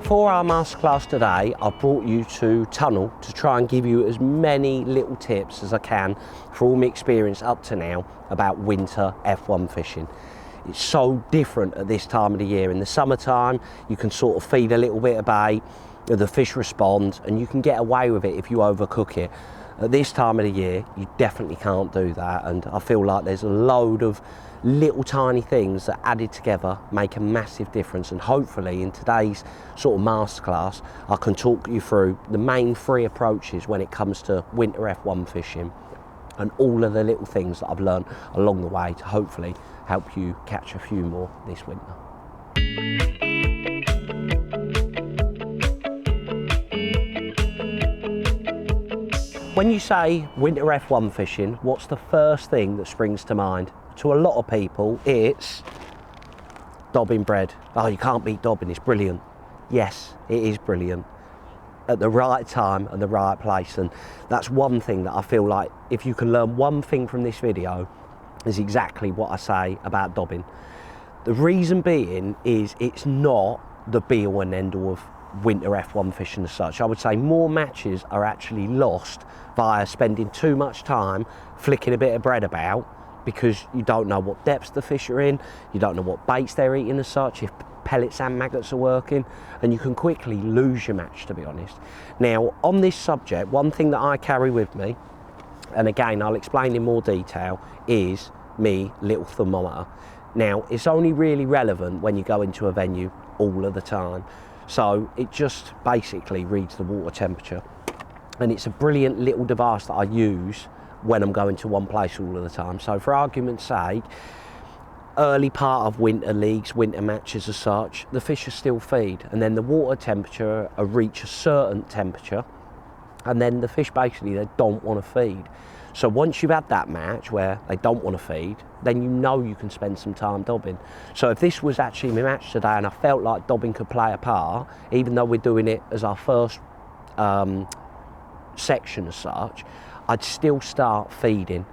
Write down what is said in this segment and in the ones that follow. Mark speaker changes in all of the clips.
Speaker 1: For our masterclass today, I've brought you to Tunnel to try and give you as many little tips as I can for all my experience up to now about winter F1 fishing. It's so different at this time of the year. In the summertime, you can sort of feed a little bit of bait, the fish respond, and you can get away with it if you overcook it. At this time of the year, you definitely can't do that, and I feel like there's a load of little tiny things that added together make a massive difference, and hopefully in today's sort of masterclass I can talk you through the main three approaches when it comes to winter F1 fishing and all of the little things that I've learned along the way to hopefully help you catch a few more this winter. When you say winter F1 fishing, what's the first thing that springs to mind? To a lot of people, it's dobbing bread. Oh, you can't beat dobbing, it's brilliant. Yes, it is brilliant. At the right time and the right place. And that's one thing that I feel like if you can learn one thing from this video is exactly what I say about dobbing. The reason being is it's not the be all and end all of winter F1 fishing as such. I would say more matches are actually lost via spending too much time flicking a bit of bread about because you don't know what depths the fish are in, you don't know what baits they're eating as such, if pellets and maggots are working, and you can quickly lose your match, to be honest. Now, on this subject, one thing that I carry with me, and again, I'll explain in more detail, is me little thermometer. Now, it's only really relevant when you go into a venue all of the time. So it just basically reads the water temperature. And it's a brilliant little device that I use when I'm going to one place all of the time. So for argument's sake, early part of winter leagues, winter matches as such, the fish are still feed, and then the water temperature will reach a certain temperature, and then the fish basically, they don't want to feed. So once you've had that match where they don't want to feed, then you know you can spend some time dobbing. So if this was actually my match today and I felt like dobbing could play a part, even though we're doing it as our first section as such, I'd still start feeding,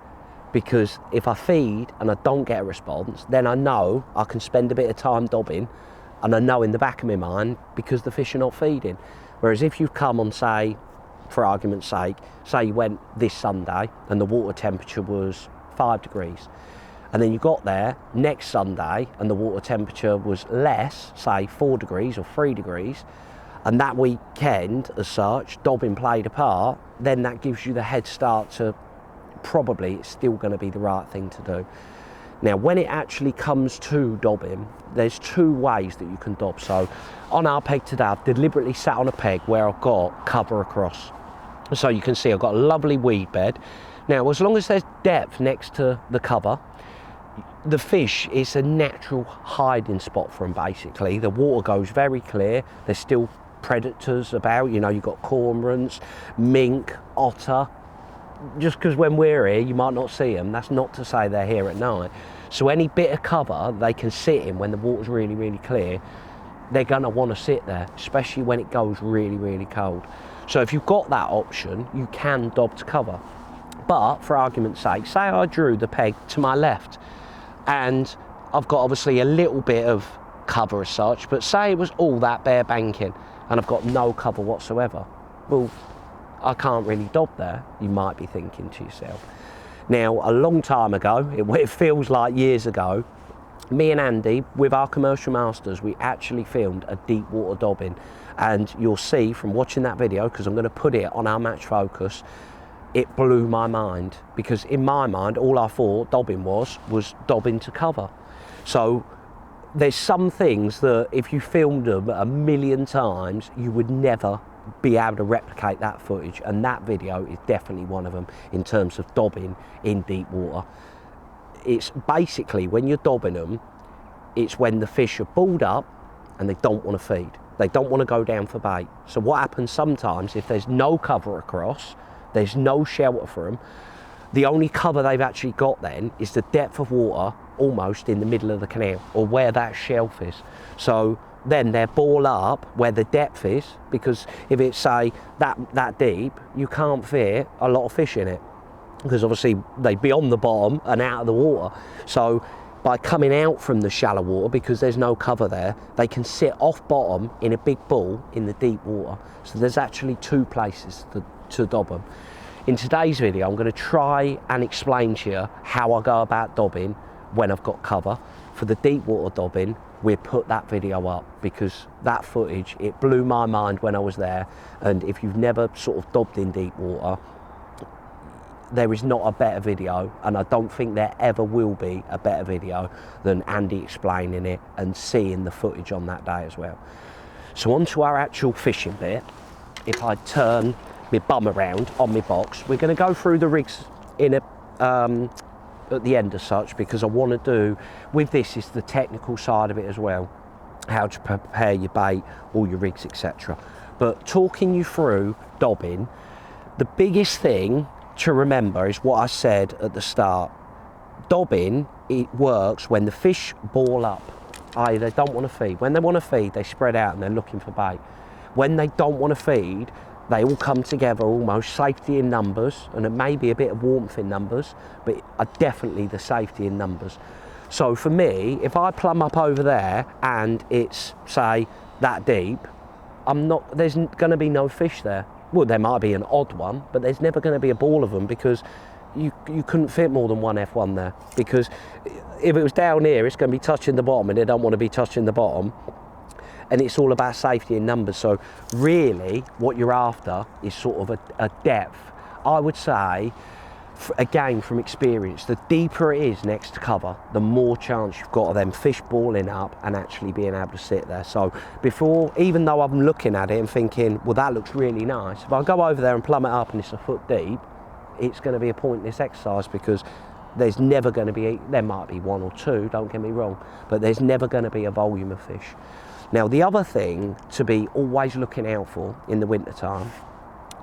Speaker 1: because if I feed and I don't get a response, then I know I can spend a bit of time dobbing, and I know in the back of my mind because the fish are not feeding. Whereas if you come on, say, for argument's sake, say you went this Sunday and the water temperature was 5 degrees, and then you got there next Sunday and the water temperature was less, say 4 degrees or 3 degrees, and that weekend as such dobbing played a part, then that gives you the head start to probably it's still going to be the right thing to do. Now, when it actually comes to dobbing, there's two ways that you can dob. So on our peg today, I've deliberately sat on a peg where I've got cover across. So you can see I've got a lovely weed bed. Now, as long as there's depth next to the cover, the fish is a natural hiding spot for them, basically. The water goes very clear. There's still predators about, you know, you've got cormorants, mink, otter. Just because when we're here, you might not see them, that's not to say they're here at night. So any bit of cover they can sit in when the water's really, really clear, they're going to want to sit there, especially when it goes really, really cold. So if you've got that option, you can dob to cover. But for argument's sake, say I drew the peg to my left, and I've got obviously a little bit of cover as such, but say it was all that bare banking and I've got no cover whatsoever, well, I can't really dob there, you might be thinking to yourself. Now, a long time ago, it feels like years ago, me and Andy, with our commercial masters, we actually filmed a deep water dobbing, and you'll see from watching that video, because I'm going to put it on our match focus, it blew my mind, because in my mind, all I thought dobbing was dobbing to cover. So there's some things that if you filmed them a million times, you would never be able to replicate that footage, and that video is definitely one of them in terms of dobbing in deep water. It's basically when you're dobbing them, it's when the fish are balled up and they don't want to feed. They don't want to go down for bait. So what happens sometimes, if there's no cover across, there's no shelter for them, the only cover they've actually got then is the depth of water almost in the middle of the canal, or where that shelf is. So then they're ball up where the depth is, because if it's, say, that deep, you can't fit a lot of fish in it, because obviously they'd be on the bottom and out of the water. So by coming out from the shallow water, because there's no cover there, they can sit off bottom in a big ball in the deep water. So there's actually two places to dob them. In today's video, I'm going to try and explain to you how I go about dobbing when I've got cover. For the deep water dobbing, we'll put that video up, because that footage, it blew my mind when I was there. And if you've never sort of dobbed in deep water, there is not a better video, and I don't think there ever will be a better video than Andy explaining it and seeing the footage on that day as well. So on to our actual fishing bit. If I turn my bum around on my box, we're going to go through the rigs in a at the end as such, because I want to do with this is the technical side of it as well, how to prepare your bait, all your rigs, etc. But talking you through dobbing, the biggest thing to remember is what I said at the start. Dobbing, it works when the fish ball up, i.e. they don't want to feed. When they want to feed, they spread out and they're looking for bait. When they don't want to feed, they all come together, almost safety in numbers, and it may be a bit of warmth in numbers, but definitely the safety in numbers. So for me, if I plumb up over there and it's, say, that deep, there's going to be no fish there. Well, there might be an odd one, but there's never going to be a ball of them, because you couldn't fit more than one F1 there. Because if it was down here, it's going to be touching the bottom, and they don't want to be touching the bottom. And it's all about safety in numbers. So really, what you're after is sort of a depth. I would say, again, from experience, the deeper it is next to cover, the more chance you've got of them fish balling up and actually being able to sit there. So before, even though I'm looking at it and thinking, well, that looks really nice, if I go over there and plumb it up and it's a foot deep, it's going to be a pointless exercise, because there's never going to be, there might be one or two, don't get me wrong, but there's never going to be a volume of fish. Now, the other thing to be always looking out for in the winter time,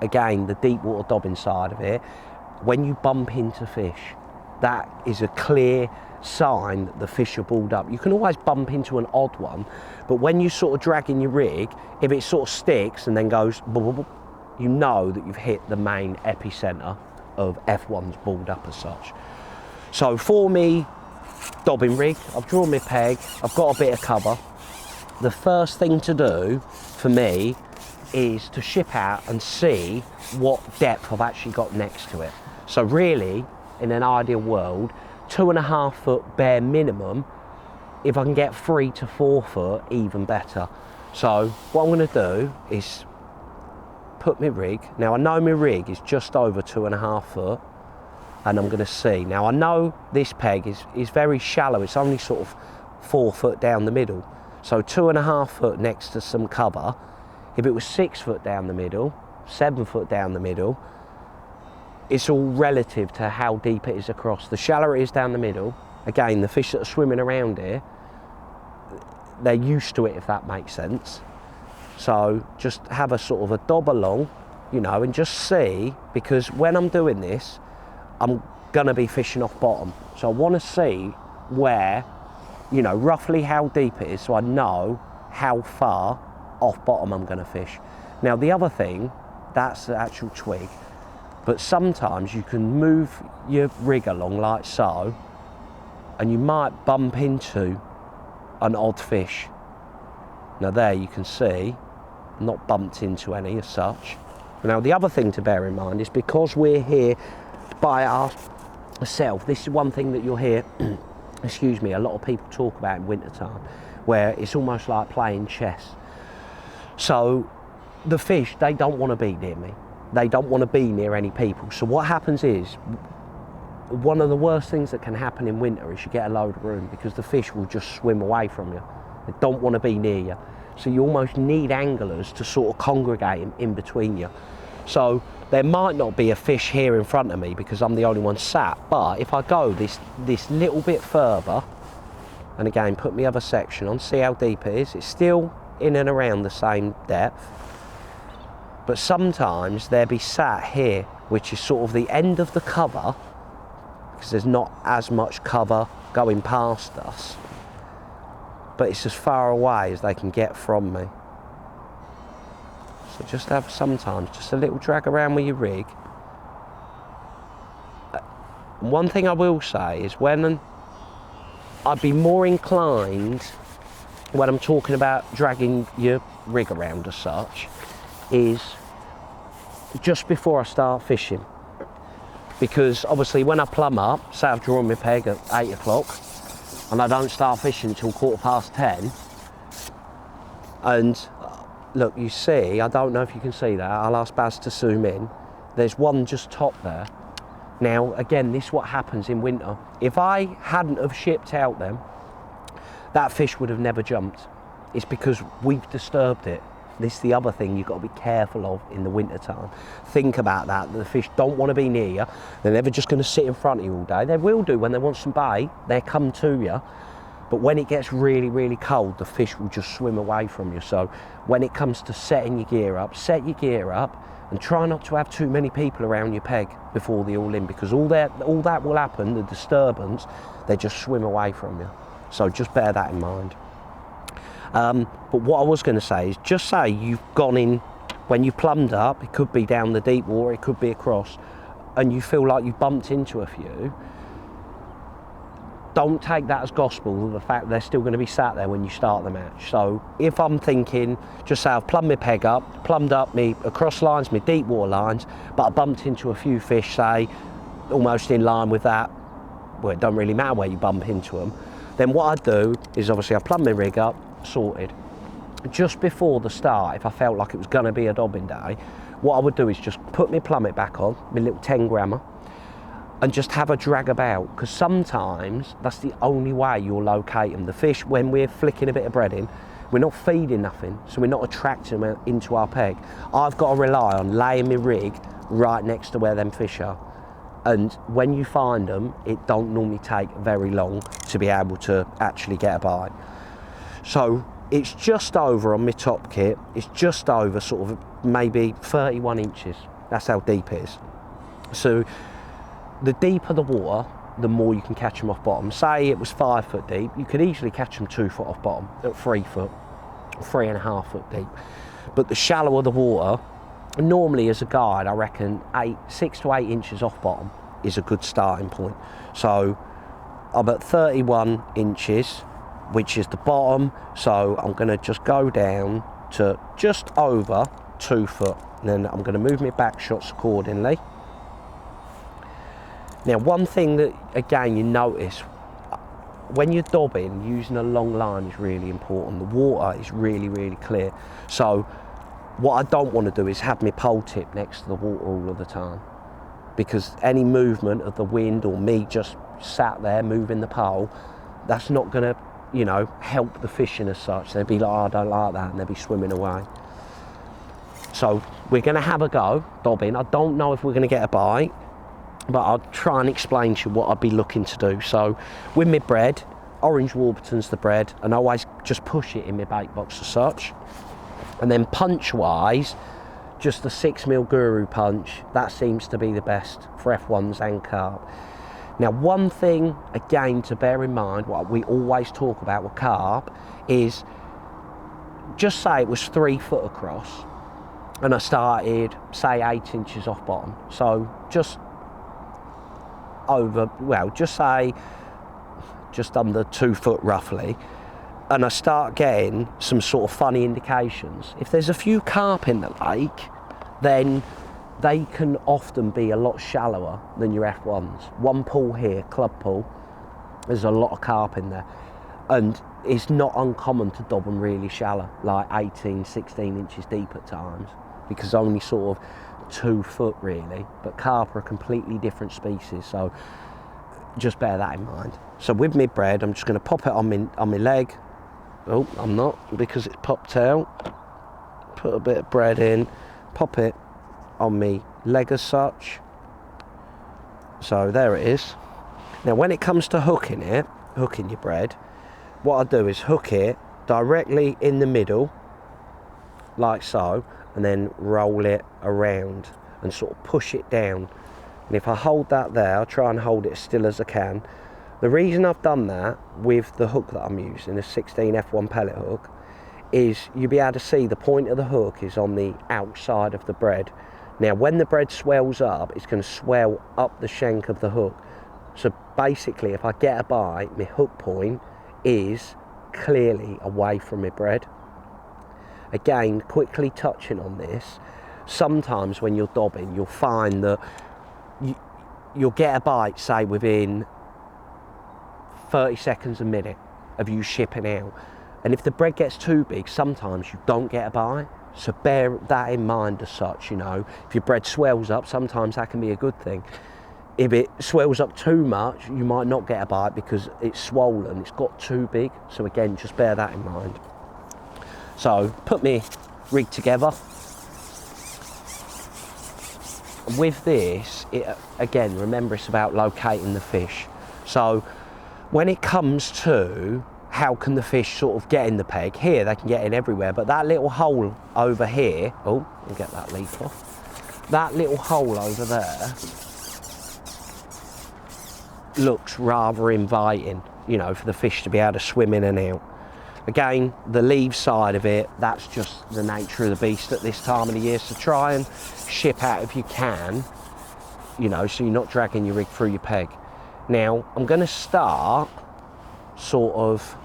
Speaker 1: again, the deep water dobbing side of it, when you bump into fish, that is a clear sign that the fish are balled up. You can always bump into an odd one, but when you sort of drag in your rig, if it sort of sticks and then goes, you know that you've hit the main epicenter of F1's balled up as such. So for me, dobbing rig, I've drawn my peg, I've got a bit of cover. The first thing to do for me is to ship out and see what depth I've actually got next to it. So really, in an ideal world, 2.5 foot bare minimum. If I can get 3 to 4 foot, even better. So what I'm going to do is put my rig. Now I know my rig is just over 2.5 foot, and I'm going to see. Now I know this peg is very shallow. It's only sort of 4 foot down the middle. So 2.5 foot next to some cover. If it was 6 foot down the middle, 7 foot down the middle, it's all relative to how deep it is across. The shallower it is down the middle, again, the fish that are swimming around here, they're used to it, if that makes sense. So just have a sort of a dob along, you know, and just see, because when I'm doing this, I'm gonna be fishing off bottom. So I wanna see where, you know, roughly how deep it is, so I know how far off bottom I'm going to fish. Now the other thing, that's the actual twig, but sometimes you can move your rig along like so, and you might bump into an odd fish. Now there you can see, not bumped into any as such. Now the other thing to bear in mind is, because we're here by ourselves, this is one thing that you'll hear excuse me, a lot of people talk about in winter time, where it's almost like playing chess. So the fish, they don't want to be near me. They don't want to be near any people. So what happens is, one of the worst things that can happen in winter is you get a load of room, because the fish will just swim away from you. They don't want to be near you. So you almost need anglers to sort of congregate in between you. So there might not be a fish here in front of me because I'm the only one sat, but if I go this little bit further, and again put my other section on, see how deep it is, it's still in and around the same depth, but sometimes they'll be sat here, which is sort of the end of the cover, because there's not as much cover going past us, but it's as far away as they can get from me. So just have sometimes just a little drag around with your rig. One thing I will say is, when I'd be more inclined, when I'm talking about dragging your rig around as such, is just before I start fishing. Because obviously when I plumb up, say I've drawn my peg at 8 o'clock and I don't start fishing until 10:15, and look, you see, I don't know if you can see that, I'll ask Baz to zoom in, there's one just top there. Now again, this is what happens in winter. If I hadn't have shipped out them, that fish would have never jumped. It's because we've disturbed it. This is the other thing you've got to be careful of in the winter time. Think about that. The fish don't want to be near you. They're never just going to sit in front of you all day. They will do when they want some bait. They come to you. But when it gets really, really cold, the fish will just swim away from you. So when it comes to setting your gear up, set your gear up and try not to have too many people around your peg before they're all in, because all that will happen, the disturbance, they just swim away from you. So just bear that in mind. But what I was going to say is, just say you've gone in, when you plumbed up, it could be down the deep water, it could be across, and you feel like you've bumped into a few. Don't take that as gospel, the fact they're still going to be sat there when you start the match. So if I'm thinking, just say I've plumbed my peg up, plumbed up me across lines, my deep water lines, but I bumped into a few fish, say, almost in line with that, well, it doesn't really matter where you bump into them, then what I'd do is, obviously I plumb my rig up, sorted. Just before the start, if I felt like it was going to be a dobbing day, what I would do is just put my plummet back on, my little 10 grammer, and just have a drag about, because sometimes that's the only way you'll locate them. The fish, when we're flicking a bit of bread in, we're not feeding nothing, so we're not attracting them into our peg. I've got to rely on laying my rig right next to where them fish are. And when you find them, it don't normally take very long to be able to actually get a bite. So it's just over on my top kit, it's just over sort of maybe 31 inches. That's how deep it is. So the deeper the water, the more you can catch them off bottom. Say it was 5 foot deep, you could easily catch them 2 foot off bottom at 3 foot, 3.5 foot deep. But the shallower the water, normally as a guide, I reckon 6 to 8 inches off bottom is a good starting point. So I'm at 31 inches, which is the bottom. So I'm going to just go down to just over 2 foot. And then I'm going to move my back shots accordingly. Now, one thing that, again, you notice, when you're dobbing, using a long line is really important. The water is really, really clear. So what I don't want to do is have my pole tip next to the water all of the time, because any movement of the wind or me just sat there moving the pole, that's not going to, you know, help the fishing as such. They'd be like, oh, I don't like that, and they'd be swimming away. So we're going to have a go dobbing. I don't know if we're going to get a bite, but I'll try and explain to you what I'd be looking to do. So with my bread, orange Warburton's the bread, and I always just push it in my bait box as such. And then punch wise, just the 6mm Guru punch, that seems to be the best for F1s and carp. Now, one thing again to bear in mind, what we always talk about with carp, is just say it was 3 foot across and I started, say, 8 inches off bottom. So just over, well, just say just under 2 foot roughly, and I start getting some sort of funny indications. If there's a few carp in the lake, then they can often be a lot shallower than your F1s. One pool here, club pool, there's a lot of carp in there, and it's not uncommon to dob them really shallow, like 18, 16 inches deep at times, because only sort of 2 foot really, but carp are a completely different species, so just bear that in mind. So with my bread, I'm just going to pop it on my leg. Oh, I'm not, because it's popped out. Put a bit of bread in, pop it on my leg as such. So there it is. Now when it comes to hooking it, hooking your bread, what I do is hook it directly in the middle, like so, and then roll it around and sort of push it down. And if I hold that there, I'll try and hold it as still as I can. The reason I've done that with the hook that I'm using, the 16 F1 pellet hook, is you'll be able to see the point of the hook is on the outside of the bread. Now when the bread swells up, it's going to swell up the shank of the hook. So basically if I get a bite, my hook point is clearly away from my bread. Again, quickly touching on this, sometimes when you're dobbing, you'll find that you'll get a bite, say within 30 seconds, a minute of you shipping out. And if the bread gets too big, sometimes you don't get a bite. So bear that in mind as such, you know. If your bread swells up, sometimes that can be a good thing. If it swells up too much, you might not get a bite because it's swollen, it's got too big. So again, just bear that in mind. So put my rig together. With this, again, remember it's about locating the fish. So when it comes to how can the fish sort of get in the peg, here they can get in everywhere, but that little hole over here, oh, I'll get that leaf off. That little hole over there looks rather inviting, you know, for the fish to be able to swim in and out. Again, the leave side of it, that's just the nature of the beast at this time of the year, so try and ship out if you can, you know, so you're not dragging your rig through your peg. Now, I'm going to start sort of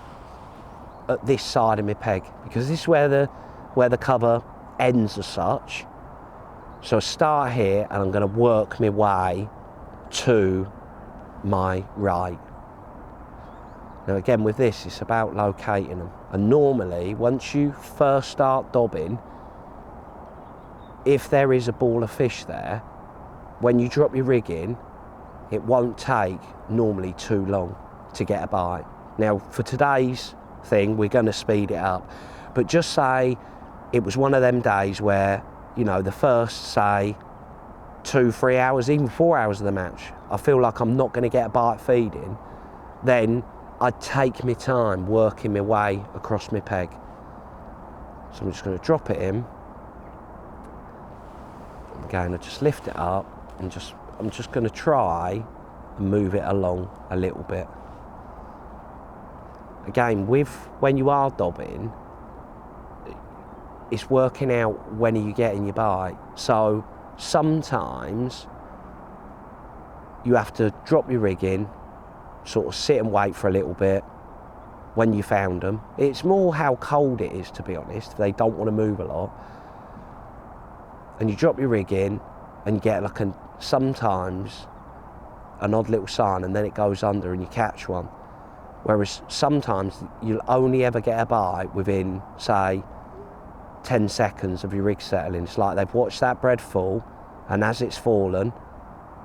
Speaker 1: at this side of my peg, because this is where the cover ends as such. So I start here and I'm going to work my way to my right. Now again, with this, it's about locating them. And normally, once you first start dobbing, if there is a ball of fish there, when you drop your rig in, it won't take normally too long to get a bite. Now, for today's thing, we're going to speed it up. But just say it was one of them days where, you know, the first, say, 2-3 hours, even 4 hours of the match, I feel like I'm not going to get a bite feeding, then I'd take my time working my way across my peg. So I'm just going to drop it in. Again, I just lift it up and I'm just going to try and move it along a little bit. Again, when you are dobbing, it's working out when are you getting your bite. So sometimes you have to drop your rig in, sort of sit and wait for a little bit when you found them. It's more how cold it is, to be honest, if they don't want to move a lot. And you drop your rig in and you get like sometimes an odd little sign, and then it goes under and you catch one. Whereas sometimes you'll only ever get a bite within, say, 10 seconds of your rig settling. It's like they've watched that bread fall, and as it's fallen,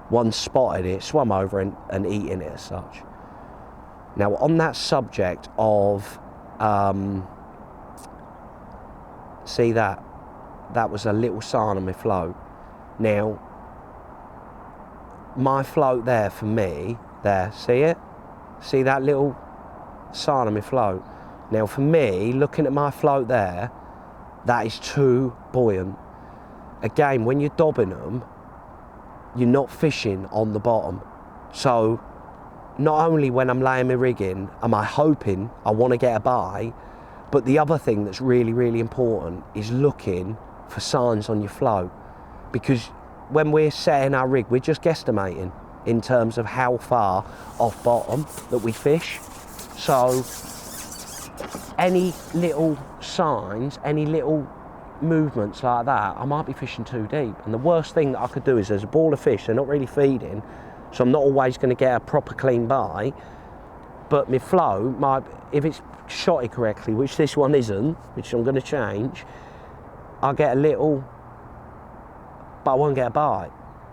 Speaker 1: one spotted it, swum over and eaten it as such. Now, on that subject of, see that was a little sign on my float. Now, my float there for me, there, see it? See that little sign on my float? Now, for me, looking at my float there, that is too buoyant. Again, when you're dobbing them, you're not fishing on the bottom. So not only when I'm laying my rig in am I hoping I want to get a bite, but the other thing that's really, really important is looking for signs on your float. Because when we're setting our rig, we're just guesstimating in terms of how far off bottom that we fish. So any little signs, any little movements like that, I might be fishing too deep. And the worst thing that I could do is there's a ball of fish, they're not really feeding, so I'm not always going to get a proper clean bite, but my float might, if it's shotted correctly, which this one isn't, which I'm going to change, I'll get a little, but I won't get a bite.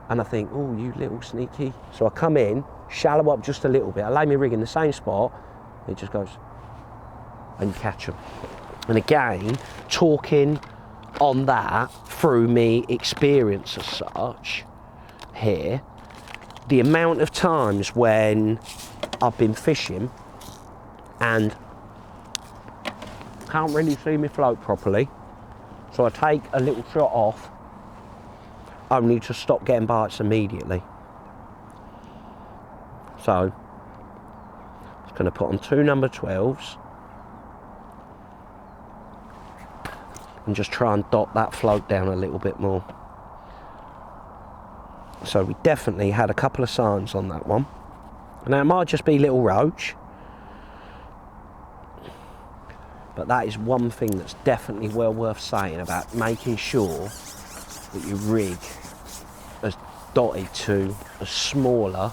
Speaker 1: And I think, oh, you little sneaky. So I come in, shallow up just a little bit, I lay my rig in the same spot, it just goes, and you catch them. And again, talking on that through me experience as such here, the amount of times when I've been fishing and can't really see me float properly, so I take a little shot off only to stop getting bites immediately. So I'm just going to put on 2 number 12s and just try and dot that float down a little bit more. So we definitely had a couple of signs on that one. Now it might just be little roach, but that is one thing that's definitely well worth saying about making sure that your rig is dotted to a smaller,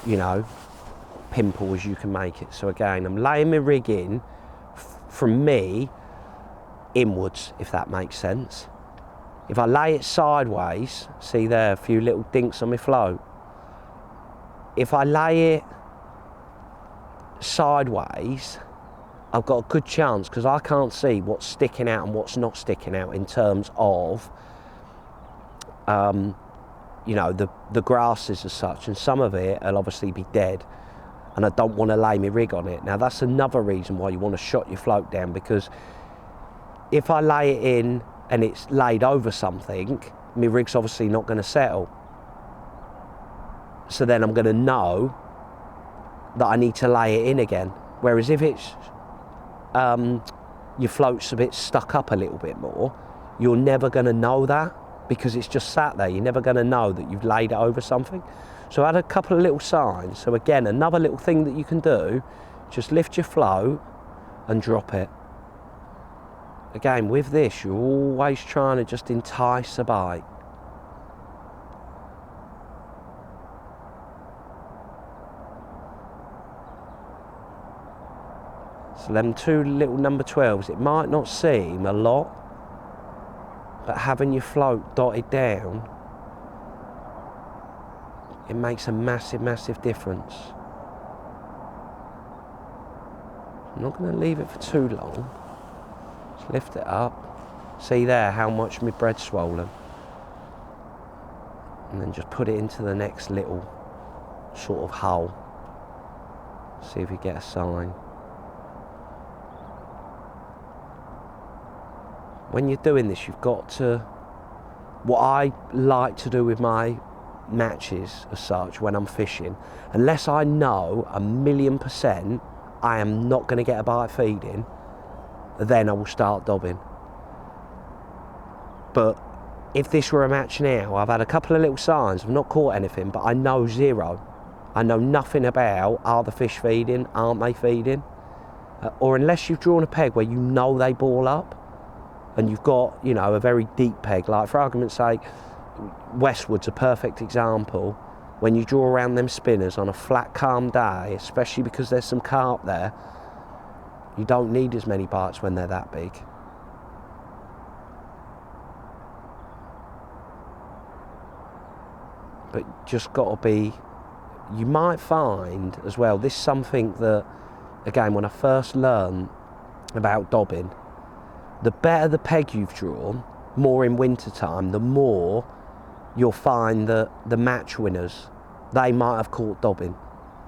Speaker 1: you know, pimple as you can make it. So again, I'm laying my rig in from me inwards, if that makes sense. If I lay it sideways, see there, a few little dinks on my float. If I lay it sideways, I've got a good chance, because I can't see what's sticking out and what's not sticking out in terms of, you know, the grasses as such, and some of it will obviously be dead, and I don't want to lay my rig on it. Now that's another reason why you want to shot your float down, because if I lay it in and it's laid over something, my rig's obviously not going to settle. So then I'm going to know that I need to lay it in again. Whereas if it's your float's a bit stuck up a little bit more, you're never going to know that, because it's just sat there. You're never going to know that you've laid it over something. So I had a couple of little signs. So again, another little thing that you can do, just lift your float and drop it. Again, with this, you're always trying to just entice a bite. So them two little number 12s, it might not seem a lot, but having your float dotted down, it makes a massive, massive difference. I'm not going to leave it for too long. Just lift it up. See there how much my bread's swollen. And then just put it into the next little sort of hole. See if you get a sign. When you're doing this, you've got to, what I like to do with my matches as such when I'm fishing, unless I know 1,000,000% I am not going to get a bite feeding, then I will start dobbing. But if this were a match now, I've had a couple of little signs, I've not caught anything, but I know zero. I know nothing about, are the fish feeding, aren't they feeding? Or unless you've drawn a peg where you know they ball up, and you've got, you know, a very deep peg, like for argument's sake, Westwood's a perfect example. When you draw around them spinners on a flat, calm day, especially because there's some carp there, you don't need as many bites when they're that big. But just got to be, you might find as well, this is something that, again, when I first learned about dobbing, the better the peg you've drawn, more in winter time, the more you'll find that the match winners, they might have caught dobbing,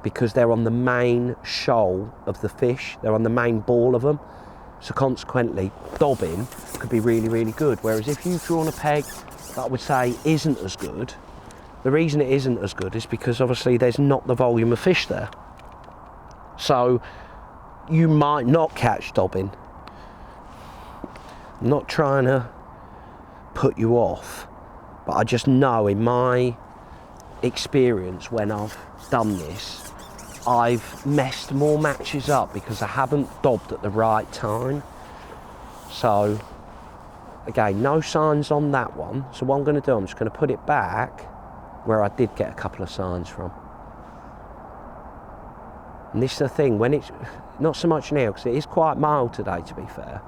Speaker 1: because they're on the main shoal of the fish, they're on the main ball of them. So consequently, dobbing could be really, really good. Whereas if you've drawn a peg that I would say isn't as good, the reason it isn't as good is because obviously there's not the volume of fish there. So you might not catch dobbing. I'm not trying to put you off, but I just know in my experience when I've done this, I've messed more matches up because I haven't dobbed at the right time. So again, no signs on that one. So what I'm going to do, I'm just going to put it back where I did get a couple of signs from. And this is the thing, when it's, not so much now because it is quite mild today to be fair,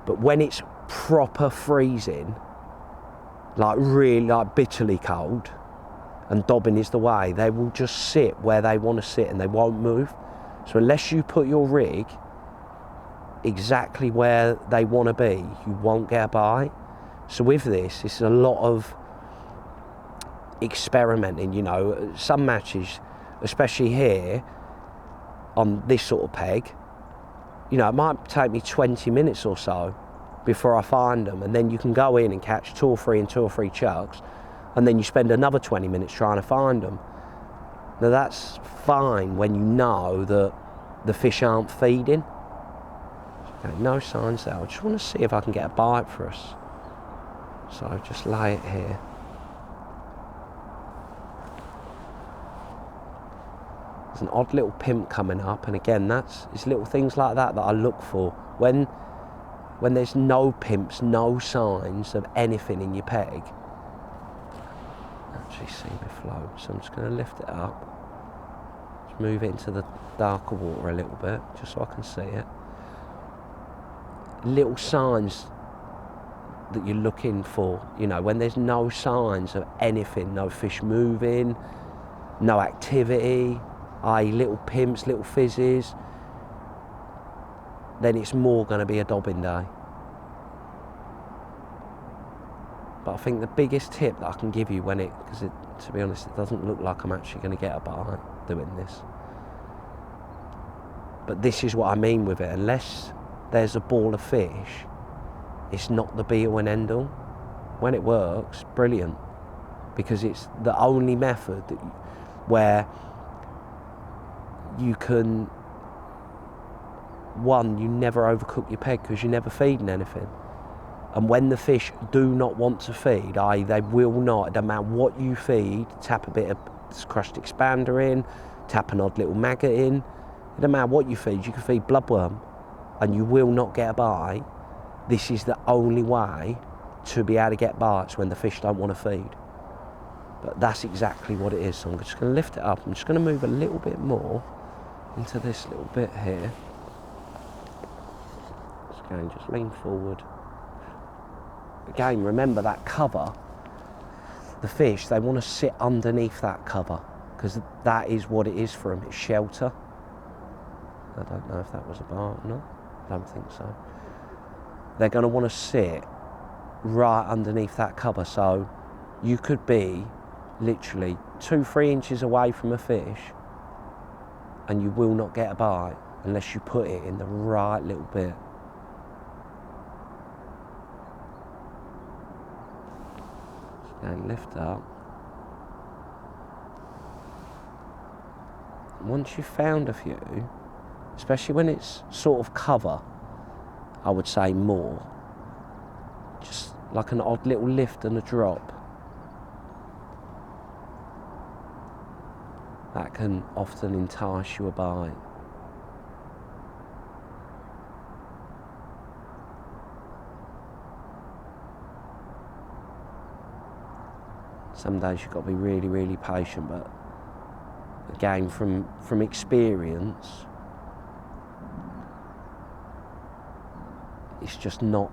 Speaker 1: but when it's proper freezing, like really like bitterly cold, and dobbing is the way, they will just sit where they want to sit and they won't move. So unless you put your rig exactly where they want to be, you won't get a bite. So with this, it's a lot of experimenting, you know. Some matches, especially here on this sort of peg, you know, it might take me 20 minutes or so before I find them, and then you can go in and catch two or three chucks, and then you spend another 20 minutes trying to find them. Now that's fine when you know that the fish aren't feeding. Okay, no signs there. I just want to see if I can get a bite for us. So just lay it here. an odd little pimp coming up, and again, it's little things like that I look for. When there's no pimps, no signs of anything in your peg, actually see me float, so I'm just going to lift it up, just move it into the darker water a little bit, just so I can see it. Little signs that you're looking for, you know, when there's no signs of anything, no fish moving, no activity, i.e. little pimps, little fizzes, then it's more going to be a dobbing day. But I think the biggest tip that I can give you because to be honest, it doesn't look like I'm actually going to get a bite doing this. But this is what I mean with it. Unless there's a ball of fish, it's not the be all and end all. When it works, brilliant. Because it's the only method where you can, one, you never overcook your peg because you're never feeding anything. And when the fish do not want to feed, i.e. they will not, it doesn't matter what you feed, tap a bit of crushed expander in, tap an odd little maggot in, it doesn't matter what you feed, you can feed bloodworm and you will not get a bite. This is the only way to be able to get bites when the fish don't want to feed. But that's exactly what it is. So I'm just going to lift it up. I'm just going to move a little bit more into this little bit here. Just lean forward. Again, remember that cover. The fish, they want to sit underneath that cover because that is what it is for them. It's shelter. I don't know if that was a bite or not. I don't think so. They're going to want to sit right underneath that cover. So you could be literally 2-3 inches away from a fish and you will not get a bite unless you put it in the right little bit. And lift up. Once you've found a few, especially when it's sort of cover, I would say more. Just like an odd little lift and a drop. That can often entice you a bite. Some days you've got to be really, really patient, but again, from experience, it's just not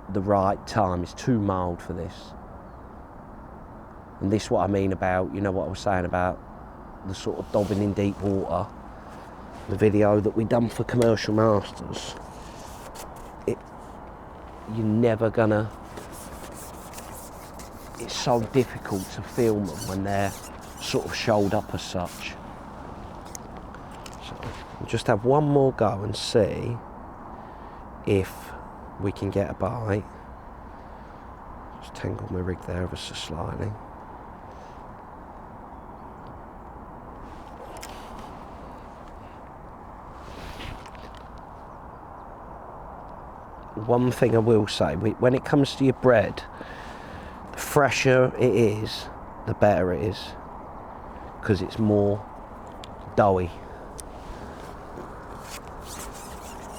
Speaker 1: the right time. It's too mild for this. And this is what I mean about, you know what I was saying about the sort of dobbing in deep water, the video that we done for Commercial Masters. You're never gonna, it's so difficult to film them when they're sort of shouldered up as such. So we'll just have one more go and see if we can get a bite. Just tangle my rig there ever so slightly. One thing I will say, when it comes to your bread, the fresher it is, the better it is, because it's more doughy.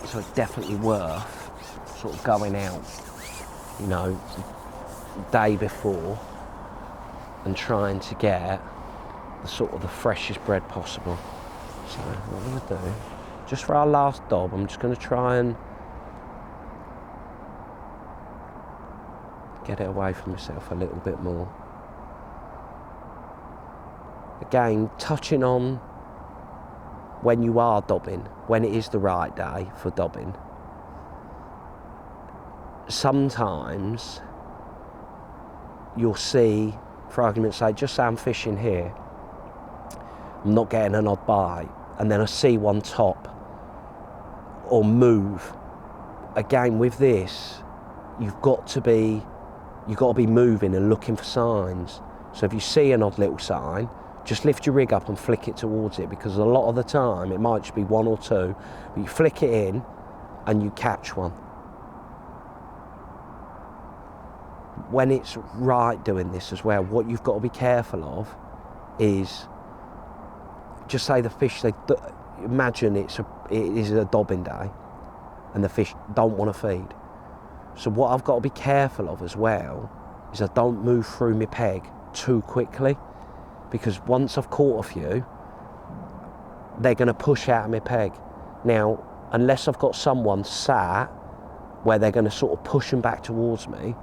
Speaker 1: So it's definitely worth sort of going out, you know, the day before and trying to get the sort of the freshest bread possible. So what I'm going to do, just for our last dob, I'm just going to try and get it away from myself a little bit more. Again, touching on when you are dobbing, when it is the right day for dobbing. Sometimes you'll see, for argument's sake, just say I'm fishing here, I'm not getting an odd bite, and then I see one top or move. Again, with this, you've got to be moving and looking for signs. So if you see an odd little sign, just lift your rig up and flick it towards it, because a lot of the time it might just be one or two, but you flick it in and you catch one. When it's right doing this as well, what you've got to be careful of is just say the fish, imagine it is a dobbing day and the fish don't want to feed. So what I've got to be careful of as well is I don't move through my peg too quickly, because once I've caught a few, they're going to push out of my peg. Now, unless I've got someone sat where they're going to sort of push them back towards me,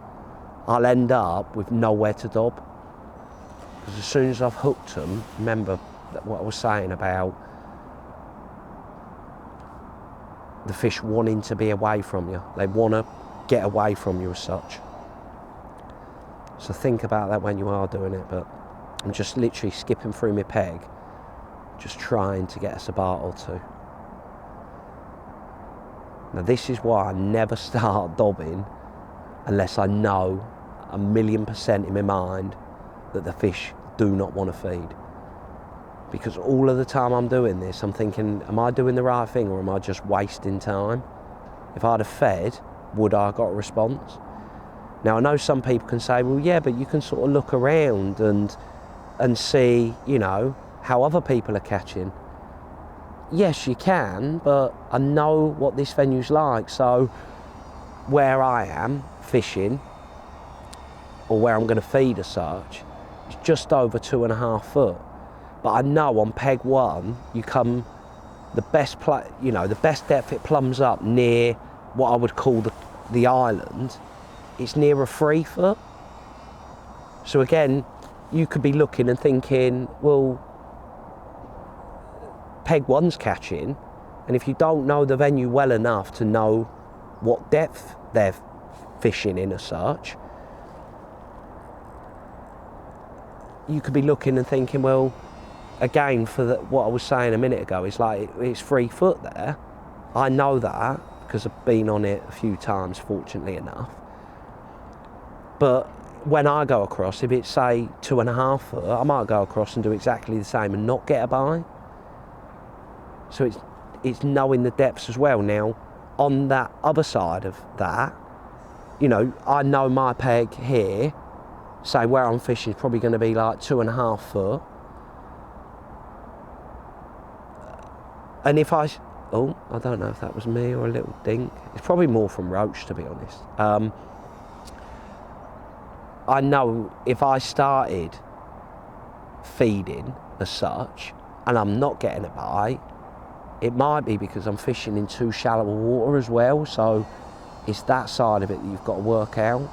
Speaker 1: I'll end up with nowhere to dob. Because as soon as I've hooked them, remember what I was saying about the fish wanting to be away from you. They want to get away from you as such. So think about that when you are doing it, but I'm just literally skipping through my peg, just trying to get us a bite or two. Now this is why I never start dobbing unless I know 1,000,000% in my mind that the fish do not want to feed. Because all of the time I'm doing this, I'm thinking, am I doing the right thing or am I just wasting time? If I'd have fed, would I have got a response? Now I know some people can say, well yeah, but you can sort of look around and see, you know, how other people are catching. Yes, you can, but I know what this venue's like. So where I am fishing, or where I'm going to feed as such, it's just over 2.5 foot. But I know on peg 1, you come the best the best depth it plumbs up near what I would call the island. It's near a 3 foot. So again, you could be looking and thinking, well, peg 1's catching, and if you don't know the venue well enough to know what depth they're fishing in as such, you could be looking and thinking, well, again, for what I was saying a minute ago, it's like it's 3 foot there. I know that because I've been on it a few times, fortunately enough. But when I go across, if it's say 2.5 foot, I might go across and do exactly the same and not get a bite. So it's knowing the depths as well. Now, on that other side of that, you know, I know my peg here, say where I'm fishing is probably going to be like 2.5 foot. And if I don't know if that was me or a little dink. It's probably more from roach, to be honest. I know if I started feeding as such and I'm not getting a bite, it might be because I'm fishing in too shallow water as well. So it's that side of it that you've got to work out.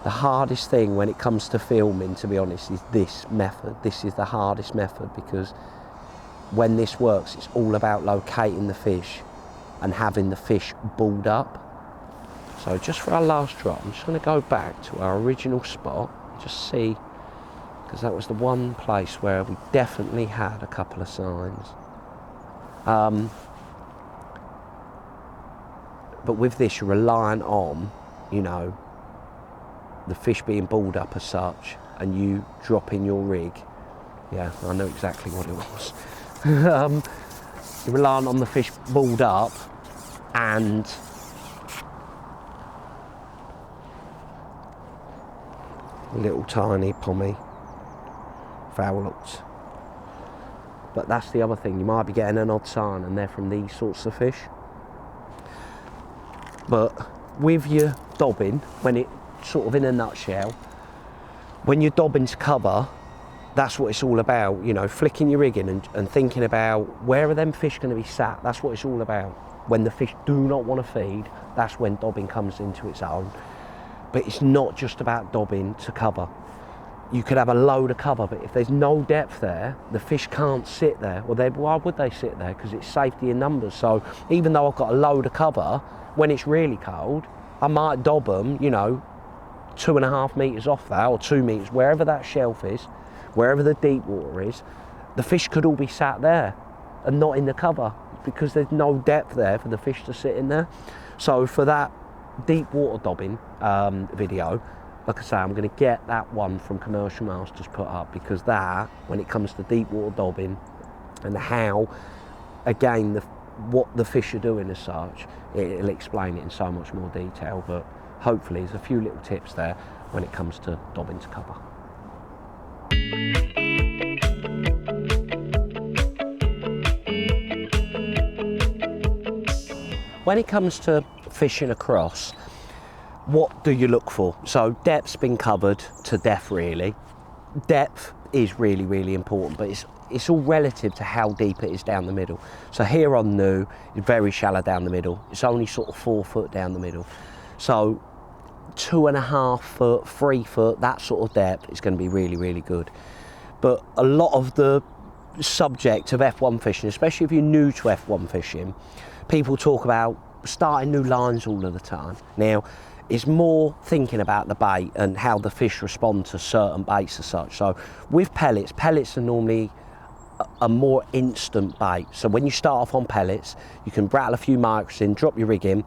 Speaker 1: The hardest thing when it comes to filming, to be honest, is this method. This is the hardest method, because when this works, it's all about locating the fish and having the fish balled up. So just for our last drop, I'm just going to go back to our original spot, just see, because that was the one place where we definitely had a couple of signs. But with this, you're relying on, you know, the fish being balled up as such, and you dropping your rig. Yeah, I know exactly what it was. You're relying on the fish balled up and little tiny pommy fowlets. But that's the other thing, you might be getting an odd sign and they're from these sorts of fish. But with your dobbing, when it sort of in a nutshell, when you're dobbing to cover, that's what it's all about, you know, flicking your rig in and thinking about where are them fish going to be sat. That's what it's all about. When the fish do not want to feed, that's when dobbing comes into its own. But it's not just about dobbing to cover. You could have a load of cover, but if there's no depth there, the fish can't sit there. Well, why would they sit there? Because it's safety in numbers. So even though I've got a load of cover, when it's really cold, I might dob them, you know, 2.5 metres off that, or 2 metres, wherever that shelf is, wherever the deep water is. The fish could all be sat there and not in the cover, because there's no depth there for the fish to sit in there. So for that deep water dobbing video, like I say, I'm going to get that one from Commercial Masters put up, because that, when it comes to deep water dobbing and how, again, what the fish are doing as such, it'll explain it in so much more detail. But hopefully there's a few little tips there when it comes to dobbing to cover. when it comes to fishing across, what do you look for? So depth's been covered to death really. Depth is really, really important, but it's all relative to how deep it is down the middle. So here on New, it's very shallow down the middle. It's only sort of 4 foot down the middle. So 2.5 foot, 3 foot, that sort of depth is going to be really, really good. But a lot of the subject of F1 fishing, especially if you're new to F1 fishing, people talk about starting new lines all of the time. Now, it's more thinking about the bait and how the fish respond to certain baits as such. So with pellets are normally a more instant bait. So when you start off on pellets, you can rattle a few marks in, drop your rig in,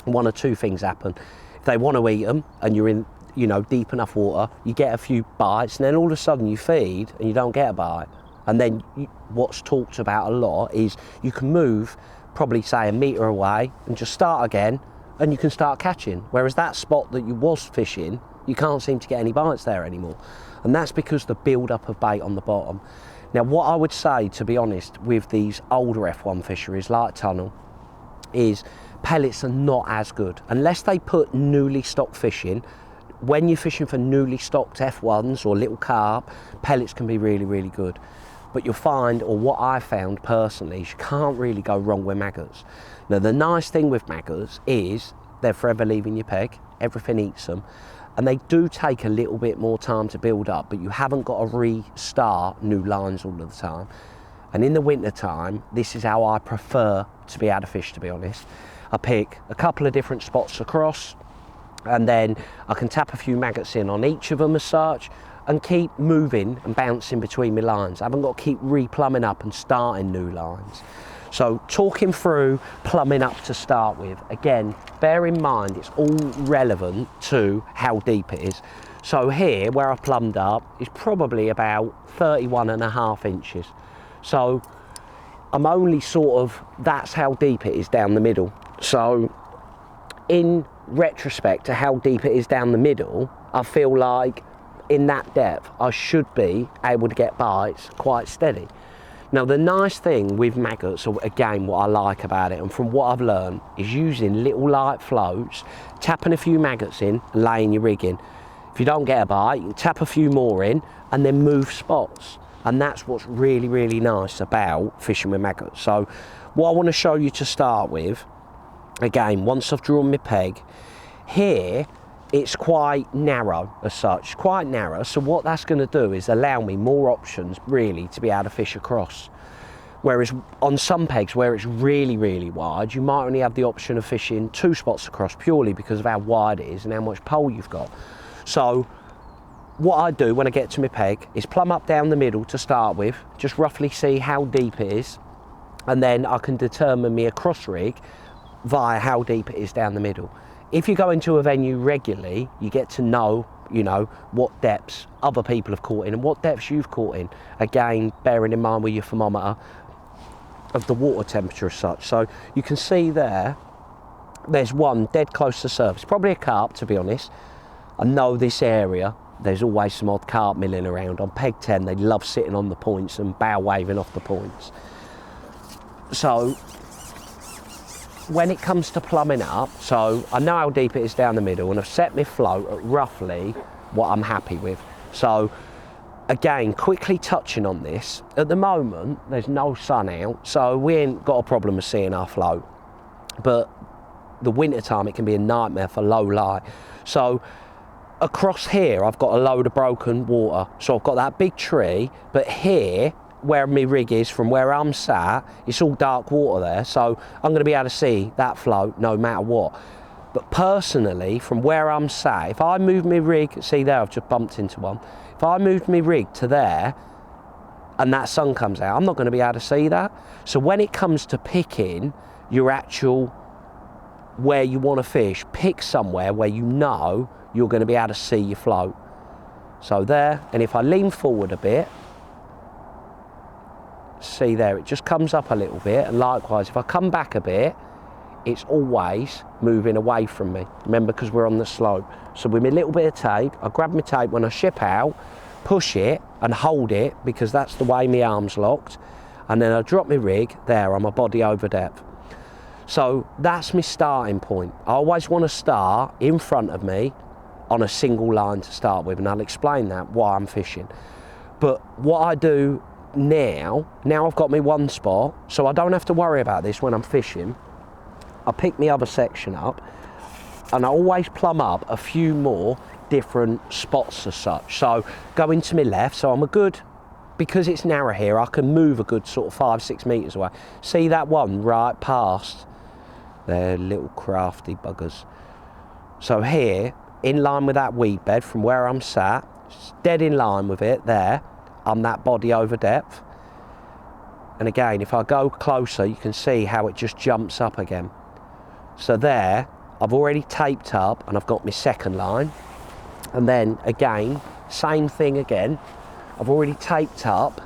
Speaker 1: one or two things happen. If they want to eat them and you're in, you know, deep enough water, you get a few bites, and then all of a sudden you feed and you don't get a bite. And then what's talked about a lot is you can move probably say a metre away and just start again, and you can start catching. Whereas that spot that you was fishing, you can't seem to get any bites there anymore. And that's because the build up of bait on the bottom. Now what I would say, to be honest, with these older F1 fisheries like Tunnel, is pellets are not as good. Unless they put newly stocked fish in, when you're fishing for newly stocked F1s or little carp, pellets can be really, really good. But you'll find, or what I found personally, is you can't really go wrong with maggots. Now the nice thing with maggots is they're forever leaving your peg, everything eats them, and they do take a little bit more time to build up, but you haven't got to restart new lines all of the time. And in the winter time, this is how I prefer to be able to fish, to be honest. I pick a couple of different spots across, and then I can tap a few maggots in on each of them as such, and keep moving and bouncing between my lines. I haven't got to keep replumbing up and starting new lines. So talking through plumbing up to start with, again, bear in mind it's all relevant to how deep it is. So here, where I plumbed up, is probably about 31.5 inches. So I'm only sort of, that's how deep it is down the middle. So in retrospect to how deep it is down the middle, I feel like in that depth I should be able to get bites quite steady. Now the nice thing with maggots, or again what I like about it and from what I've learned, is using little light floats, tapping a few maggots in and laying your rig in. If you don't get a bite, you can tap a few more in and then move spots. And that's what's really, really nice about fishing with maggots. So what I want to show you to start with, again, once I've drawn my peg, here it's quite narrow as such, quite narrow. So what that's going to do is allow me more options really to be able to fish across. Whereas on some pegs where it's really, really wide, you might only have the option of fishing 2 spots across purely because of how wide it is and how much pole you've got. So what I do when I get to my peg is plumb up down the middle to start with, just roughly see how deep it is, and then I can determine me across rig via how deep it is down the middle. If you go into a venue regularly, you get to know, you know, what depths other people have caught in and what depths you've caught in. Again, bearing in mind with your thermometer of the water temperature as such. So you can see there's one dead close to the surface, probably a carp to be honest. I know this area, there's always some odd carp milling around. On peg 10, they love sitting on the points and bow waving off the points. So when it comes to plumbing up, so I know how deep it is down the middle and I've set my float at roughly what I'm happy with. So again, quickly touching on this, at the moment there's no sun out, so we ain't got a problem of seeing our float, but the winter time it can be a nightmare for low light. So across here I've got a load of broken water, so I've got that big tree, but here where my rig is, from where I'm sat, it's all dark water there, so I'm going to be able to see that float no matter what. But personally, from where I'm sat, if I move my rig, see there, I've just bumped into one, if I moved my rig to there and that sun comes out, I'm not going to be able to see that. So when it comes to picking your actual where you want to fish, pick somewhere where you know you're going to be able to see your float. So there, and if I lean forward a bit, see there, it just comes up a little bit, and likewise if I come back a bit, it's always moving away from me, remember, because we're on the slope. So with my little bit of tape, I grab my tape when I ship out, push it and hold it, because that's the way my arm's locked, and then I drop my rig there on my body over depth. So that's my starting point. I always want to start in front of me on a single line to start with, and I'll explain that why I'm fishing. But what I do now I've got my one spot, so I don't have to worry about this when I'm fishing. I pick my other section up, and I always plumb up a few more different spots as such. So going to my left, so I'm a good, because it's narrow here, I can move a good sort of 5-6 metres away. See that one right past? They're little crafty buggers. So here, in line with that weed bed from where I'm sat, dead in line with it there, I'm that body over depth. And again, if I go closer, you can see how it just jumps up again. So there, I've already taped up and I've got my second line. And then again, same thing again. I've already taped up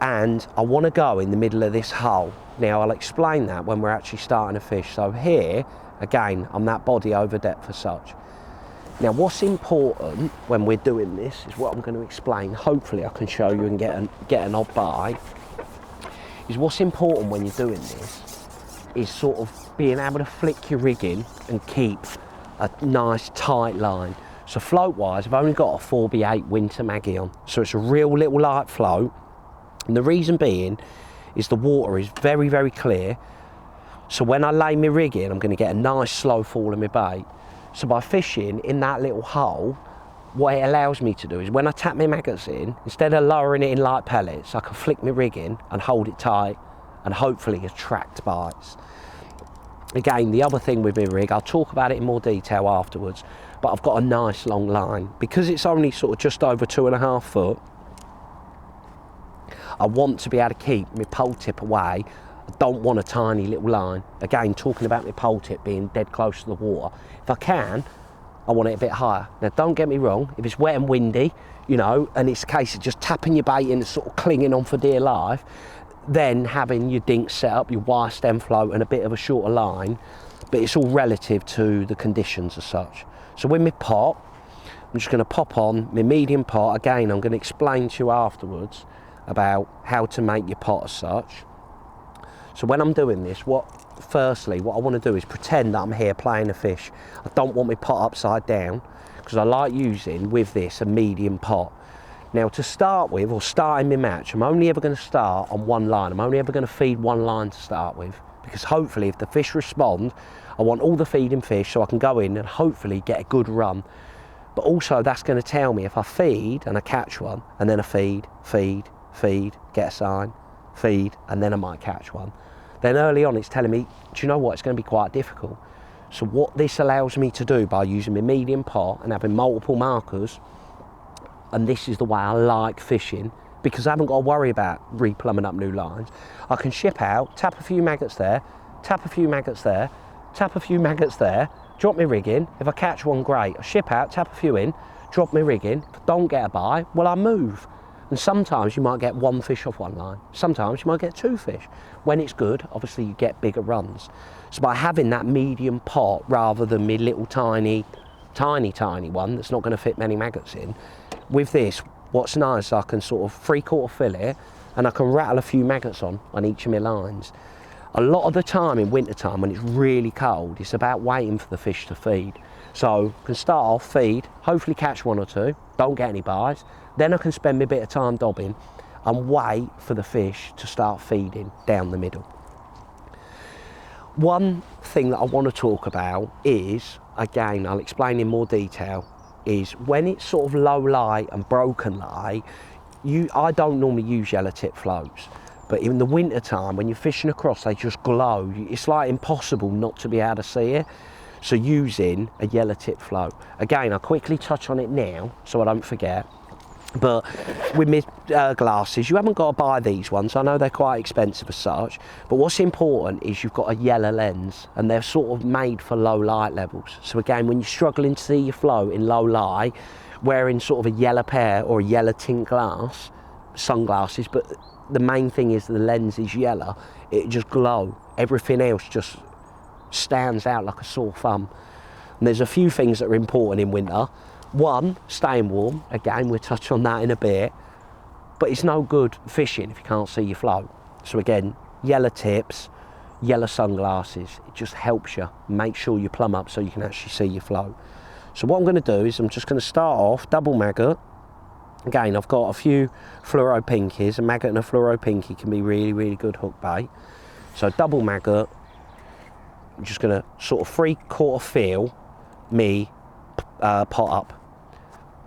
Speaker 1: and I want to go in the middle of this hole. Now I'll explain that when we're actually starting to fish. So here, again, I'm that body over depth as such. Now what's important when we're doing this is what I'm going to explain. Hopefully I can show you and get an odd bite. Is what's important when you're doing this is sort of being able to flick your rig in and keep a nice tight line. So float wise, I've only got a 4B8 winter maggie on, so it's a real little light float, and the reason being is the water is very, very clear. So when I lay my rig in, I'm going to get a nice slow fall in my bait. So by fishing in that little hole, what it allows me to do is when I tap my maggots in, instead of lowering it in like pellets, I can flick my rig in and hold it tight and hopefully attract bites. Again, the other thing with my rig, I'll talk about it in more detail afterwards, but I've got a nice long line. Because it's only sort of just over 2.5 foot, I want to be able to keep my pole tip away. I don't want a tiny little line. Again, talking about my pole tip being dead close to the water. If I can, I want it a bit higher. Now, don't get me wrong, if it's wet and windy, you know, and it's a case of just tapping your bait in and sort of clinging on for dear life, then having your dink set up, your wire stem float and a bit of a shorter line, but it's all relative to the conditions as such. So with my pot, I'm just going to pop on my medium pot. Again, I'm going to explain to you afterwards about how to make your pot as such. So when I'm doing this, firstly, what I want to do is pretend that I'm here playing a fish. I don't want my pot upside down because I like using with this a medium pot. Now to start with, or starting my match, I'm only ever going to start on one line. I'm only ever going to feed one line to start with, because hopefully if the fish respond, I want all the feeding fish so I can go in and hopefully get a good run. But also that's going to tell me if I feed and I catch one, and then I feed, get a sign, feed, and then I might catch one. Then early on it's telling me, do you know what, it's going to be quite difficult. So what this allows me to do by using my medium pot and having multiple markers, and this is the way I like fishing, because I haven't got to worry about replumbing up new lines. I can ship out, tap a few maggots there, tap a few maggots there, tap a few maggots there, drop my rig in. If I catch one, great. I ship out, tap a few in, drop my rig in. If I don't get a bite, well, I move. And sometimes you might get one fish off one line. Sometimes you might get 2 fish. When it's good, obviously you get bigger runs. So by having that medium pot rather than my little tiny one that's not going to fit many maggots in, with this, what's nice, I can sort of 3/4 fill it and I can rattle a few maggots on each of my lines. A lot of the time in winter time when it's really cold, it's about waiting for the fish to feed. So I can start off, feed, hopefully catch 1 or 2, don't get any bites. Then I can spend a bit of time dobbing and wait for the fish to start feeding down the middle. One thing that I want to talk about is, again, I'll explain in more detail, is when it's sort of low light and broken light, I don't normally use yellow tip floats. But in the winter time, when you're fishing across, they just glow. It's like impossible not to be able to see it. So using a yellow tip float. Again, I'll quickly touch on it now so I don't forget. But with my glasses, you haven't got to buy these ones. I know they're quite expensive as such. But what's important is you've got a yellow lens and they're sort of made for low light levels. So again, when you're struggling to see your float in low light, wearing sort of a yellow pair or a yellow tint glass, sunglasses, but the main thing is the lens is yellow, it just glow. Everything else just stands out like a sore thumb. And there's a few things that are important in winter. One, staying warm. Again, we'll touch on that in a bit. But it's no good fishing if you can't see your float. So again, yellow tips, yellow sunglasses. It just helps you make sure you plumb up so you can actually see your float. So what I'm going to do is I'm just going to start off double maggot. Again, I've got a few fluoro pinkies. A maggot and a fluoro pinky can be really, really good hook bait. So double maggot, I'm just going to sort of 3/4 fill me pot up.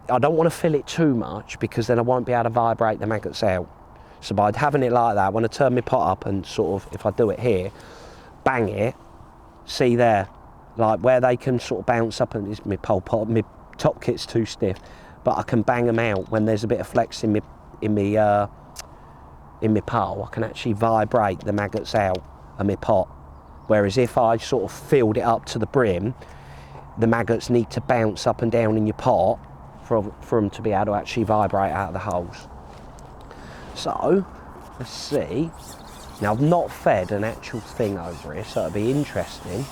Speaker 1: I don't want to fill it too much because then I won't be able to vibrate the maggots out. So by having it like that, when I turn my pot up and sort of, if I do it here, bang it, see there, like where they can sort of bounce up, and my pole pot, my top kit's too stiff, but I can bang them out when there's a bit of flex in my pole. I can actually vibrate the maggots out of my pot. Whereas if I sort of filled it up to the brim, the maggots need to bounce up and down in your pot for them to be able to actually vibrate out of the holes. So, let's see. Now I've not fed an actual thing over here, so it'll be interesting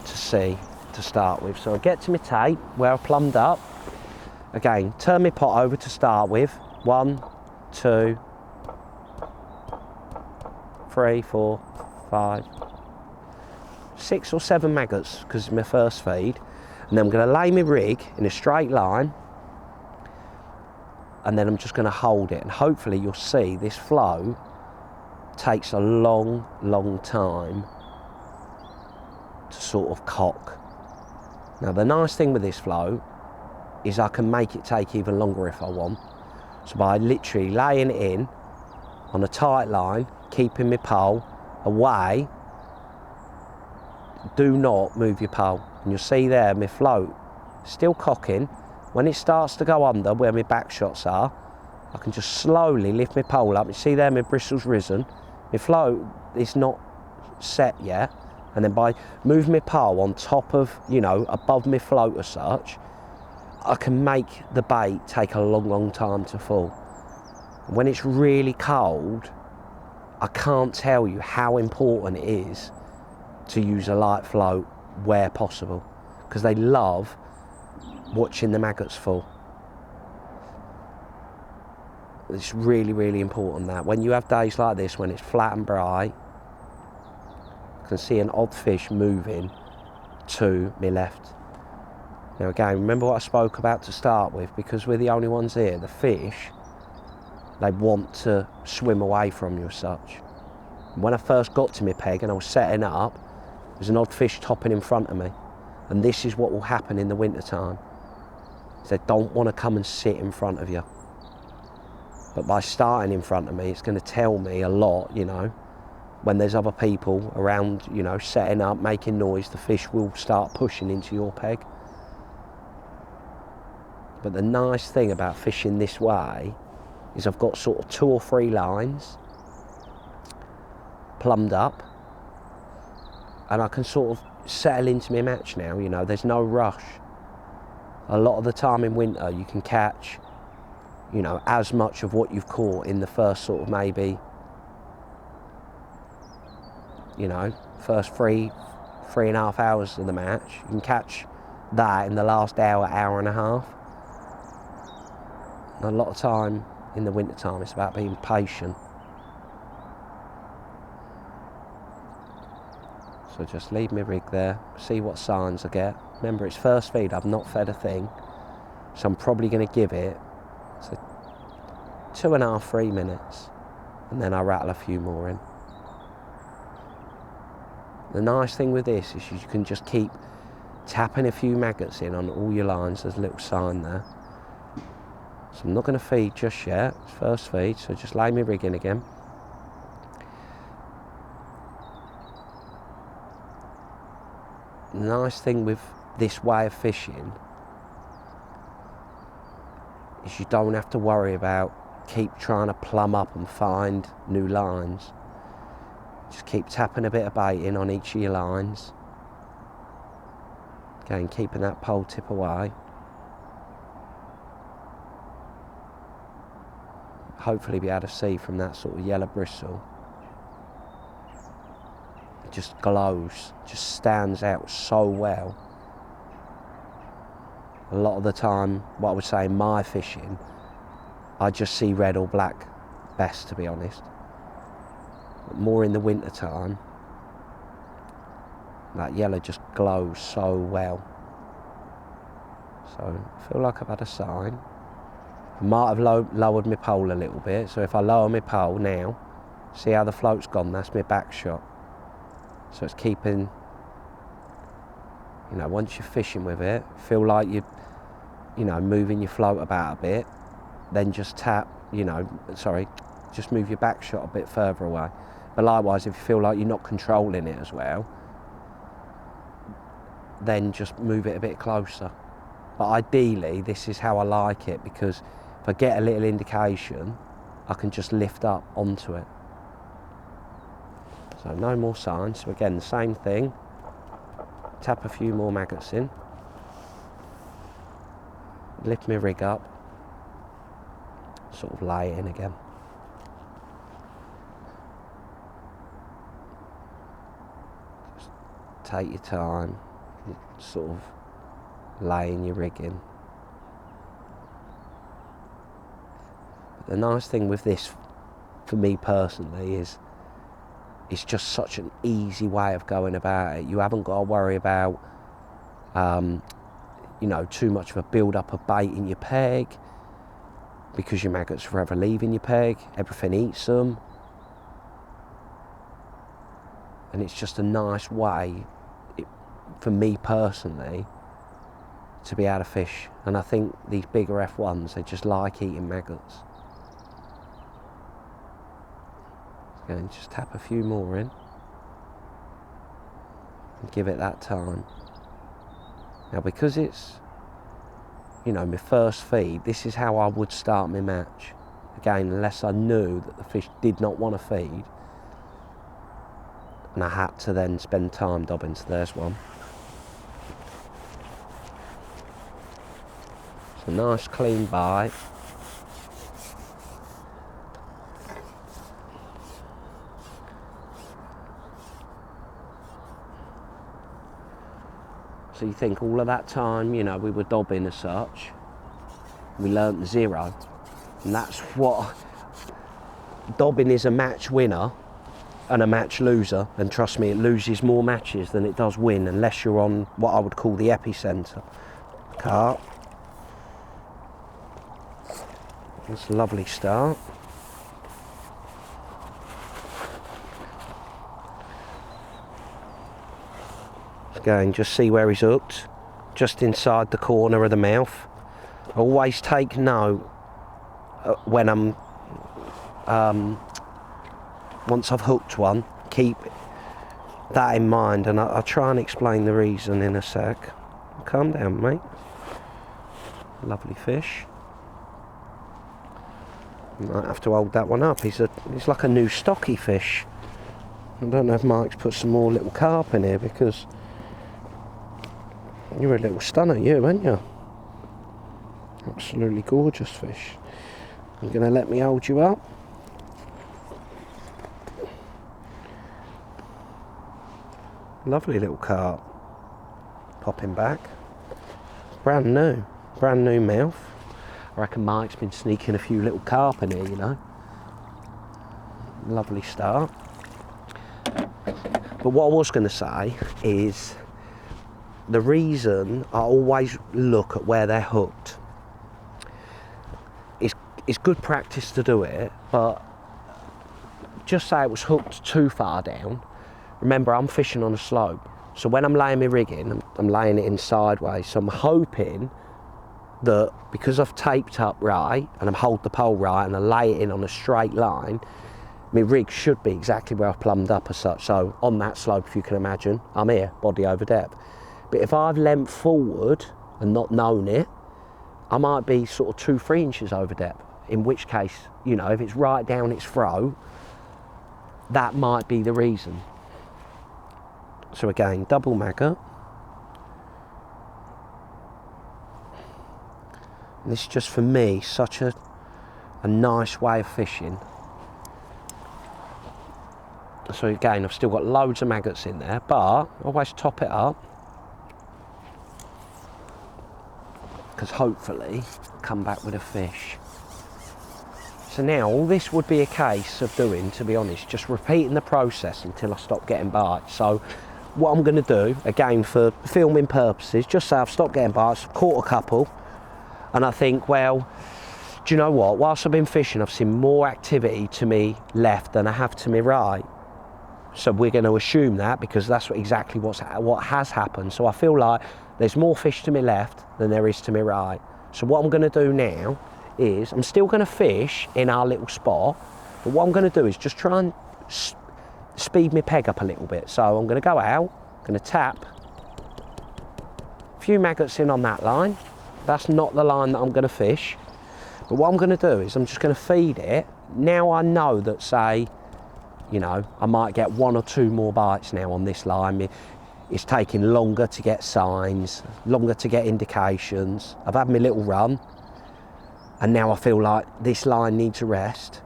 Speaker 1: to see to start with. So I get to my tape where I've plumbed up. Again, turn my pot over to start with. 1, 2, 3, 4, 5, 6 or 7 maggots because it's my first feed. And then I'm going to lay my rig in a straight line, and then I'm just going to hold it, and hopefully you'll see this flow takes a long, long time to sort of cock. Now the nice thing with this flow is I can make it take even longer if I want. So by literally laying it in on a tight line, keeping my pole away, do not move your pole. And you'll see there my float still cocking. When it starts to go under where my back shots are, I can just slowly lift my pole up. You see there my bristle's risen. My float is not set yet. And then by moving my pole on top of, you know, above my float as such, I can make the bait take a long, long time to fall. When it's really cold, I can't tell you how important it is to use a light float where possible, because they love watching the maggots fall. It's really, really important that when you have days like this, when it's flat and bright, I can see an odd fish moving to my left. Now again, remember what I spoke about to start with, because we're the only ones here, the fish, they want to swim away from you as such. When I first got to my peg and I was setting up, there's an odd fish topping in front of me. And this is what will happen in the winter time. They don't want to come and sit in front of you. But by starting in front of me, it's going to tell me a lot, you know. When there's other people around, you know, setting up, making noise, the fish will start pushing into your peg. But the nice thing about fishing this way is I've got sort of 2 or 3 lines plumbed up, and I can sort of settle into my match now, you know, there's no rush. A lot of the time in winter you can catch, you know, as much of what you've caught in the first sort of maybe, you know, first 3.5 hours of the match. You can catch that in the last hour, hour and a half. And a lot of time in the winter time it's about being patient. So just leave my rig there, see what signs I get. Remember, it's first feed, I've not fed a thing, so I'm probably going to give it 2.5, 3 minutes, and then I'll rattle a few more in. The nice thing with this is you can just keep tapping a few maggots in on all your lines. There's a little sign there. So I'm not going to feed just yet, it's first feed, so just lay my rig in again. The nice thing with this way of fishing is you don't have to worry about keep trying to plumb up and find new lines. Just keep tapping a bit of bait in on each of your lines. Again, keeping that pole tip away. Hopefully be able to see from that sort of yellow bristle. It just glows, just stands out so well. A lot of the time, what I would say in my fishing, I just see red or black best, to be honest. But more in the winter time, That yellow just glows so well. So I feel like I've had a sign. I might have lowered my pole a little bit, so if I lower my pole now, see how the float's gone, that's my back shot. So it's keeping, you know, once you're fishing with it, feel like you're, you know, moving your float about a bit, then just tap, you know, just move your back shot a bit further away. But likewise, if you feel like you're not controlling it as well, then just move it a bit closer. But ideally, this is how I like it, because if I get a little indication, I can just lift up onto it. So no more signs. So again, the same thing. Tap a few more maggots in. Lift my rig up. Sort of lay it in again. Just take your time. Sort of laying your rig in. But the nice thing with this, for me personally, is it's just such an easy way of going about it. You haven't got to worry about, you know, too much of a build-up of bait in your peg, because your maggots forever leaving your peg. Everything eats them, and it's just a nice way, for me personally, to be able to fish. And I think these bigger F1s, they just like eating maggots. And just tap a few more in and give it that time. Now, because it's, you know, my first feed, this is how I would start my match. Again, unless I knew that the fish did not want to feed and I had to then spend time dobbing. So there's one. It's a nice clean bite. So you think all of that time, you know, we were dobbing as such, we learnt zero. And that's what, dobbing is a match winner and a match loser. And trust me, it loses more matches than it does win, unless you're on what I would call the epicenter. Carp. That's a lovely start. Again, just see where he's hooked, just inside the corner of the mouth. Always take note when I'm, once I've hooked one, keep that in mind, and I'll try and explain the reason in a sec. Calm down, mate. Lovely fish. You might have to hold that one up. He's like a new stocky fish. I don't know if Mike's put some more little carp in here, because you're a little stunner, you, aren't you? Absolutely gorgeous fish. You're going to let me hold you up? Lovely little carp. Popping back. Brand new mouth. I reckon Mike's been sneaking a few little carp in here, you know. Lovely start. But what I was going to say is, the reason I always look at where they're hooked, it's good practice to do it, but just say it was hooked too far down. Remember, I'm fishing on a slope, so when I'm laying my rig in, I'm laying it in sideways, so I'm hoping that because I've taped up right and I'm hold the pole right and I lay it in on a straight line, my rig should be exactly where I've plumbed up as such. So on that slope, if you can imagine, I'm here, body over depth. But if I've leant forward and not known it, I might be sort of 2-3 inches over depth. In which case, you know, if it's right down its throat, that might be the reason. So again, double maggot. And this is just, for me, such a nice way of fishing. So again, I've still got loads of maggots in there, but always top it up, because hopefully come back with a fish. So now all this would be a case of doing, to be honest, just repeating the process until I stop getting bites. So what I'm going to do, again for filming purposes, just say I've stopped getting bites, caught a couple, and I think, well, do you know what, whilst I've been fishing I've seen more activity to me left than I have to me right. So we're going to assume that, because that's exactly what has happened. So I feel like there's more fish to me left than there is to me right. So what I'm going to do now is, I'm still going to fish in our little spot, but what I'm going to do is just try and speed my peg up a little bit. So I'm going to go out, going to tap a few maggots in on that line. That's not the line that I'm going to fish. But what I'm going to do is I'm just going to feed it. Now I know that, say, you know, I might get 1 or 2 more bites now on this line. It's taking longer to get signs, longer to get indications. I've had my little run, and now I feel like this line needs a rest.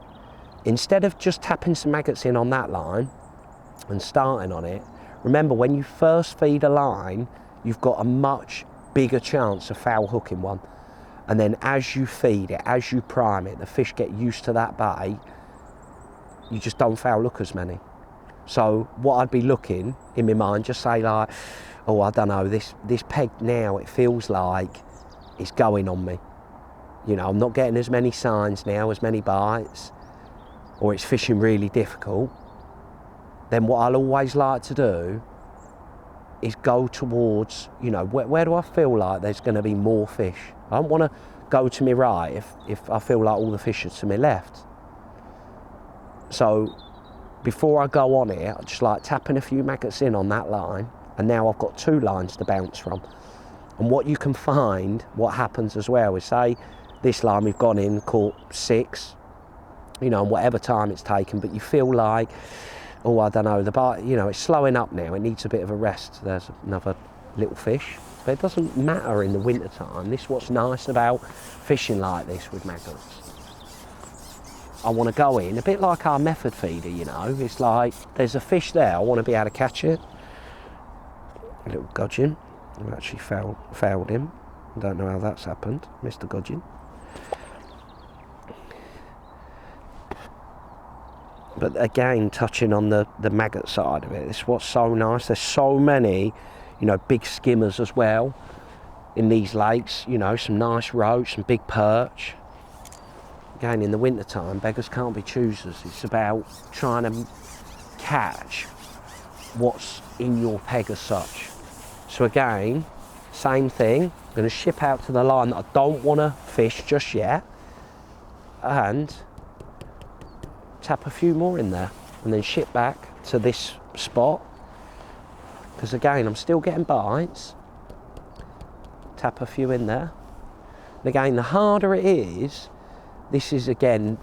Speaker 1: Instead of just tapping some maggots in on that line and starting on it, remember, when you first feed a line, you've got a much bigger chance of foul hooking one. And then as you feed it, as you prime it, the fish get used to that bait, you just don't foul hook as many. So what I'd be looking in my mind, just say like, oh, I don't know, this peg now, it feels like it's going on me. You know, I'm not getting as many signs now, as many bites, or it's fishing really difficult. Then what I'll always like to do is go towards, you know, where do I feel like there's going to be more fish? I don't want to go to me right if I feel like all the fish are to me left. So before I go on it, I just like tapping a few maggots in on that line, and now I've got 2 lines to bounce from. And what you can find, what happens as well, is, say this line we've gone in, caught 6, you know, and whatever time it's taken, but you feel like, oh, I don't know, the bite, you know, it's slowing up now, it needs a bit of a rest. There's another little fish. But it doesn't matter in the winter time. This is what's nice about fishing like this with maggots. I want to go in, a bit like our method feeder, you know. It's like, there's a fish there, I want to be able to catch it. A little gudgeon. I've actually fouled him. I don't know how that's happened, Mr. Gudgeon. But again, touching on the maggot side of it, it's what's so nice. There's so many, you know, big skimmers as well in these lakes, you know, some nice roach, some big perch. Again, in the winter time, beggars can't be choosers. It's about trying to catch what's in your peg as such. So again, same thing. I'm going to ship out to the line that I don't want to fish just yet, and tap a few more in there, and then ship back to this spot, because again, I'm still getting bites. Tap a few in there. And again, the harder it is, this is again,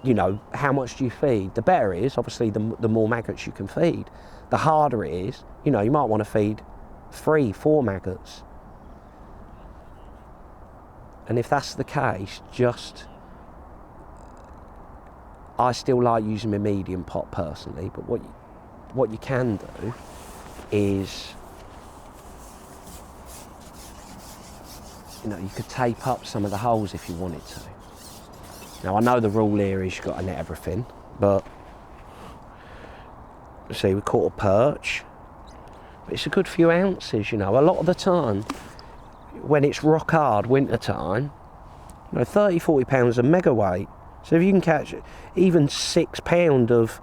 Speaker 1: you know, how much do you feed? The better it is, obviously, the more maggots you can feed. The harder it is, you know, you might want to feed 3, 4 maggots. And if that's the case, just, I still like using my medium pot personally, but what you can do is, you know, you could tape up some of the holes if you wanted to. Now I know the rule here is you've got to net everything, but see, we caught a perch, but it's a good few ounces, you know. A lot of the time when it's rock hard winter time, you know, 30-40 pounds of mega weight. So if you can catch even 6 pound of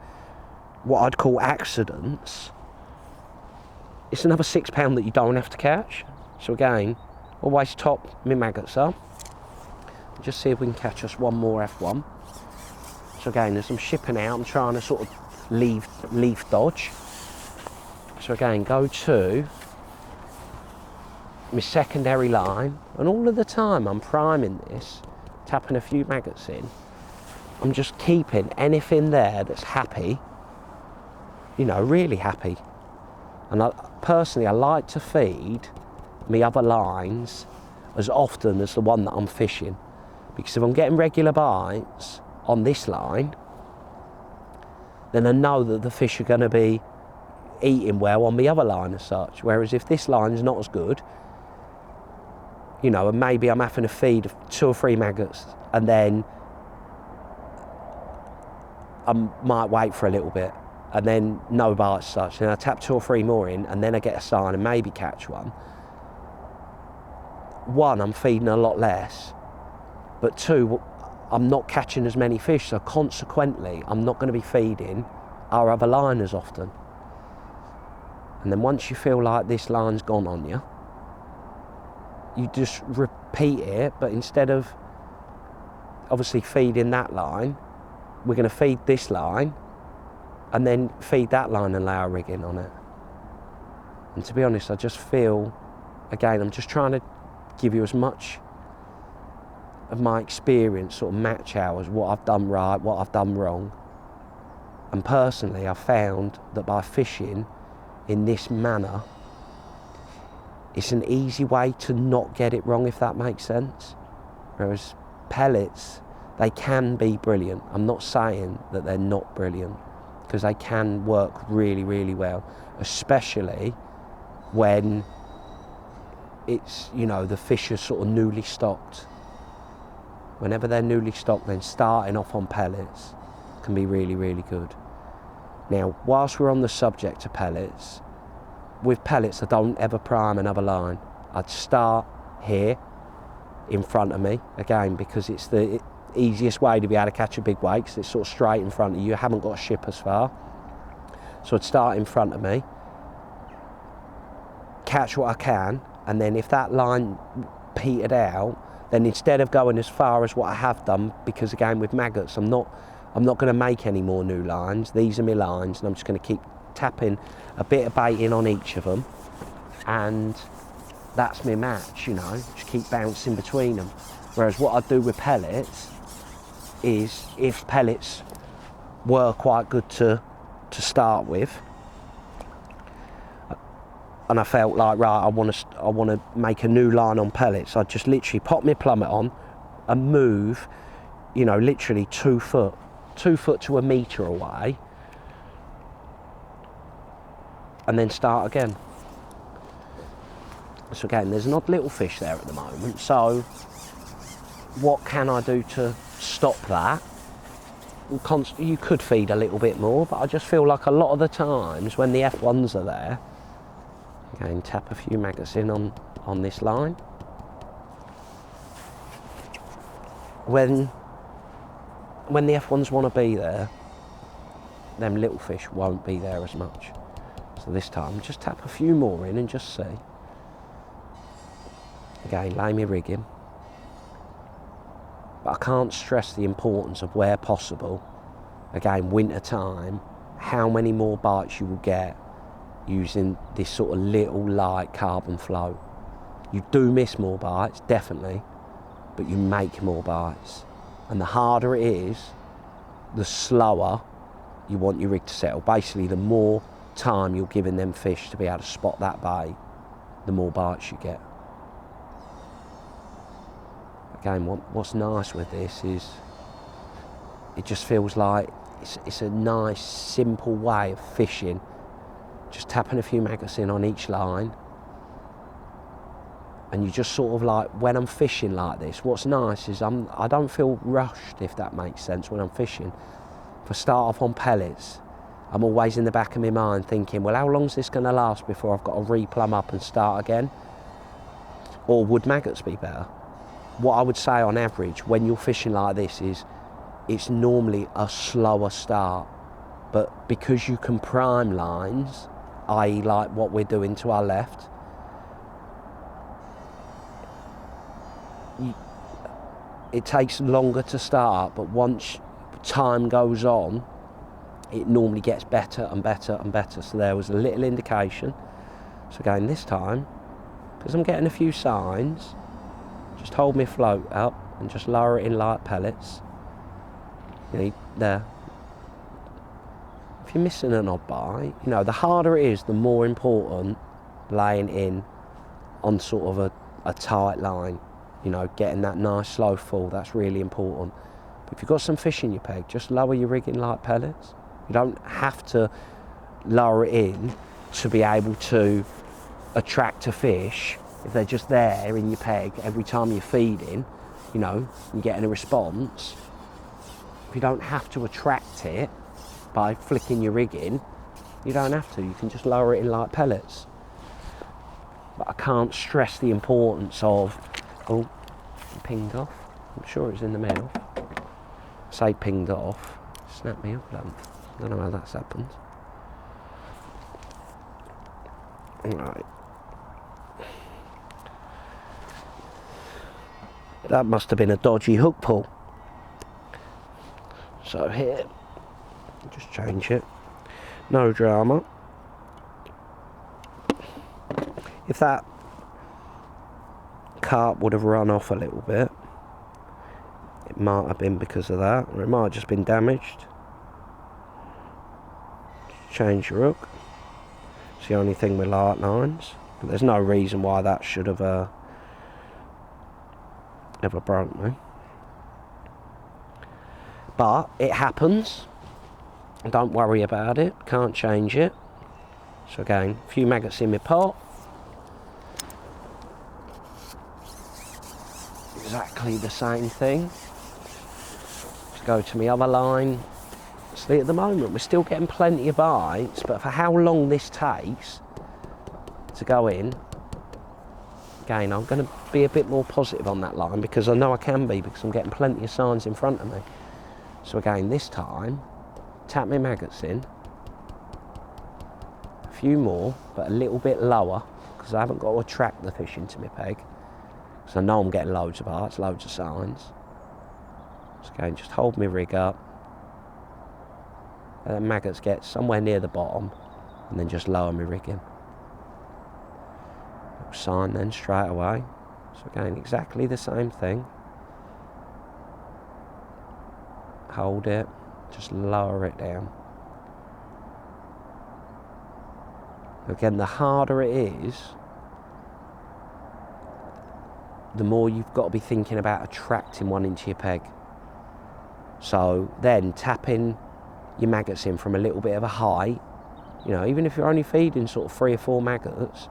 Speaker 1: what I'd call accidents, it's another 6 pound that you don't have to catch. So again, always top my maggots up. Just see if we can catch us one more F1. So again, as I'm shipping out, I'm trying to sort of leaf dodge. So again, go to my secondary line, and all of the time I'm priming this, tapping a few maggots in, I'm just keeping anything there that's happy, you know, really happy. And personally, I like to feed my other lines as often as the one that I'm fishing, because if I'm getting regular bites on this line, then I know that the fish are going to be eating well on the other line as such. Whereas if this line's not as good, you know, and maybe I'm having to feed 2 or 3 maggots, and then I might wait for a little bit, and then no bites such, and I tap 2 or 3 more in, and then I get a sign and maybe catch one. One, I'm feeding a lot less, but 2, I'm not catching as many fish, so consequently I'm not going to be feeding our other line as often. And then once you feel like this line's gone on you, you just repeat it, but instead of obviously feeding that line, we're going to feed this line and then feed that line and lay our rigging on it. And to be honest, I just feel, again, I'm just trying to give you as much of my experience, sort of match hours, what I've done right, what I've done wrong. And personally, I've found that by fishing in this manner, it's an easy way to not get it wrong, if that makes sense. Whereas pellets, they can be brilliant. I'm not saying that they're not brilliant, because they can work really, really well, especially when it's, you know, the fish are sort of newly stocked. Whenever they're newly stocked, then starting off on pellets can be really, really good. Now, whilst we're on the subject of pellets, with pellets, I don't ever prime another line. I'd start here in front of me, again, because it's the easiest way to be able to catch a big weight, because it's sort of straight in front of you. You haven't got to ship as far. So I'd start in front of me, catch what I can, and then if that line petered out, then instead of going as far as what I have done, because again with maggots, I'm not going to make any more new lines. These are my lines, and I'm just going to keep tapping a bit of bait in on each of them, and that's my match, you know, just keep bouncing between them. Whereas what I do with pellets is, if pellets were quite good to start with, and I felt like, right, I want to make a new line on pellets, I'd just literally pop my plummet on and move, you know, literally 2 foot to a metre away, and then start again. So again, there's an odd little fish there at the moment, so what can I do to stop that? You could feed a little bit more, but I just feel like a lot of the times when the F1s are there, again, tap a few maggots in on this line. When the F1s want to be there, them little fish won't be there as much. So this time, just tap a few more in and just see. Again, lay me rigging. But I can't stress the importance of, where possible, again, winter time, how many more bites you will get using this sort of little light carbon float. You do miss more bites, definitely, but you make more bites. And the harder it is, the slower you want your rig to settle. Basically, the more time you're giving them fish to be able to spot that bait, the more bites you get. Again, what's nice with this is it just feels like it's a nice, simple way of fishing. Just tapping a few maggots in on each line, and you just sort of like, when I'm fishing like this, what's nice is I don't feel rushed, if that makes sense, when I'm fishing. If I start off on pellets, I'm always in the back of my mind thinking, well, how long is this going to last before I've got to re-plumb up and start again? Or would maggots be better? What I would say on average when you're fishing like this is, it's normally a slower start, but because you can prime lines, i.e. like what we're doing to our left, it takes longer to start, but once time goes on, it normally gets better and better and better. So there was a little indication. So again, this time, because I'm getting a few signs, just hold my float up and just lower it in light pellets. You know, there. If you're missing an odd bite, you know, the harder it is, the more important laying in on sort of a tight line. You know, getting that nice slow fall, that's really important. But if you've got some fish in your peg, just lower your rig in light pellets. You don't have to lower it in to be able to attract a fish. If they're just there in your peg every time you're feeding, you know, you're getting a response. If you don't have to attract it, by flicking your rig in. You don't have to, you can just lower it in like pellets. But I can't stress the importance of, oh, pinged off. I'm sure it's in the mouth. I say pinged off, snap me up length. I don't know how that's happened. Right. That must have been a dodgy hook pull. So here, just change it. No drama. If that carp would have run off a little bit, it might have been because of that, or it might have just been damaged. Change your hook. It's the only thing with light lines, but there's no reason why that should have ever broke me. But it happens. Don't worry about it. Can't change it. So again, a few maggots in my pot. Exactly the same thing. Let's go to my other line. See, at the moment we're still getting plenty of bites, but for how long this takes to go in, again, I'm going to be a bit more positive on that line, because I know I can be, because I'm getting plenty of signs in front of me. So again, this time, tap my maggots in, a few more, but a little bit lower, because I haven't got to attract the fish into my peg, because I know I'm getting loads of bites, loads of signs. So again, just hold my rig up, and the maggots get somewhere near the bottom, and then just lower my rig in. Little sign then straight away. So again, exactly the same thing. Hold it, just lower it down. Again, the harder it is, the more you've got to be thinking about attracting one into your peg. So then tapping your maggots in from a little bit of a height, you know, even if you're only feeding sort of 3 or 4 maggots,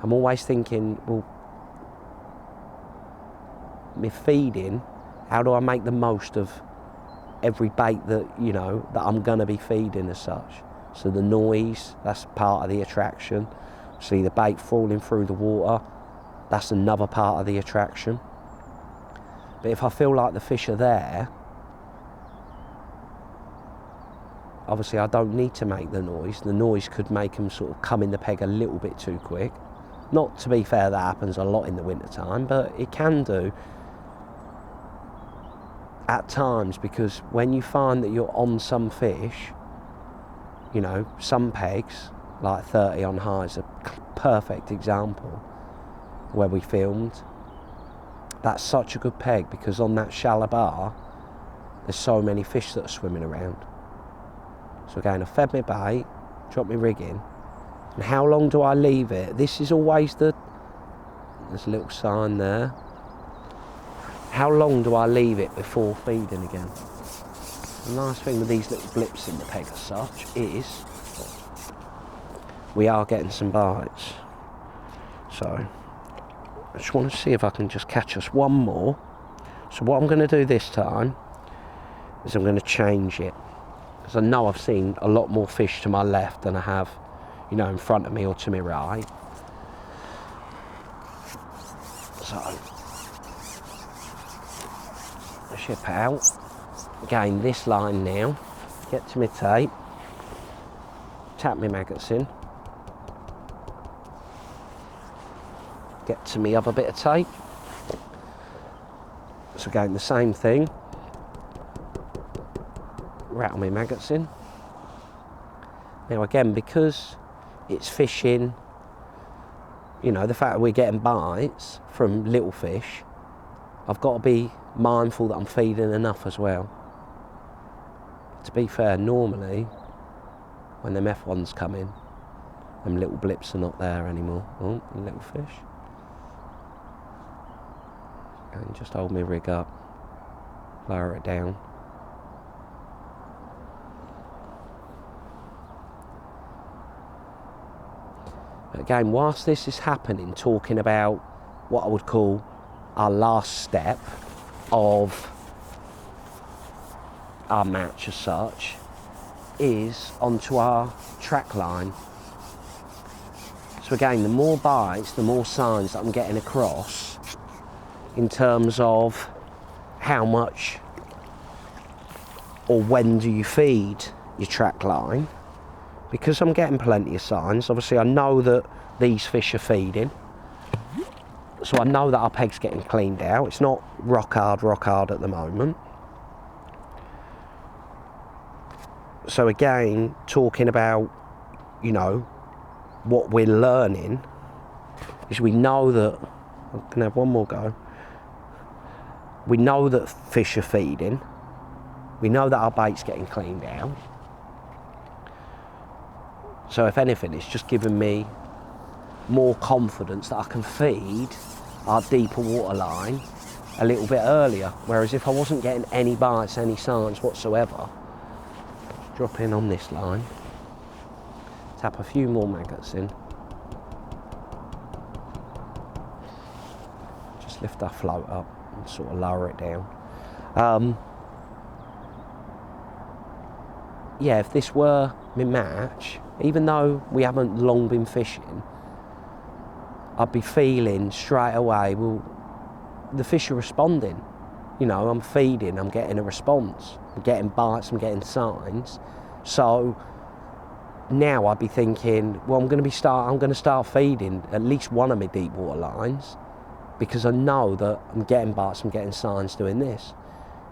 Speaker 1: I'm always thinking, well, me feeding, how do I make the most of every bait that, you know, that I'm going to be feeding as such? So the noise, that's part of the attraction. See the bait falling through the water, that's another part of the attraction. But if I feel like the fish are there, obviously I don't need to make the noise. The noise could make them sort of come in the peg a little bit too quick. Not, to be fair, that happens a lot in the winter time, but it can do at times, because when you find that you're on some fish, you know, some pegs, like 30 on high is a perfect example where we filmed. That's such a good peg, because on that shallow bar, there's so many fish that are swimming around. So again, I fed my bait, dropped my rig in, and how long do I leave it? This is always there's a little sign there. How long do I leave it before feeding again? The nice thing with these little blips in the peg as such is we are getting some bites. So I just want to see if I can just catch us one more. So what I'm going to do this time is I'm going to change it, because I know I've seen a lot more fish to my left than I have, you know, in front of me or to my right. So I ship out. Again, this line now, get to my tape, tap my maggots in, get to my other bit of tape. So again, the same thing, rattle my maggots in. Now again, because it's fishing, you know, the fact that we're getting bites from little fish, I've got to be mindful that I'm feeding enough as well. To be fair, normally when them F1s come in, them little blips are not there anymore. Oh, little fish. And just hold my rig up, lower it down. But again, whilst this is happening, talking about what I would call our last step of our match as such, is onto our track line. So again, the more bites, the more signs that I'm getting across in terms of how much or when do you feed your track line, because I'm getting plenty of signs. Obviously I know that these fish are feeding, so I know that our peg's getting cleaned out. It's not rock hard at the moment. So again, talking about, you know, what we're learning is we know that, I'm gonna have one more go. We know that fish are feeding. We know that our bait's getting cleaned out. So if anything, it's just giving me more confidence that I can feed our deeper water line a little bit earlier. Whereas if I wasn't getting any bites, any signs whatsoever, drop in on this line, tap a few more maggots in, just lift our float up and sort of lower it down. Yeah, if this were my match, even though we haven't long been fishing, I'd be feeling straight away, well, the fish are responding. You know, I'm feeding, I'm getting a response, I'm getting bites, I'm getting signs. So now I'd be thinking, well, I'm going to start feeding at least one of my deep water lines, because I know that I'm getting bites, I'm getting signs doing this.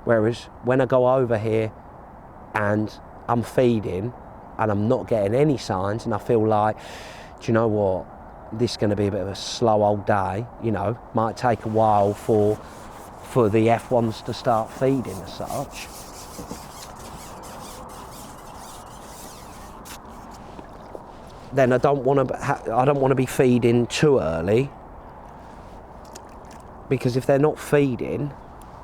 Speaker 1: Whereas when I go over here and I'm feeding and I'm not getting any signs, and I feel like, do you know what, this is going to be a bit of a slow old day, you know, might take a while for the F1s to start feeding as such. Then I don't want to be feeding too early, because if they're not feeding,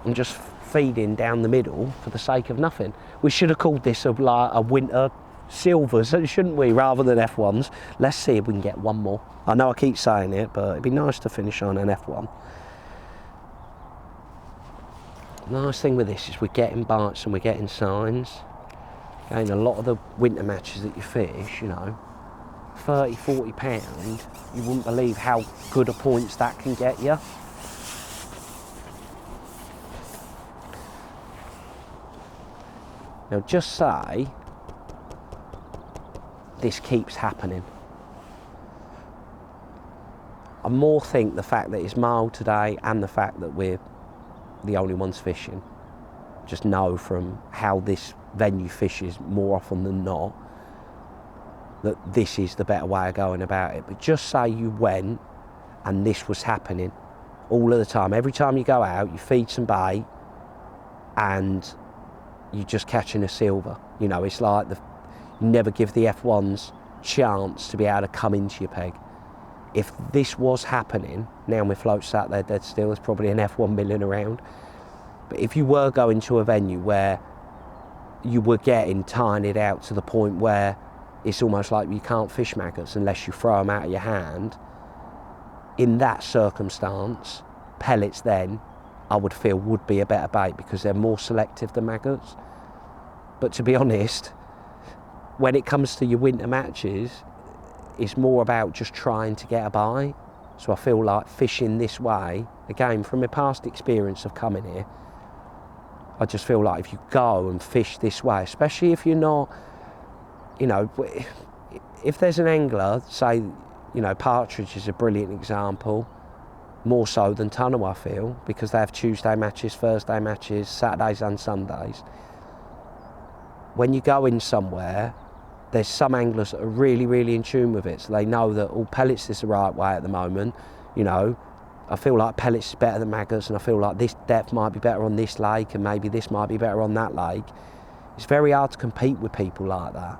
Speaker 1: I'm just feeding down the middle for the sake of nothing. We should have called this a winter silvers, shouldn't we, rather than F1s. Let's see if we can get one more. I know I keep saying it, but it'd be nice to finish on an F1. The nice thing with this is we're getting bites and we're getting signs. Again, a lot of the winter matches that you fish, you know, 30, 40 pound, you wouldn't believe how good a points that can get you. Now just say this keeps happening. I more think the fact that it's mild today and the fact that we're the only ones fishing, just know from how this venue fishes more often than not that this is the better way of going about it. But just say you went and this was happening all of the time. Every time you go out, you feed some bait and you're just catching a silver. You know, it's like you never give the F1s chance to be able to come into your peg. If this was happening, now my float's sat there dead still, there's probably an F1 milling around. But if you were going to a venue where you were getting tinied out to the point where it's almost like you can't fish maggots unless you throw them out of your hand, in that circumstance, pellets then, I would feel, would be a better bait because they're more selective than maggots. But to be honest, when it comes to your winter matches, it's more about just trying to get a bite. So I feel like fishing this way, again, from my past experience of coming here, I just feel like if you go and fish this way, especially if you're not, you know, if there's an angler, say, you know, partridge is a brilliant example, more so than tunnel, I feel, because they have Tuesday matches, Thursday matches, Saturdays and Sundays. When you go in somewhere, there's some anglers that are really, really in tune with it, so they know that all pellets is the right way at the moment. You know, I feel like pellets is better than maggots, and I feel like this depth might be better on this lake, and maybe this might be better on that lake. It's very hard to compete with people like that.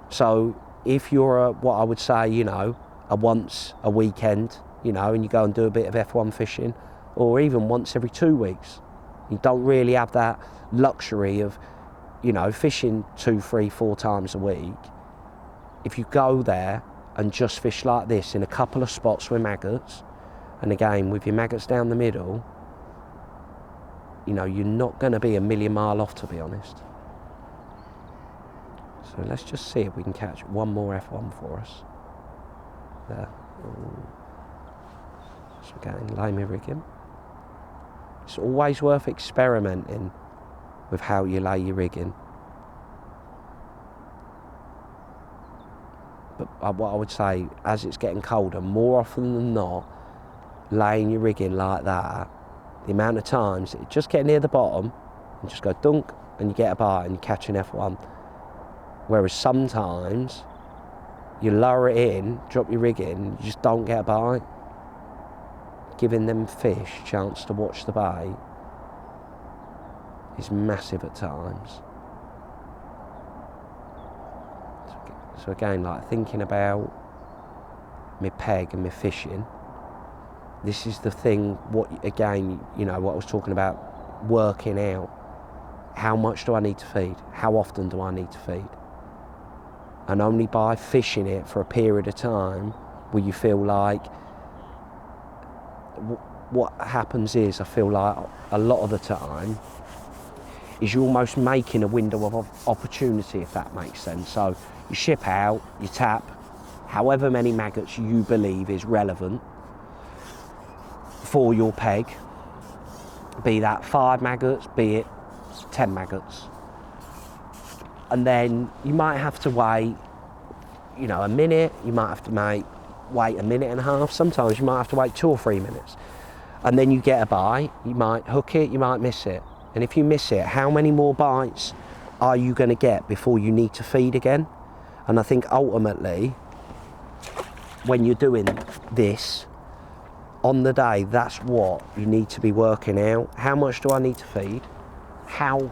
Speaker 1: So if you're what I would say, you know, a once a weekend, you know, and you go and do a bit of F1 fishing, or even once every 2 weeks, you don't really have that luxury of, you know, fishing 2, 3, 4 times a week. If you go there and just fish like this in a couple of spots with maggots, and again with your maggots down the middle, you know, you're not going to be a million mile off, to be honest. So let's just see if we can catch one more F1 for us. There. So again, lay me rigging. It's always worth experimenting with how you lay your rigging. But what I would say, as it's getting colder, more often than not, laying your rigging like that, the amount of times it just get near the bottom and just go dunk and you get a bite and you catch an F1. Whereas sometimes you lower it in, drop your rig in, you just don't get a bite. Giving them fish a chance to watch the bait is massive at times. So again, like thinking about my peg and my fishing, this is the thing, what again, you know, what I was talking about, working out. How much do I need to feed? How often do I need to feed? And only by fishing it for a period of time will you feel like, what happens is, I feel like a lot of the time, is you're almost making a window of opportunity, if that makes sense. So you ship out, you tap however many maggots you believe is relevant for your peg, be that 5 maggots, be it 10 maggots. And then you might have to wait, you know, a minute, you might have to wait a minute and a half, sometimes you might have to wait 2 or 3 minutes. And then you get a bite, you might hook it, you might miss it. And if you miss it, how many more bites are you going to get before you need to feed again? And I think ultimately, when you're doing this, on the day, that's what you need to be working out. How much do I need to feed? How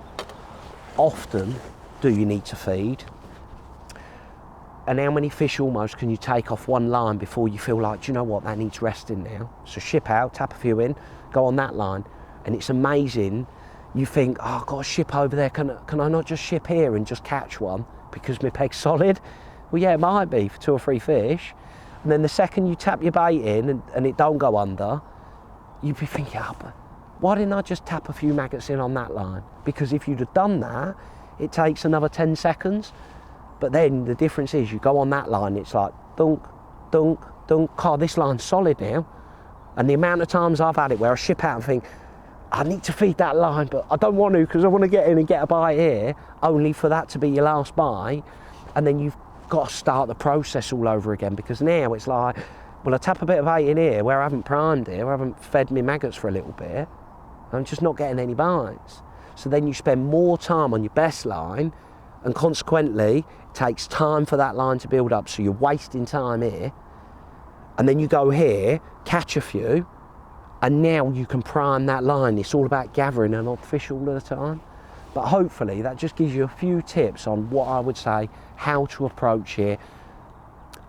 Speaker 1: often do you need to feed? And how many fish almost can you take off one line before you feel like, do you know what, that needs resting now? So ship out, tap a few in, go on that line. And it's amazing, you think, oh, I've got to ship over there, can I not just ship here and just catch one because my peg's solid? Well, yeah, it might be for 2 or 3 fish. And then the second you tap your bait in and it don't go under, you'd be thinking, oh, but why didn't I just tap a few maggots in on that line? Because if you'd have done that, it takes another 10 seconds. But then the difference is you go on that line, it's like dunk, dunk, dunk. God, this line's solid now. And the amount of times I've had it where I ship out and think, I need to feed that line, but I don't want to because I want to get in and get a bite here, only for that to be your last bite. And then you've got to start the process all over again, because now it's like, well, I tap a bit of bait in here where I haven't primed here, where I haven't fed me maggots for a little bit, I'm just not getting any bites. So then you spend more time on your best line, and consequently, it takes time for that line to build up, so you're wasting time here. And then you go here, catch a few, and now you can prime that line. It's all about gathering and not fish all the time. But hopefully that just gives you a few tips on what I would say, how to approach here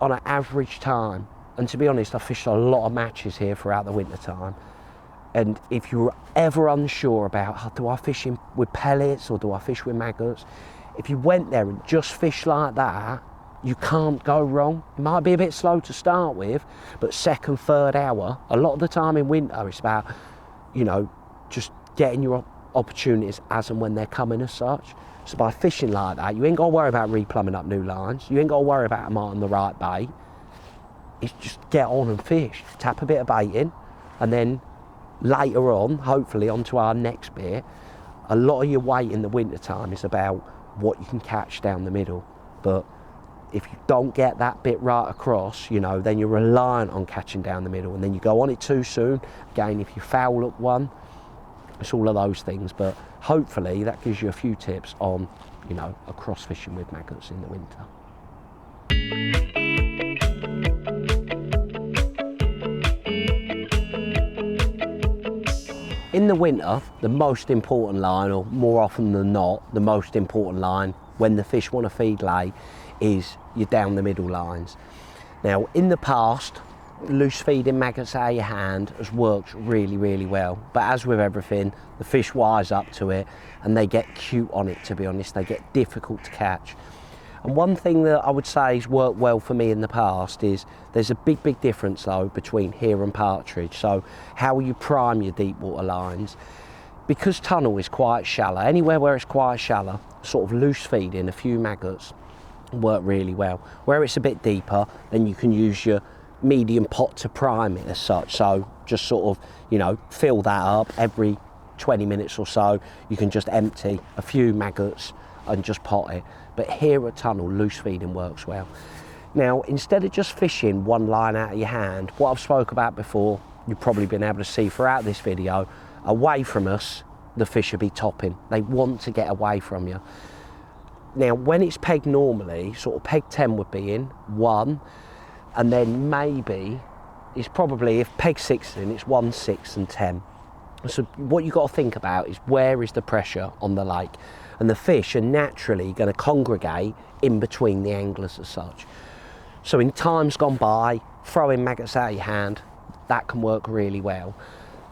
Speaker 1: on an average time. And to be honest, I fished a lot of matches here throughout the winter time. And if you're ever unsure about, do I fish with pellets or do I fish with maggots? If you went there and just fished like that, you can't go wrong. It might be a bit slow to start with, but second, third hour, a lot of the time in winter, it's about, you know, just getting your opportunities as and when they're coming as such. So by fishing like that, you ain't got to worry about replumbing up new lines. You ain't got to worry about them on the right bait. It's just get on and fish. Tap a bit of bait in, and then later on, hopefully onto our next bit, a lot of your weight in the winter time is about what you can catch down the middle. But if you don't get that bit right across, you know, then you're reliant on catching down the middle, and then you go on it too soon. Again, if you foul up one, it's all of those things. But hopefully that gives you a few tips on, you know, across fishing with maggots in the winter. In the winter, the most important line, or more often than not, the most important line when the fish want to feed lay, is your down the middle lines. Now, in the past, loose feeding maggots out of your hand has worked really, really well. But as with everything, the fish wise up to it and they get cute on it, to be honest. They get difficult to catch. And one thing that I would say has worked well for me in the past is there's a big, big difference though between here and partridge. So how you prime your deep water lines. Because tunnel is quite shallow, anywhere where it's quite shallow, sort of loose feeding a few maggots work really well. Where it's a bit deeper, then you can use your medium pot to prime it as such. So just sort of, you know, fill that up every 20 minutes or so. You can just empty a few maggots and just pot it. But here at Tunnel, loose feeding works well. Now, instead of just fishing one line out of your hand, what I've spoke about before, you've probably been able to see throughout this video, away from us, the fish will be topping. They want to get away from you. Now, when it's pegged normally, sort of peg 10 would be in, 1, and then maybe, it's probably, if peg 6 is in, it's 1, 6 and 10. So what you've got to think about is where is the pressure on the lake? And the fish are naturally going to congregate in between the anglers as such. So in times gone by, throwing maggots out of your hand, that can work really well.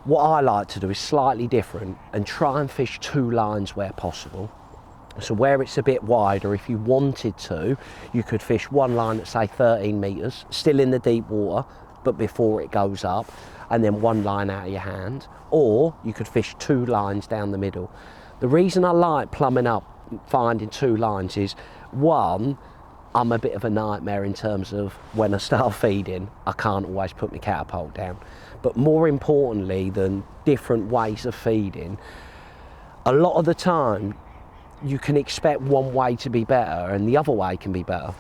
Speaker 1: What I like to do is slightly different and try and fish 2 lines where possible. So where it's a bit wider, if you wanted to, you could fish 1 line at say 13 metres, still in the deep water, but before it goes up, and then 1 line out of your hand. Or you could fish 2 lines down the middle. The reason I like plumbing up, finding 2 lines is, 1, I'm a bit of a nightmare in terms of when I start feeding, I can't always put my catapult down. But more importantly than different ways of feeding, a lot of the time you can expect one way to be better and the other way can be better.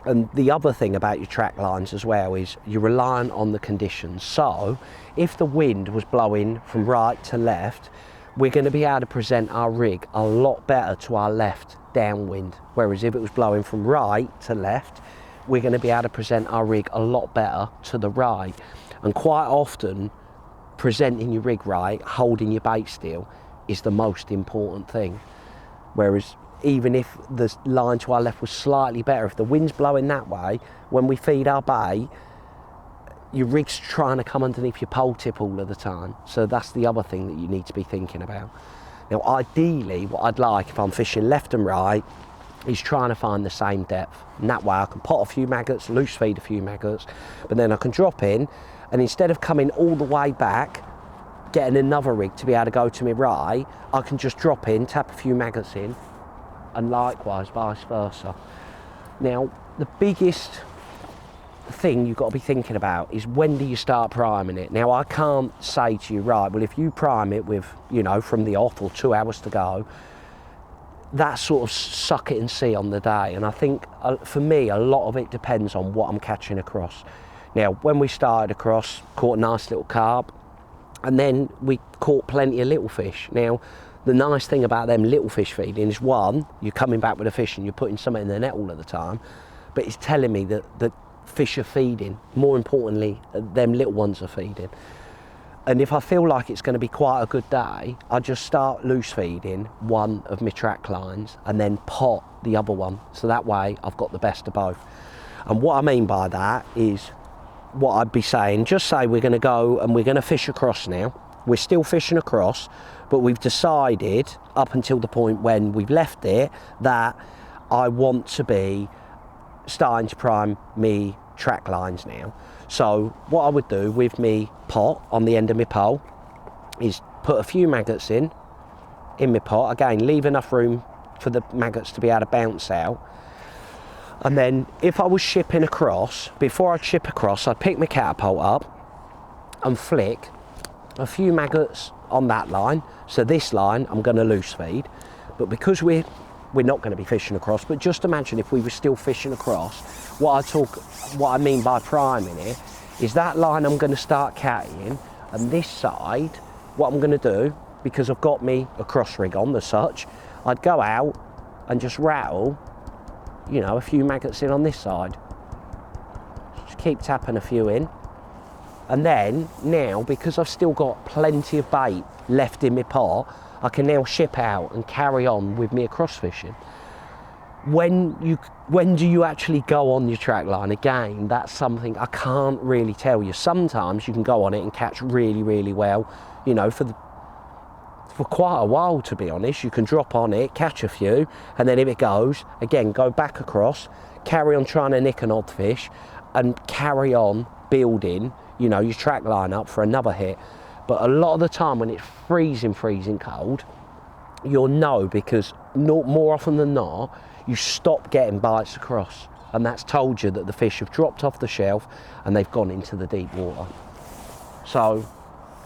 Speaker 1: And the other thing about your track lines as well is you're reliant on the conditions. So if the wind was blowing from right to left, we're going to be able to present our rig a lot better to our left downwind. Whereas if it was blowing from right to left, we're going to be able to present our rig a lot better to the right. And quite often, presenting your rig right, holding your bait still, is the most important thing. Whereas even if the line to our left was slightly better, if the wind's blowing that way, when we feed our bait, your rig's trying to come underneath your pole tip all of the time. So that's the other thing that you need to be thinking about. Now, ideally, what I'd like if I'm fishing left and right is trying to find the same depth. And that way I can pot a few maggots, loose feed a few maggots, but then I can drop in, and instead of coming all the way back, getting another rig to be able to go to my right, I can just drop in, tap a few maggots in, and likewise vice versa. Now, the biggest thing you've got to be thinking about is when do you start priming it. Now, I can't say to you, right, well, if you prime it with, you know, from the off or 2 hours to go, that sort of suck it and see on the day. And I think for me, a lot of it depends on what I'm catching across. Now, when we started across, caught a nice little carp, and then we caught plenty of little fish. Now, the nice thing about them little fish feeding is, 1, you're coming back with a fish and you're putting something in the net all of the time, but it's telling me that the fish are feeding. More importantly, them little ones are feeding. And if I feel like it's going to be quite a good day, I just start loose feeding one of my track lines and then pot the other one. So that way I've got the best of both. And what I mean by that is, what I'd be saying, just say we're going to go and we're going to fish across now. We're still fishing across, but we've decided up until the point when we've left it that I want to be starting to prime me track lines now. So what I would do with me pot on the end of my pole is put a few maggots in my pot. Again, leave enough room for the maggots to be able to bounce out. And then if I was shipping across, before I'd ship across, I'd pick my catapult up and flick a few maggots on that line. So this line I'm going to loose feed, but because we're not going to be fishing across, but just imagine if we were still fishing across, what I mean by priming it is that line I'm going to start cattying, and this side, what I'm going to do, because I've got me a cross rig on as such, I'd go out and just rattle, you know, a few maggots in on this side. Just keep tapping a few in. And then now, because I've still got plenty of bait left in my pot, I can now ship out and carry on with me across fishing. When do you actually go on your track line? Again, that's something I can't really tell you. Sometimes you can go on it and catch really, really well, you know, for quite a while, to be honest. You can drop on it, catch a few, and then if it goes, again, go back across, carry on trying to nick an odd fish, and carry on building, you know, your track line up for another hit. But a lot of the time when it's freezing cold, you'll know, because more often than not, you stop getting bites across, and that's told you that the fish have dropped off the shelf and they've gone into the deep water. So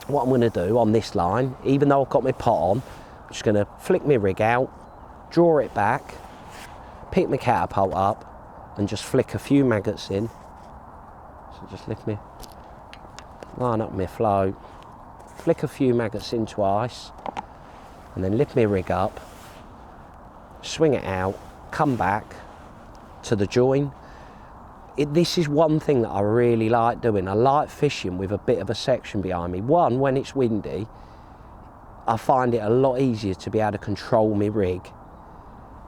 Speaker 1: what I'm going to do on this line, even though I've got my pot on, I'm just going to flick my rig out, draw it back, pick my catapult up and just flick a few maggots in. So just lift me, line up my float, flick a few maggots into ice, and then lift my rig up, swing it out, come back to the join. This is one thing that I really like doing. I like fishing with a bit of a section behind me. One, when it's windy, I find it a lot easier to be able to control my rig.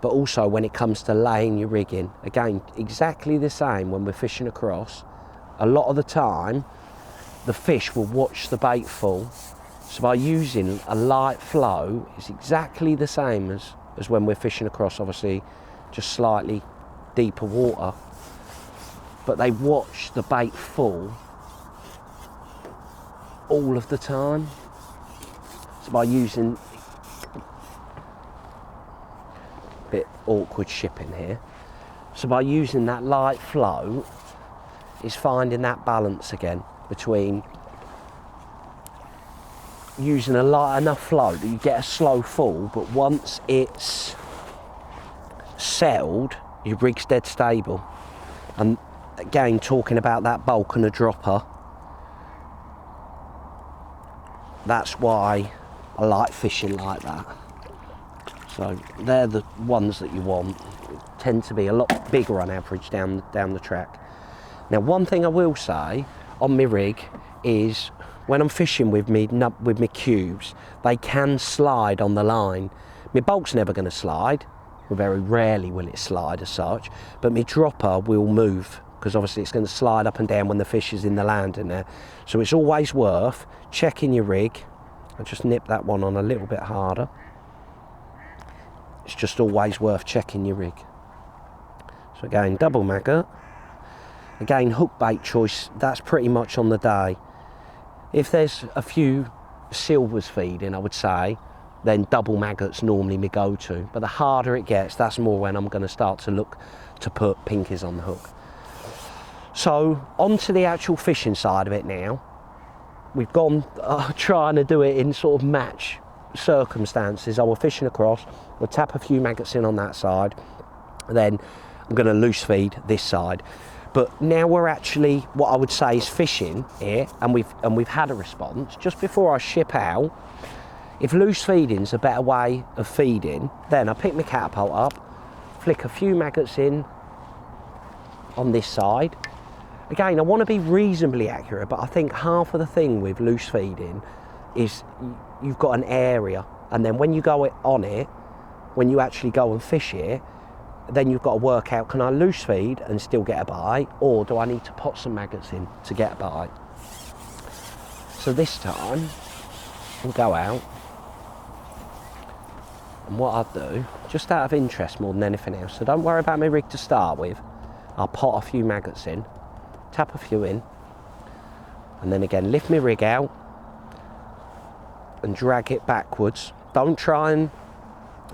Speaker 1: But also when it comes to laying your rig in, again, exactly the same when we're fishing across. A lot of the time, the fish will watch the bait fall. So by using a light flow, it's exactly the same as when we're fishing across, obviously, just slightly deeper water. But they watch the bait fall all of the time. So by using, a bit awkward shipping here. So by using that light flow, it's finding that balance again between using a light enough flow that you get a slow fall, but once it's settled, your rig's dead stable. And again, talking about that bulk and a dropper, that's why I like fishing like that. So they're the ones that you want. Tend to be a lot bigger on average down the track. Now, one thing I will say on my rig is when I'm fishing with me cubes, they can slide on the line. My bulk's never going to slide. Very rarely will it slide as such, but my dropper will move because obviously it's going to slide up and down when the fish is in the land in there. So it's always worth checking your rig. I'll just nip that one on a little bit harder. It's just always worth checking your rig. So again, double maggot. Again, hook bait choice, that's pretty much on the day. If there's a few silvers feeding, I would say, then double maggot's normally my go-to. But the harder it gets, that's more when I'm going to start to look to put pinkies on the hook. So onto the actual fishing side of it now. We've gone trying to do it in sort of match circumstances. I was fishing across, we'll tap a few maggots in on that side, then I'm going to loose feed this side. But now we're actually, what I would say is fishing here, and we've had a response. Just before I ship out, if loose feeding's a better way of feeding, then I pick my catapult up, flick a few maggots in on this side. Again, I want to be reasonably accurate, but I think half of the thing with loose feeding is you've got an area, and then when you go on it, when you actually go and fish it, then you've got to work out, can I loose feed and still get a bite, or do I need to pot some maggots in to get a bite? So this time, we'll go out, and what I'll do, just out of interest more than anything else, so don't worry about my rig to start with, I'll pot a few maggots in, tap a few in, and then again lift my rig out and drag it backwards. Don't try and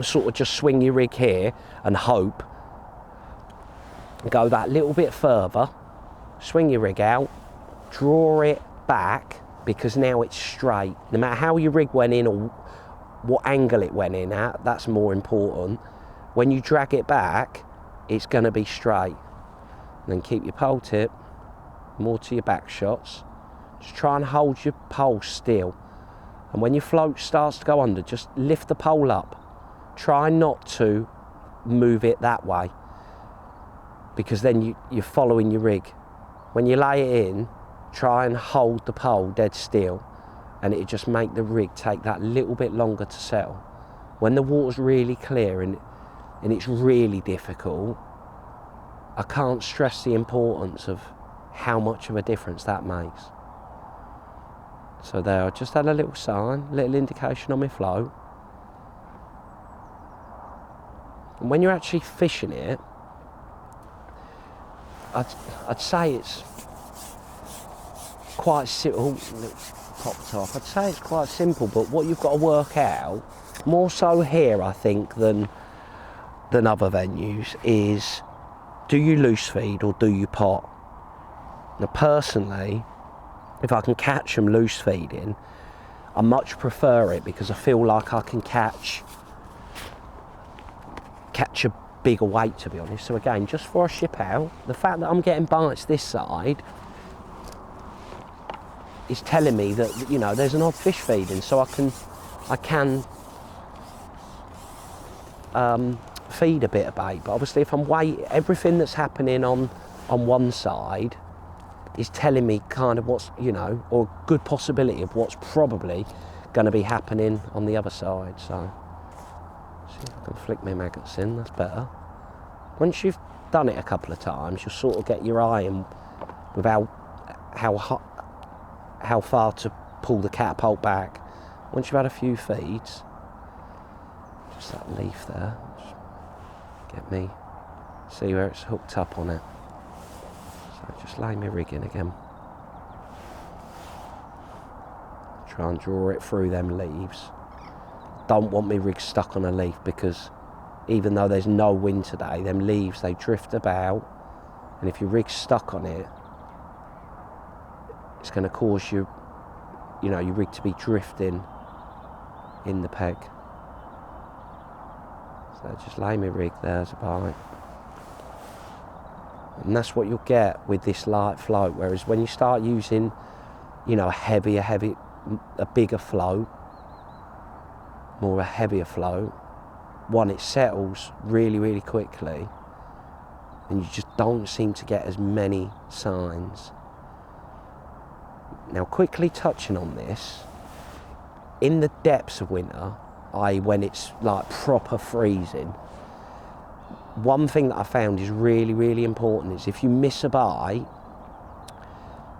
Speaker 1: sort of just swing your rig here and hope. Go that little bit further, swing your rig out, draw it back, because now it's straight. No matter how your rig went in or what angle it went in at, that's more important. When you drag it back, it's going to be straight. And then keep your pole tip more to your back shots. Just try and hold your pole still. And when your float starts to go under, just lift the pole up. Try not to move it that way, because then you're following your rig. When you lay it in, try and hold the pole dead still, and it'll just make the rig take that little bit longer to settle. When the water's really clear and it's really difficult, I can't stress the importance of how much of a difference that makes. So there, I just had a little sign, little indication on my float. And when you're actually fishing it, I'd say it's quite simple. Popped off. I'd say it's quite simple, but what you've got to work out, more so here I think than than other venues is, do you loose feed or do you pot? Now personally, if I can catch them loose feeding, I much prefer it because I feel like I can catch a bigger weight, to be honest. So again, just for a ship out, the fact that I'm getting bites this side is telling me that, you know, there's an odd fish feeding, so I can feed a bit of bait. But obviously if I'm waiting, everything that's happening on one side is telling me kind of what's, you know, or a good possibility of what's probably going to be happening on the other side. So see if I can flick my maggots in, that's better. Once you've done it a couple of times, you'll sort of get your eye in without how far to pull the catapult back. Once you've had a few feeds, just that leaf there, just get me, see where it's hooked up on it. So just lay my rig in again. Try and draw it through them leaves. Don't want my rig stuck on a leaf, because even though there's no wind today, them leaves, they drift about, and if your rig's stuck on it, it's going to cause your rig to be drifting in the peg. So just lay my rig there as a bite. And that's what you'll get with this light float, whereas when you start using, you know, a bigger float, more a heavier float, one, it settles really, really quickly, and you just don't seem to get as many signs. Now, quickly touching on this, in the depths of winter, i.e. when it's like proper freezing, one thing that I found is really, really important is if you miss a bite,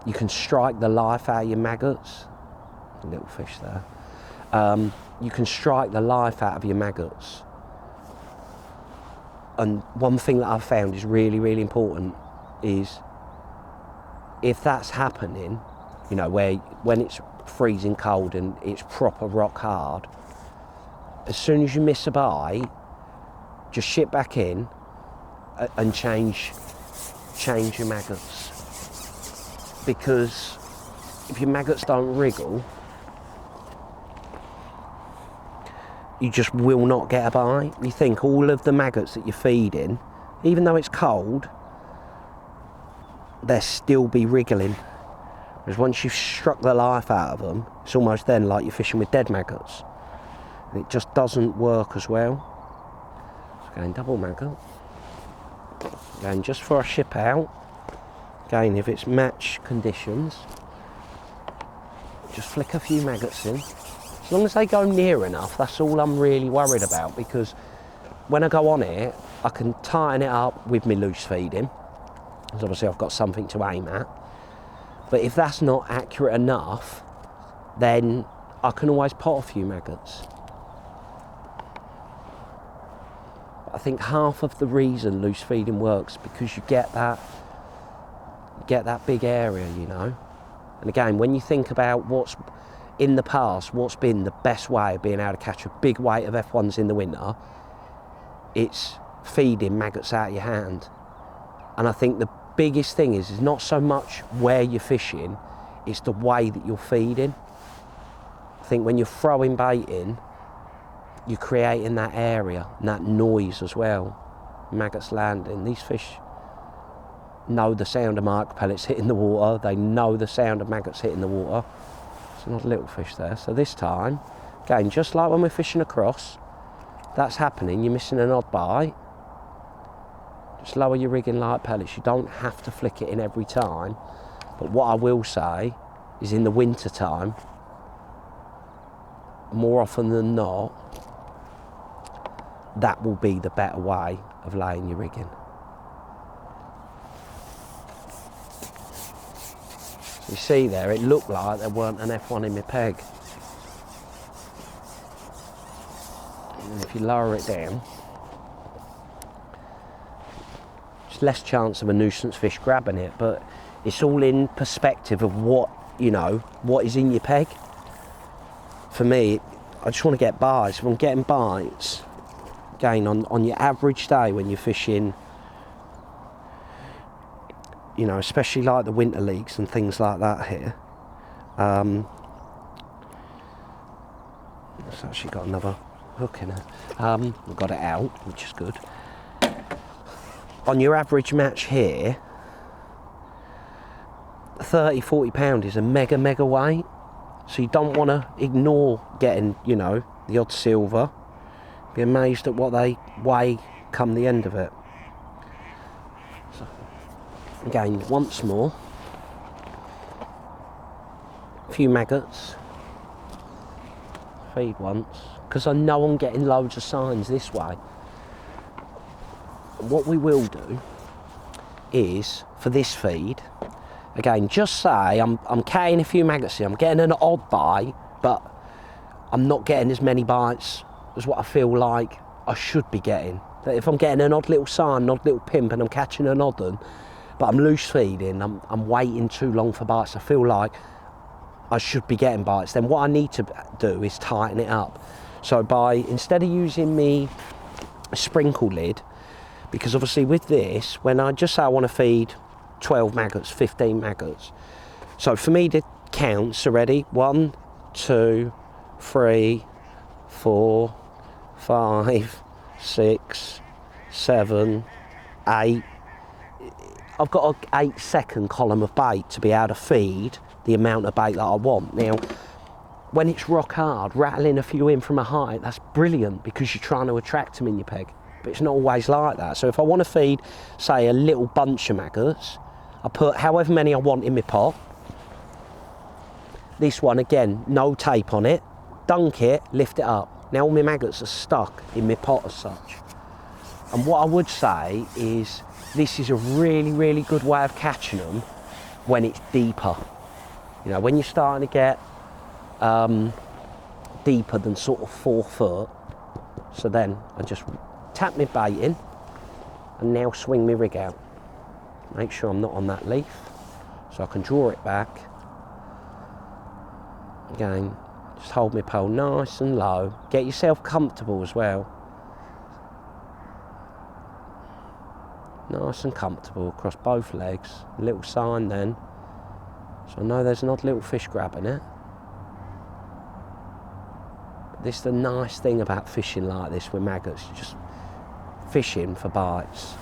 Speaker 1: you can strike the life out of your maggots. Little fish there. You can strike the life out of your maggots. And one thing that I've found is really, really important is if that's happening, you know, when it's freezing cold and it's proper rock hard, as soon as you miss a bite, just ship back in and change your maggots. Because if your maggots don't wriggle, you just will not get a bite. You think all of the maggots that you're feeding, even though it's cold, they'll still be wriggling. Whereas once you've struck the life out of them, it's almost then like you're fishing with dead maggots. And it just doesn't work as well. Again, double maggot. Again, just for a ship out. Again, if it's match conditions, just flick a few maggots in. As long as they go near enough, that's all I'm really worried about, because when I go on it, I can tighten it up with my loose feeding, because obviously I've got something to aim at. But if that's not accurate enough, then I can always pot a few maggots. But I think half of the reason loose feeding works because you get that big area, you know. And again, when you think about what's in the past, what's been the best way of being able to catch a big weight of F1s in the winter, it's feeding maggots out of your hand. And I think the biggest thing is not so much where you're fishing, it's the way that you're feeding. I think when you're throwing bait in, you're creating that area and that noise as well. Maggots landing. These fish know the sound of mark pellets hitting the water, they know the sound of maggots hitting the water. There's another little fish there. So this time, again, just like when we're fishing across, that's happening, you're missing an odd bite. Just lower your rig in light pellets. You don't have to flick it in every time. But what I will say is in the winter time, more often than not, that will be the better way of laying your rig in. So you see there, it looked like there weren't an F1 in my peg. And if you lower it down, less chance of a nuisance fish grabbing it, but it's all in perspective of what is in your peg. For me, I just want to get bites. If I'm getting bites, again, on your average day when you're fishing, you know, especially like the winter leagues and things like that here. It's actually got another hook in it. We've got it out, which is good. On your average match here, 30-40 pound is a mega weight. So you don't want to ignore getting, you know, the odd silver. Be amazed at what they weigh come the end of it. So, again, once more, a few maggots, feed once, because I know I'm getting loads of signs this way. And what we will do is, for this feed, again, just say I'm catching a few maggots here, I'm getting an odd bite, but I'm not getting as many bites as what I feel like I should be getting. That if I'm getting an odd little sign, an odd little pimp, and I'm catching an odd one, but I'm loose feeding, I'm waiting too long for bites, I feel like I should be getting bites, then what I need to do is tighten it up. So instead of using me sprinkle lid, because obviously with this, when I just say I want to feed 12 maggots, 15 maggots, so for me to count, so ready, 1, 2, 3, 4, 5, 6, 7, 8. I've got an 8-second column of bait to be able to feed the amount of bait that I want. Now, when it's rock hard, rattling a few in from a height, that's brilliant because you're trying to attract them in your peg. But it's not always like that. So if I want to feed, say, a little bunch of maggots, I put however many I want in my pot. This one, again, no tape on it. Dunk it, lift it up. Now all my maggots are stuck in my pot as such. And what I would say is this is a really good way of catching them when it's deeper. You know, when you're starting to get deeper than sort of 4 foot. So then I just tap my bait in and now swing my rig out. Make sure I'm not on that leaf so I can draw it back. Again, just hold my pole nice and low. Get yourself comfortable as well. Nice and comfortable across both legs. A little sign then. So I know there's an odd little fish grabbing it. But this is the nice thing about fishing like this with maggots. You're just fishing for bites.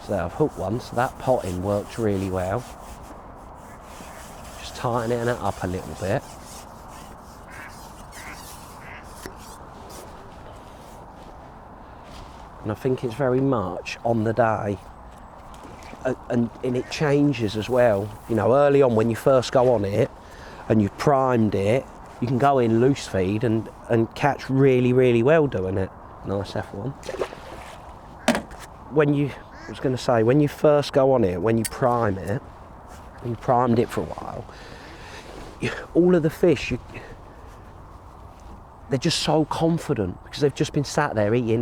Speaker 1: So there, I've hooked one, so that potting works really well. Just tightening it up a little bit. And I think it's very much on the day. And it changes as well. You know, early on when you first go on it and you've primed it, you can go in loose feed and catch really well doing it. Nice F1. When you first go on it, when you prime it, you primed it for a while, all of the fish, they're just so confident because they've just been sat there eating,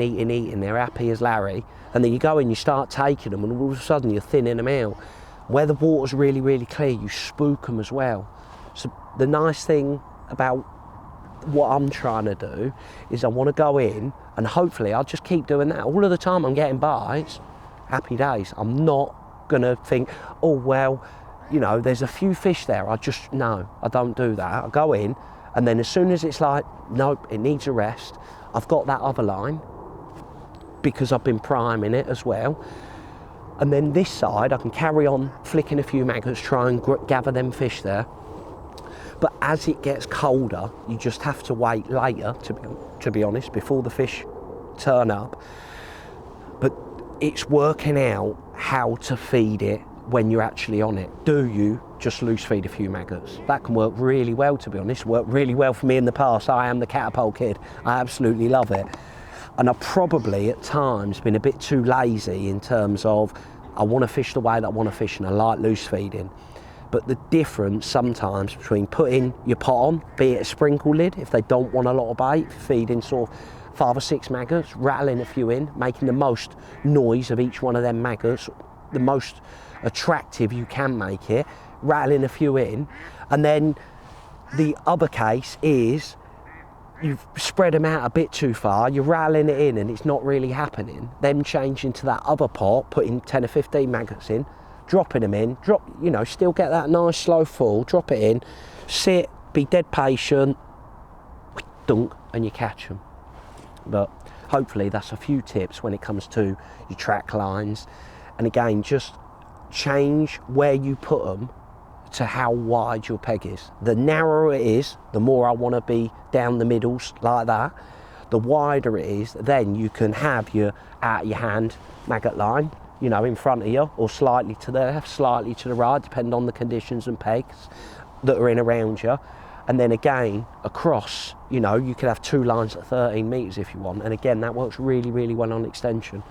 Speaker 1: they're happy as Larry. And then you go in, you start taking them, and all of a sudden you're thinning them out. Where the water's really clear, you spook them as well. So the nice thing about what I'm trying to do is I want to go in, and hopefully I'll just keep doing that. All of the time I'm getting bites, happy days. I'm not going to think, oh, well, you know, there's a few fish there. No, I don't do that. I go in, and then as soon as it's like, nope, it needs a rest, I've got that other line, because I've been priming it as well. And then this side, I can carry on flicking a few maggots, try and gather them fish there. But as it gets colder, you just have to wait later, to be honest, before the fish turn up. But it's working out how to feed it when you're actually on it. Do you just loose feed a few maggots? That can work really well, to be honest. Worked really well for me in the past. I am the catapult kid. I absolutely love it. And I've probably at times been a bit too lazy in terms of I want to fish the way that I want to fish and I like loose feeding. But the difference sometimes between putting your pot on, be it a sprinkle lid, if they don't want a lot of bait, feeding sort of 5 or 6 maggots, rattling a few in, making the most noise of each one of them maggots, the most attractive you can make it, rattling a few in. And then the other case is you've spread them out a bit too far, you're rattling it in and it's not really happening, then changing to that other pot, putting 10 or 15 maggots in, dropping them in, still get that nice slow fall, drop it in, sit, be dead patient, dunk, and you catch them. But hopefully that's a few tips when it comes to your track lines. And again, just change where you put them to how wide your peg is. The narrower it is, the more I want to be down the middles like that. The wider it is, then you can have your out of your hand maggot line, in front of you, or slightly to the left, slightly to the right, depending on the conditions and pegs that are in around you. And then again, across, you could have 2 lines at 13 metres if you want. And again, that works really, really well on extension.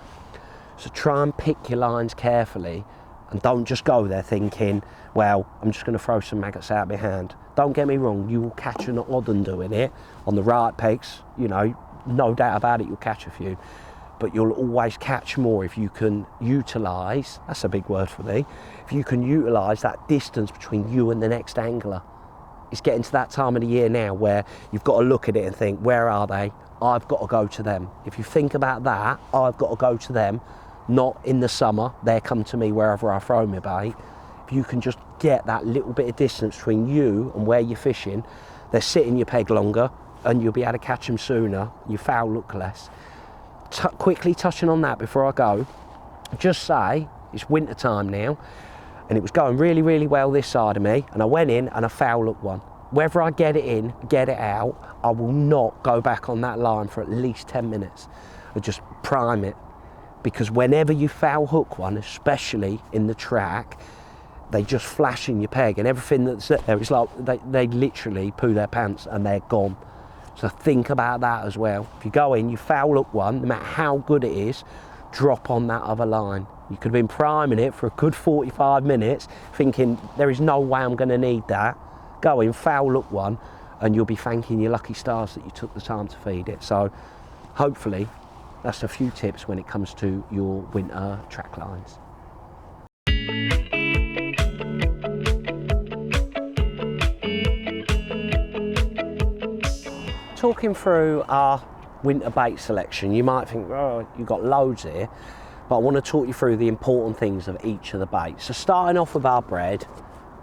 Speaker 1: So try and pick your lines carefully and don't just go there thinking, well, I'm just going to throw some maggots out of my hand. Don't get me wrong, you will catch an odd one doing it on the right pegs, no doubt about it, you'll catch a few. But you'll always catch more if you can utilise, that's a big word for me, if you can utilise that distance between you and the next angler. It's getting to that time of the year now where you've got to look at it and think, where are they? I've got to go to them. If you think about that, I've got to go to them, not in the summer, they come to me wherever I throw my bait. If you can just get that little bit of distance between you and where you're fishing, they're sitting your peg longer and you'll be able to catch them sooner, your foul look less. Quickly touching on that before I go, just say, it's winter time now, and it was going really, really well this side of me, and I went in and I foul hooked one. Whether I get it in, get it out, I will not go back on that line for at least 10 minutes. I just prime it, because whenever you foul hook one, especially in the track, they just flash in your peg, and everything that's there, it's like they literally poo their pants and they're gone. So think about that as well. If you go in, you foul hook one, no matter how good it is, drop on that other line. You could have been priming it for a good 45 minutes, thinking there is no way I'm going to need that. Go in, foul hook one, and you'll be thanking your lucky stars that you took the time to feed it. So hopefully that's a few tips when it comes to your winter track lines. Talking through our winter bait selection, you might think, oh, you've got loads here, but I want to talk you through the important things of each of the baits. So starting off with our bread,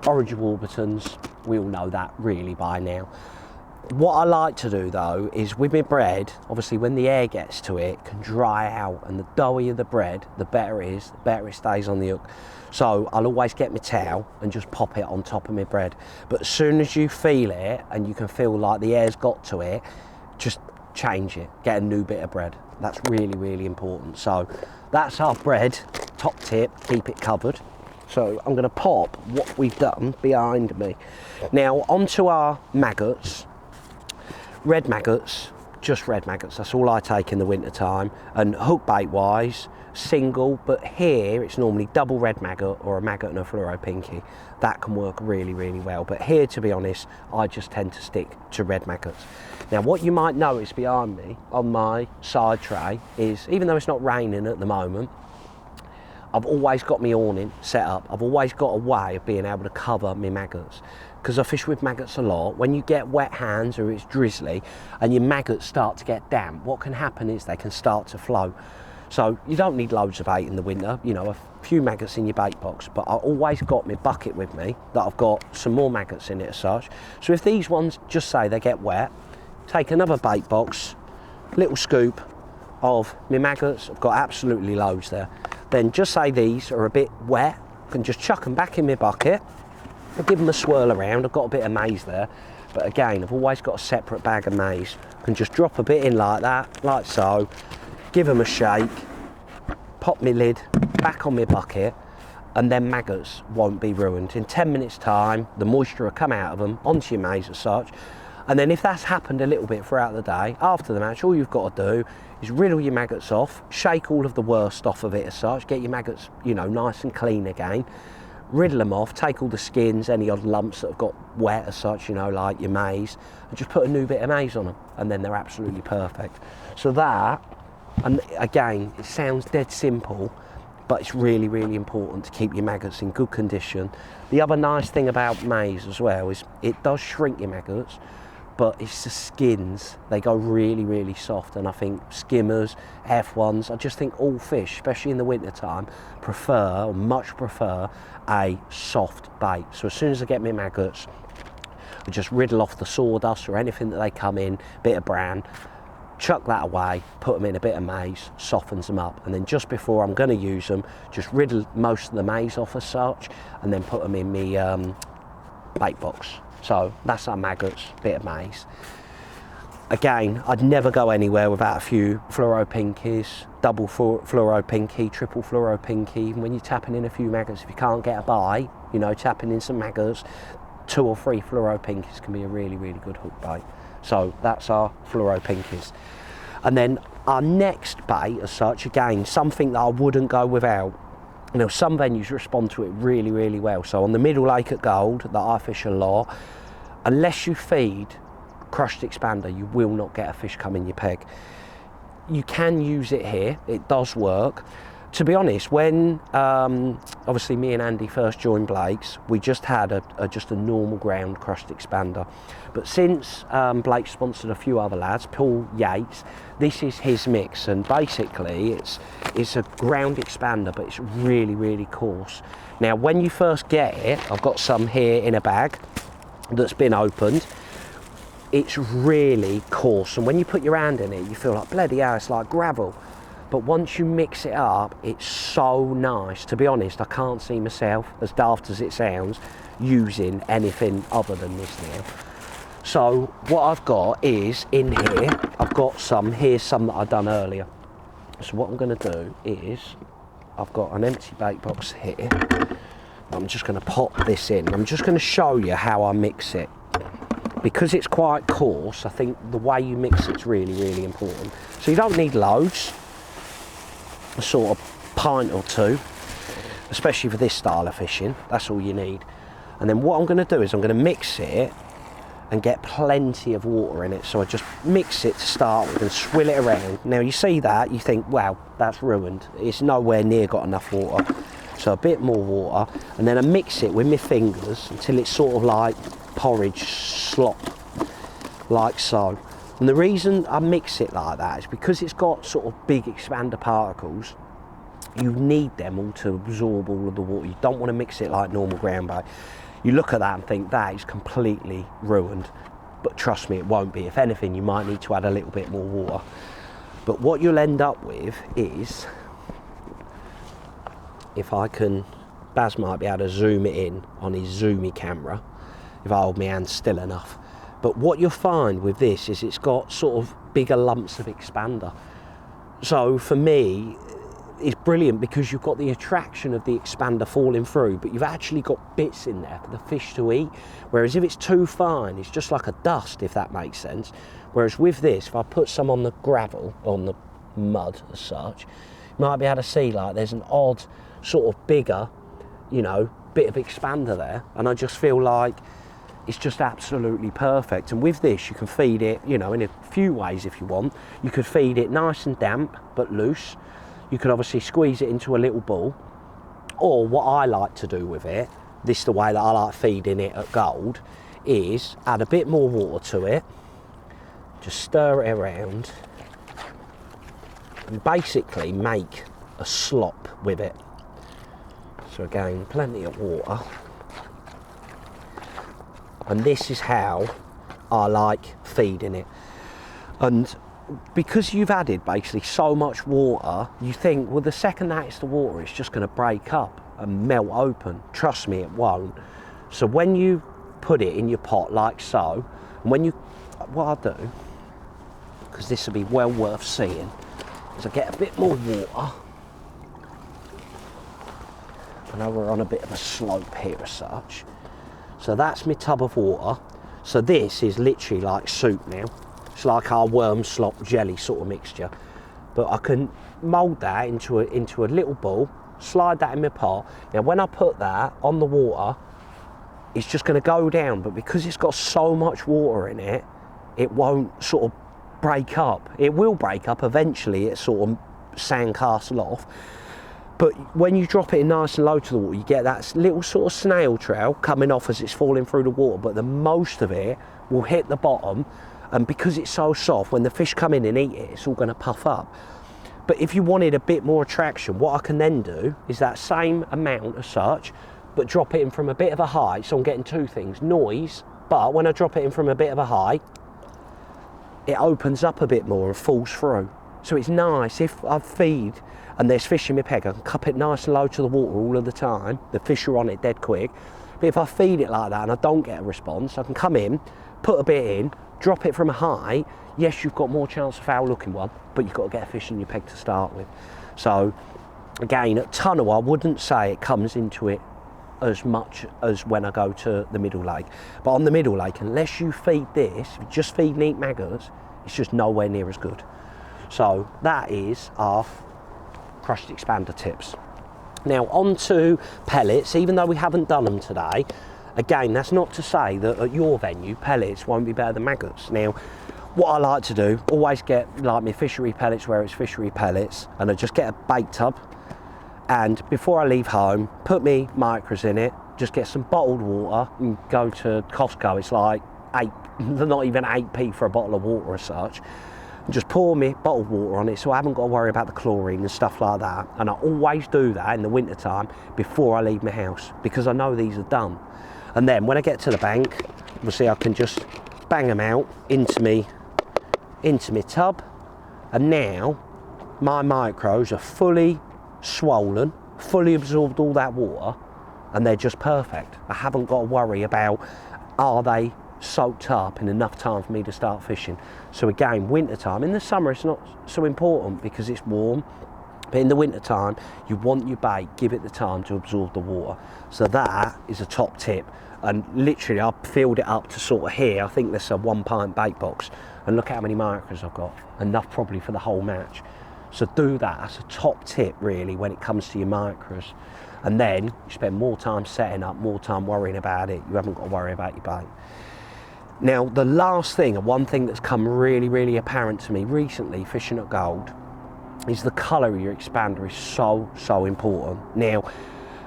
Speaker 1: Origin Warburtons, we all know that really by now. What I like to do though is with my bread, obviously when the air gets to it, it can dry out, and the doughier the bread, the better it is, the better it stays on the hook. So I'll always get my towel and just pop it on top of my bread. But as soon as you feel it and you can feel like the air's got to it, just change it, get a new bit of bread. That's really, really important. So that's our bread, top tip, keep it covered. So I'm going to pop what we've done behind me. Now onto our maggots. Red maggots, just red maggots, that's all I take in the winter time. And hook bait wise, single, but here it's normally double red maggot or a maggot and a fluoro pinky. That can work really, really well. But here, to be honest, I just tend to stick to red maggots. Now what you might notice behind me on my side tray is, even though it's not raining at the moment, I've always got my awning set up. I've always got a way of being able to cover my maggots, because I fish with maggots a lot. When you get wet hands or it's drizzly and your maggots start to get damp, what can happen is they can start to float. So you don't need loads of bait in the winter, a few maggots in your bait box, but I always got my bucket with me that I've got some more maggots in it as such. So if these ones, just say they get wet, take another bait box, little scoop of my maggots, I've got absolutely loads there. Then just say these are a bit wet, I can just chuck them back in my bucket, I'll give them a swirl around. I've got a bit of maize there, but again, I've always got a separate bag of maize. I can just drop a bit in like that, like so, give them a shake, pop my lid back on my bucket, and then maggots won't be ruined. In 10 minutes time, the moisture will come out of them onto your maize as such. And then if that's happened a little bit throughout the day, after the match, all you've got to do is riddle your maggots off, shake all of the worst off of it as such, get your maggots, nice and clean again, riddle them off, take all the skins, any odd lumps that have got wet as such, like your maize, and just put a new bit of maize on them, and then they're absolutely perfect. So that, and again, it sounds dead simple, but it's really, really important to keep your maggots in good condition. The other nice thing about maize as well is it does shrink your maggots, but it's the skins. They go really, really soft, and I think skimmers, F1s, I just think all fish, especially in the winter time, prefer, or much prefer, a soft bait. So as soon as I get my maggots, I just riddle off the sawdust or anything that they come in, bit of bran, chuck that away, put them in a bit of maize, softens them up, and then just before I'm going to use them, just riddle most of the maize off as such, and then put them in my bait box. So that's our maggots, bit of maize. Again, I'd never go anywhere without a few fluoro pinkies, double fluoro pinky, triple fluoro pinky. When you're tapping in a few maggots, if you can't get a bite, you know, tapping in some maggots, 2 or 3 fluoro pinkies can be a really, really good hook bait. So that's our fluoro pinkies. And then our next bait as such, again, something that I wouldn't go without. You know, some venues respond to it really, really well. So on the Middle Lake at Gold, that I fish a lot, unless you feed crushed expander, you will not get a fish come in your peg. You can use it here, it does work. To be honest, when obviously me and Andy first joined Blake's, we just had just a normal ground crushed expander. But since Blake sponsored a few other lads, Paul Yates, this is his mix, and basically it's a ground expander, but it's really, really coarse. Now when you first get it, I've got some here in a bag that's been opened. It's really coarse, and when you put your hand in it, you feel like bloody hell, it's like gravel. But once you mix it up, it's so nice. To be honest, I can't see myself, as daft as it sounds, using anything other than this now. So what I've got is, in here, I've got some, here's some that I've done earlier. So what I'm going to do is, I've got an empty bait box here. I'm just going to pop this in. I'm just going to show you how I mix it. Because it's quite coarse, I think the way you mix it's really, really important. So you don't need loads. A sort of pint or 2, especially for this style of fishing. That's all you need. And then what I'm going to do is I'm going to mix it and get plenty of water in it. So I just mix it to start with and swill it around. Now you see that, you think, wow, that's ruined. It's nowhere near got enough water. So a bit more water, and then I mix it with my fingers until it's sort of like porridge slop, like so. And the reason I mix it like that is because it's got sort of big expander particles. You need them all to absorb all of the water. You don't want to mix it like normal ground bait. You look at that and think that is completely ruined, but trust me, it won't be. If anything, you might need to add a little bit more water. But what you'll end up with is, if I can, Baz might be able to zoom it in on his zoomy camera if I hold my hand still enough. But what you'll find with this is it's got sort of bigger lumps of expander. So for me, it's brilliant because you've got the attraction of the expander falling through, but you've actually got bits in there for the fish to eat. Whereas if it's too fine, it's just like a dust, if that makes sense. Whereas with this, if I put some on the gravel, on the mud as such, you might be able to see like there's an odd sort of bigger, you know, bit of expander there. And I just feel like it's just absolutely perfect. And with this, you can feed it, you know, in a few ways if you want. You could feed it nice and damp, but loose. You could obviously squeeze it into a little ball. Or what I like to do with it, this is the way that I like feeding it at Gold, is add a bit more water to it, just stir it around, and basically make a slop with it. So again, plenty of water. And this is how I like feeding it. And because you've added basically so much water, you think, well, the second that hits the water, it's just going to break up and melt open. Trust me, it won't. So when you put it in your pot like so, and when you, what I'll do, because this will be well worth seeing, is I get a bit more water. I know we're on a bit of a slope here as such. So that's my tub of water. So this is literally like soup now. It's like our worm slop jelly sort of mixture. But I can mould that into a little ball, slide that in my pot. Now when I put that on the water, it's just going to go down. But because it's got so much water in it, it won't sort of break up. It will break up eventually. It sort of sandcastle off. But when you drop it in nice and low to the water, you get that little sort of snail trail coming off as it's falling through the water, but the most of it will hit the bottom, and because it's so soft, when the fish come in and eat it, it's all going to puff up. But if you wanted a bit more attraction, what I can then do is that same amount as such, but drop it in from a bit of a height. So I'm getting two things, noise, but when I drop it in from a bit of a height, it opens up a bit more and falls through. So it's nice. If I feed and there's fish in my peg, I can cup it nice and low to the water all of the time. The fish are on it dead quick. But if I feed it like that and I don't get a response, I can come in, put a bit in, drop it from a height. Yes, you've got more chance of foul looking one, but you've got to get a fish in your peg to start with. So again, at tunnel, I wouldn't say it comes into it as much as when I go to the middle lake. But on the middle lake, unless you feed this, if you just feed neat maggots, it's just nowhere near as good. So that is our crushed expander tips. Now on to pellets. Even though we haven't done them today, again, that's not to say that at your venue pellets won't be better than maggots. Now what I like to do, always get like my fishery pellets where it's fishery pellets, and I just get a bait tub, and before I leave home, put me micros in it, just get some bottled water and go to Costco. It's like not even 8p for a bottle of water as such. Just pour me bottled water on it, so I haven't got to worry about the chlorine and stuff like that. And I always do that in the winter time before I leave my house, because I know these are done. And then when I get to the bank, we'll see, I can just bang them out into me tub, and now my micros are fully swollen, fully absorbed all that water, and they're just perfect. I haven't got to worry about, are they soaked up in enough time for me to start fishing. So again, winter time. In the summer it's not so important because it's warm, but in the winter time you want your bait, give it the time to absorb the water. So that is a top tip. And literally I filled it up to sort of here. I think there's a 1 pint bait box, and look how many micros I've got, enough probably for the whole match. So do that. That's a top tip really when it comes to your micros. And then you spend more time setting up, more time worrying about it. You haven't got to worry about your bait. Now the last thing, and one thing that's come really apparent to me recently fishing at Gold, is the colour of your expander is so important. Now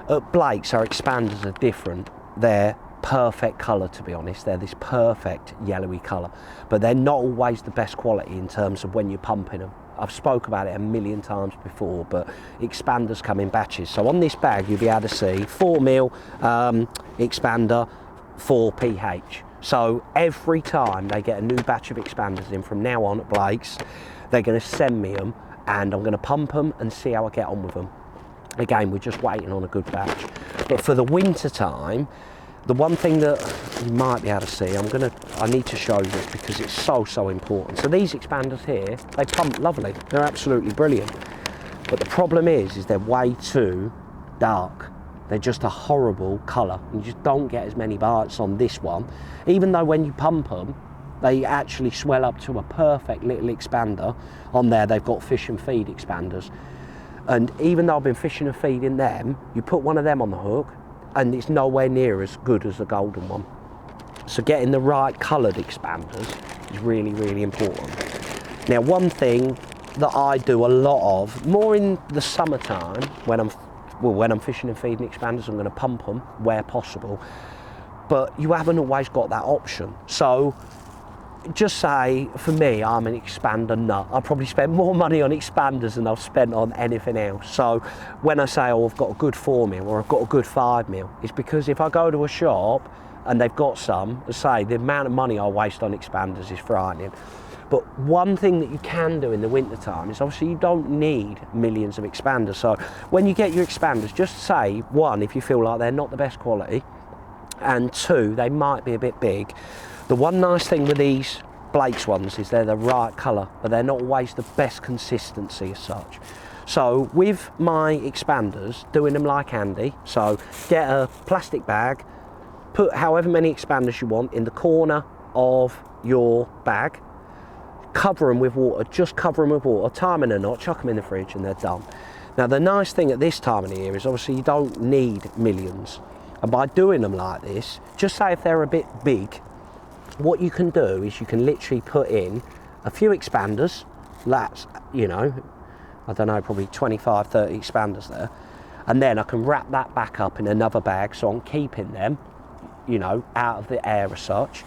Speaker 1: at Blake's our expanders are different. They're perfect colour, to be honest. They're this perfect yellowy colour, but they're not always the best quality in terms of when you're pumping them. I've spoke about it a million times before, but expanders come in batches. So on this bag you'll be able to see 4mm expander, 4 pH. So every time they get a new batch of expanders in from now on at Blake's, they're going to send me them, and I'm going to pump them and see how I get on with them. Again, we're just waiting on a good batch. But for the winter time, the one thing that you might be able to see, I need to show you this because it's so important. So these expanders here, they pump lovely. They're absolutely brilliant. But the problem is they're way too dark. They're just a horrible colour. You just don't get as many bites on this one. Even though when you pump them, they actually swell up to a perfect little expander. On there, they've got fish and feed expanders. And even though I've been fishing and feeding them, you put one of them on the hook, and it's nowhere near as good as the golden one. So getting the right coloured expanders is really important. Now one thing that I do a lot of, more in the summertime, when I'm fishing and feeding expanders, I'm going to pump them where possible, but you haven't always got that option. So just say, for me, I'm an expander nut. I probably spend more money on expanders than I've spent on anything else. So when I say, oh, I've got a good 4mm or I've got a good 5mm, it's because if I go to a shop and they've got some, say, the amount of money I waste on expanders is frightening. But one thing that you can do in the winter time is obviously you don't need millions of expanders. So when you get your expanders, just say, one, if you feel like they're not the best quality, and two, they might be a bit big. The one nice thing with these Blake's ones is they're the right colour, but they're not always the best consistency as such. So with my expanders, doing them like Andy, so get a plastic bag, put however many expanders you want in the corner of your bag, cover them with water, just cover them with water, time them in a knot, chuck them in the fridge, and they're done. Now the nice thing at this time of the year is obviously you don't need millions, and by doing them like this, just say if they're a bit big, what you can do is you can literally put in a few expanders. That's, you know, I don't know, probably 25, 30 expanders there, and then I can wrap that back up in another bag, so I'm keeping them, you know, out of the air as such.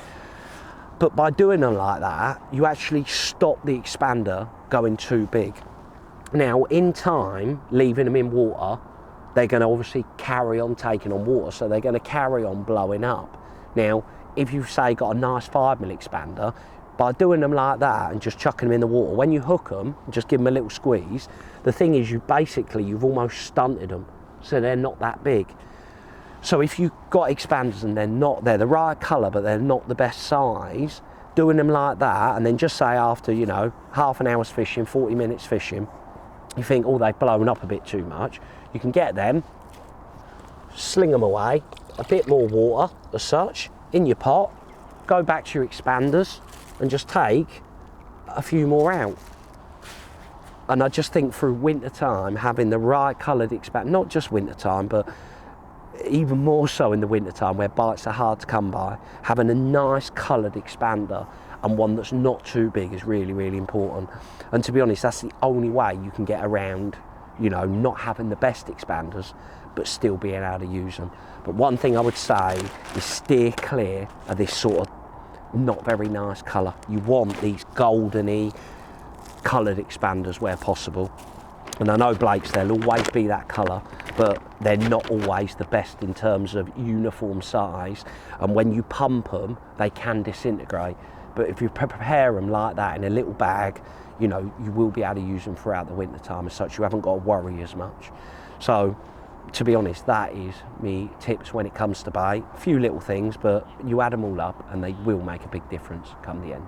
Speaker 1: But by doing them like that, you actually stop the expander going too big. Now, in time, leaving them in water, they're going to obviously carry on taking on water, so they're going to carry on blowing up. Now, if you've, say, got a nice 5mm expander, by doing them like that and just chucking them in the water, when you hook them, just give them a little squeeze, the thing is you've almost stunted them, so they're not that big. So if you've got expanders and they're the right colour but they're not the best size, doing them like that, and then just say after, you know, half an hour's fishing, 40 minutes fishing, you think, oh, they've blown up a bit too much, you can get them, sling them away, a bit more water as such, in your pot, go back to your expanders and just take a few more out. And I just think through winter time, having the right coloured expander, not just winter time, but even more so in the winter time where bites are hard to come by, having a nice coloured expander and one that's not too big is really, really important. And to be honest, that's the only way you can get around, you know, not having the best expanders but still being able to use them. But one thing I would say is steer clear of this sort of not very nice colour. You want these goldeny coloured expanders where possible. And I know Blake's, they'll always be that colour, but they're not always the best in terms of uniform size. And when you pump them, they can disintegrate. But if you prepare them like that in a little bag, you know, you will be able to use them throughout the winter time as such. You haven't got to worry as much. So, to be honest, that is me tips when it comes to bait. A few little things, but you add them all up and they will make a big difference come the end.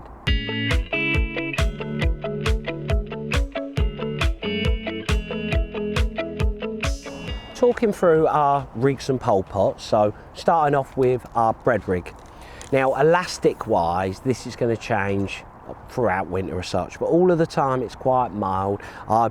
Speaker 1: Talking through our rigs and pole pots, so starting off with our bread rig. Now, elastic wise, this is going to change throughout winter as such, but all of the time it's quite mild. I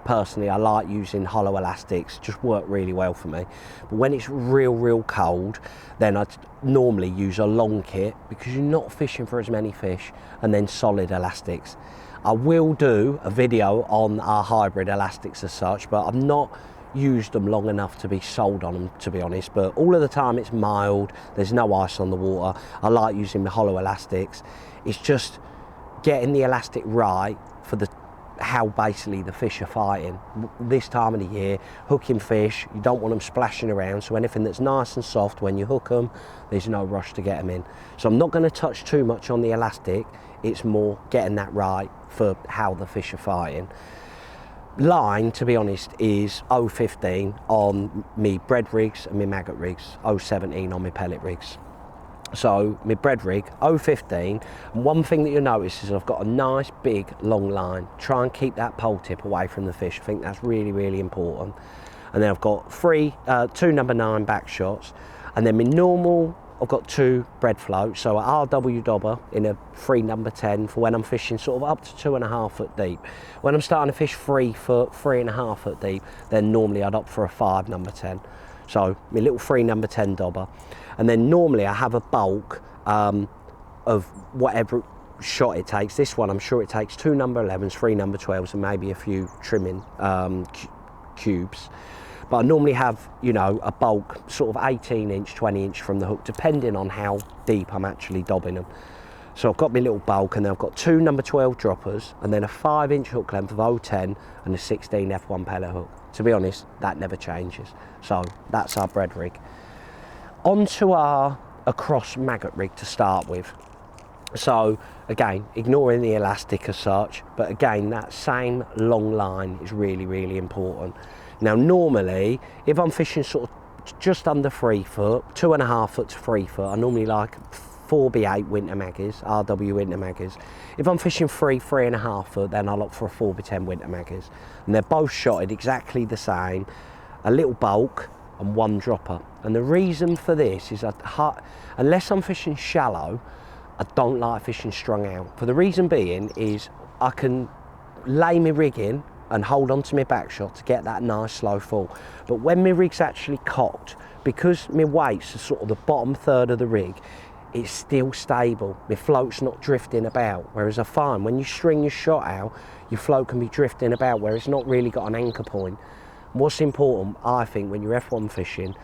Speaker 1: like using hollow elastics, just work really well for me. But when it's real cold, then I normally use a long kit because you're not fishing for as many fish, and then solid elastics. I will do a video on our hybrid elastics as such, but I've not used them long enough to be sold on them, to be honest. But all of the time it's mild, there's no ice on the water. I like using the hollow elastics. It's just getting the elastic right for how basically the fish are fighting. This time of the year, hooking fish, you don't want them splashing around, so anything that's nice and soft when you hook them, there's no rush to get them in. So I'm not going to touch too much on the elastic, it's more getting that right for how the fish are fighting. Line, to be honest, is 0.15 on me bread rigs and my maggot rigs, 0.17 on my pellet rigs. So my bread rig, 0.15, and one thing that you'll notice is I've got a nice big long line. Try and keep that pole tip away from the fish. I think that's really important. And then I've got two number 9 back shots, and then my normal, I've got 2 bread floats, so an RW dobber in a 3 number 10 for when I'm fishing sort of up to 2.5 foot deep. When I'm starting to fish 3 foot, 3.5 foot deep, then normally I'd opt for a 5 number 10. So my little 3 number 10 dobber. And then normally I have a bulk of whatever shot it takes. This one I'm sure it takes 2 number 11s, 3 number 12s, and maybe a few trimming cubes. But I normally have, you know, a bulk sort of 18 inch, 20 inch from the hook, depending on how deep I'm actually dobbing them. So I've got my little bulk, and then I've got 2 number 12 droppers, and then a 5 inch hook length of 0.10 and a 16 F1 pellet hook. To be honest, that never changes. So that's our bread rig. Onto our across maggot rig to start with. So again, ignoring the elastic as such, but again, that same long line is really important. Now normally, if I'm fishing sort of just under 3 foot, 2.5 foot to 3 foot, I normally like 4B8 winter maggots, RW winter maggots. If I'm fishing 3.5 foot, then I'll opt for a 4B10 winter maggots. And they're both shotted exactly the same, a little bulk and 1 dropper. And the reason for this is unless I'm fishing shallow, I don't like fishing strung out. For the reason being is I can lay my rig in and hold on to my back shot to get that nice slow fall. But when my rig's actually cocked, because my weight's sort of the bottom third of the rig, it's still stable. My float's not drifting about. Whereas I find when you string your shot out, your float can be drifting about where it's not really got an anchor point. What's important, I think, when you're F1 fishing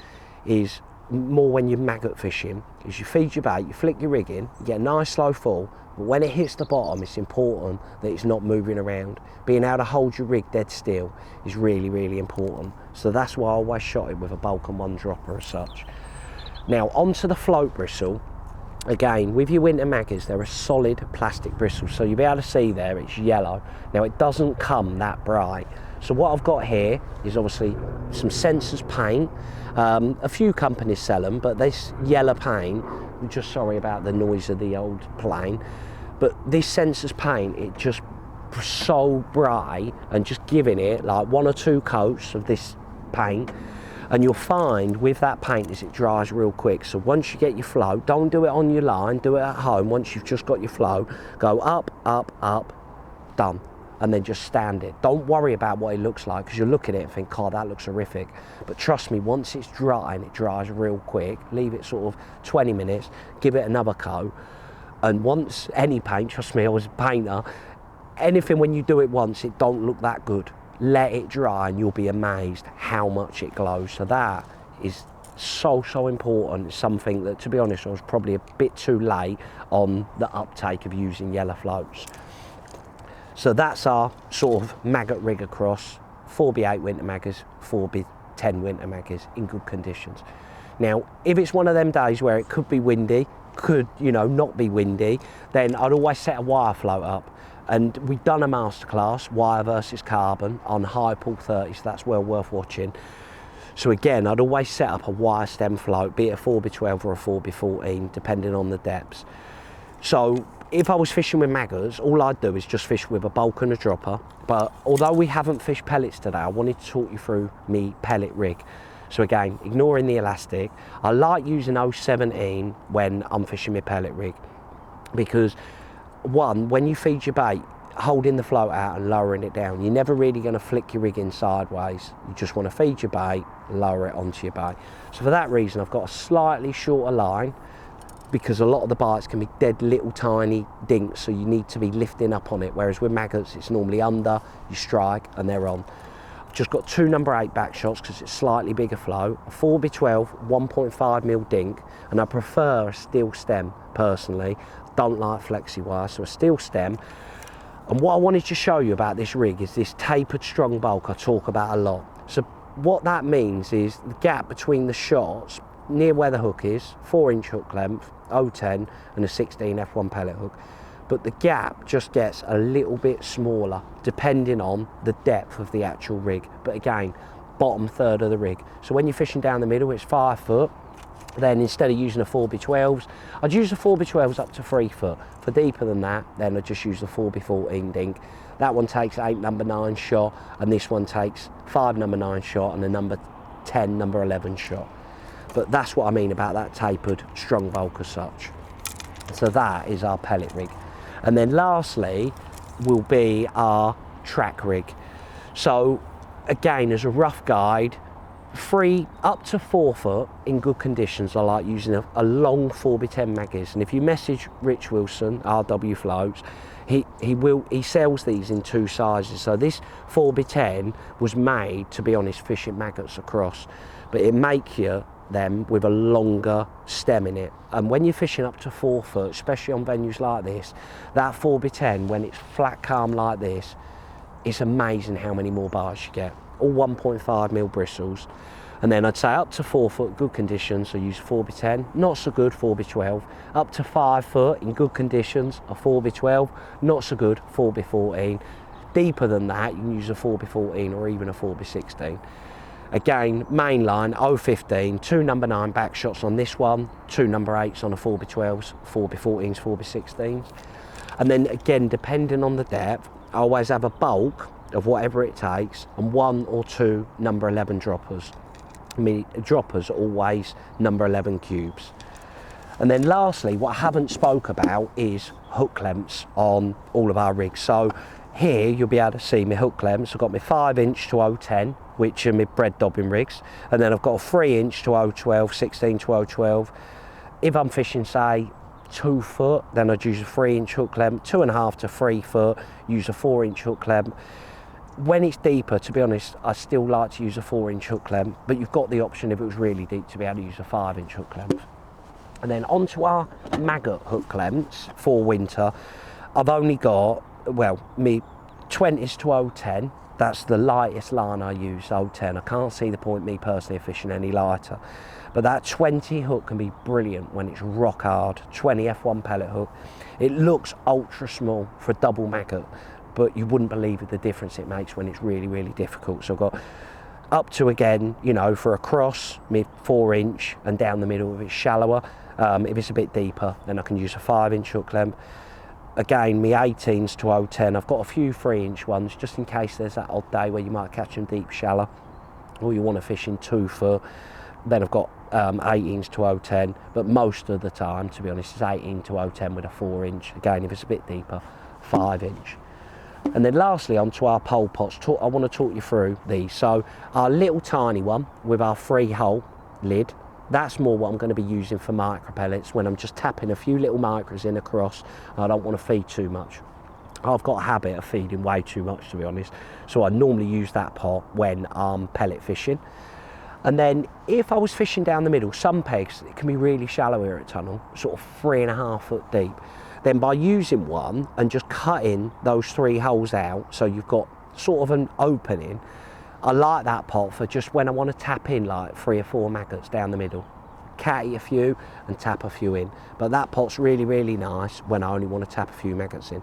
Speaker 1: is more when you're maggot fishing, is you feed your bait, you flick your rig in, you get a nice slow fall, but when it hits the bottom, it's important that it's not moving around. Being able to hold your rig dead still is really, really important. So that's why I always shot it with a bulk and one dropper as such. Now onto the float bristle. Again, with your winter maggots, they're a solid plastic bristle, so you'll be able to see there it's yellow. Now it doesn't come that bright. So what I've got here is obviously some Sensors paint. A few companies sell them, but this yellow paint, I'm just sorry about the noise of the old plane, but this Sensors paint, it just so bright, and just giving it like 1 or 2 coats of this paint, and you'll find with that paint is it dries real quick. So once you get your float, don't do it on your line, do it at home. Once you've just got your float, go up, up, up, done. And then just stand it. Don't worry about what it looks like, because you look at it and think, God, that looks horrific. But trust me, once it's dry and it dries real quick, leave it sort of 20 minutes, give it another coat. And once any paint, trust me, I was a painter, anything when you do it once, it don't look that good. Let it dry and you'll be amazed how much it glows. So that is so important. It's something that, to be honest, I was probably a bit too late on the uptake of using yellow floats. So that's our sort of maggot rig across, 4x8 winter maggots, 4x10 winter maggots in good conditions. Now, if it's one of them days where it could be windy, could, you know, not be windy, then I'd always set a wire float up. And we've done a masterclass, wire versus carbon, on high pull 30, so that's well worth watching. So again, I'd always set up a wire stem float, be it a 4x12 or a 4x14, depending on the depths. So if I was fishing with maggots, all I'd do is just fish with a bulk and a dropper. But although we haven't fished pellets today, I wanted to talk you through me pellet rig. So again, ignoring the elastic, I like using 017 when I'm fishing my pellet rig, because one, when you feed your bait, holding the float out and lowering it down, you're never really going to flick your rig in sideways. You just want to feed your bait, lower it onto your bait. So for that reason, I've got a slightly shorter line, because a lot of the bites can be dead little tiny dinks, so you need to be lifting up on it, whereas with maggots it's normally under, you strike and they're on. I've just got 2 number 8 back shots because it's slightly bigger float, a 4x12 1.5mm dink, and I prefer a steel stem personally. Don't like flexi wire, so a steel stem. And what I wanted to show you about this rig is this tapered strong bulk I talk about a lot. So what that means is the gap between the shots near where the hook is, 4-inch hook length, 010 and a 16 F1 pellet hook, but the gap just gets a little bit smaller depending on the depth of the actual rig. But again, bottom third of the rig. So when you're fishing down the middle, it's 5 foot. Then instead of using a 4x12s, I'd use the 4x12s up to 3 foot. For deeper than that, then I'd just use the 4x14 dink. That one takes 8 number 9 shot, and this one takes 5 number 9 shot and a number 10, number 11 shot. But that's what I mean about that tapered strong bulk as such. So that is our pellet rig. And then lastly will be our track rig. So again, as a rough guide, 3 up to 4 foot in good conditions. I like using a long 4x10 maggots, and if you message Rich Wilson, RW Floats, he sells these in 2 sizes. So this 4x10 was made, to be honest, fishing maggots across, but it make you them with a longer stem in it. And when you're fishing up to 4 foot, especially on venues like this, that 4x10, when it's flat calm like this, it's amazing how many more bites you get. All 1.5mm bristles. And then I'd say up to 4 foot good conditions, so use 4x10, not so good 4x12. Up to 5 foot in good conditions, a 4x12, not so good 4x14. Deeper than that, you can use a 4x14 or even a 4x16. Again, main line 015, 2 number 9 back shots on this one, 2 number 8s on a 4x12s, 4x14s, 4x16s. And then again, depending on the depth, I always have a bulk of whatever it takes and 1 or 2 number 11 droppers. I mean, droppers are always number 11 cubes. And then lastly, what I haven't spoke about is hook lengths on all of our rigs. So here you'll be able to see my hook lengths. I've got my 5-inch to 010, which are my bread dobbing rigs, and then I've got a 3-inch to 012, 16 to 012. If I'm fishing, say, 2 foot, then I'd use a 3-inch hook length, 2.5 to 3 foot, use a 4-inch hook length. When it's deeper, to be honest, I still like to use a 4-inch hook length, but you've got the option if it was really deep to be able to use a 5-inch hook length. And then onto our maggot hook lengths for winter. I've only got, well, me 20s to 010. That's the lightest line I use, 010. I can't see the point me personally of fishing any lighter. But that 20 hook can be brilliant when it's rock hard. 20 F1 pellet hook. It looks ultra small for a double maggot, but you wouldn't believe the difference it makes when it's really, really difficult. So I've got up to, again, you know, for a cross, mid 4-inch, and down the middle if it's shallower. If it's a bit deeper, then I can use a 5-inch hook length. Again, me 18s to 010. I've got a few 3-inch ones just in case there's that odd day where you might catch them deep shallow, or you want to fish in 2 foot. Then I've got 18s to 010, but most of the time, to be honest, it's 18 to 010 with a 4-inch. Again, if it's a bit deeper, 5-inch. And then lastly, onto our pole pots. I want to talk you through these. So our little tiny one with our 3-hole lid, that's more what I'm going to be using for micro pellets when I'm just tapping a few little micros in across. I don't want to feed too much. I've got a habit of feeding way too much, to be honest. So I normally use that pot when I'm pellet fishing. And then if I was fishing down the middle, some pegs, it can be really shallow here at Tunnel, sort of 3.5 foot deep. Then by using one and just cutting those 3 holes out, so you've got sort of an opening, I like that pot for just when I want to tap in like 3 or 4 maggots down the middle. Catty a few and tap a few in. But that pot's really, really nice when I only want to tap a few maggots in.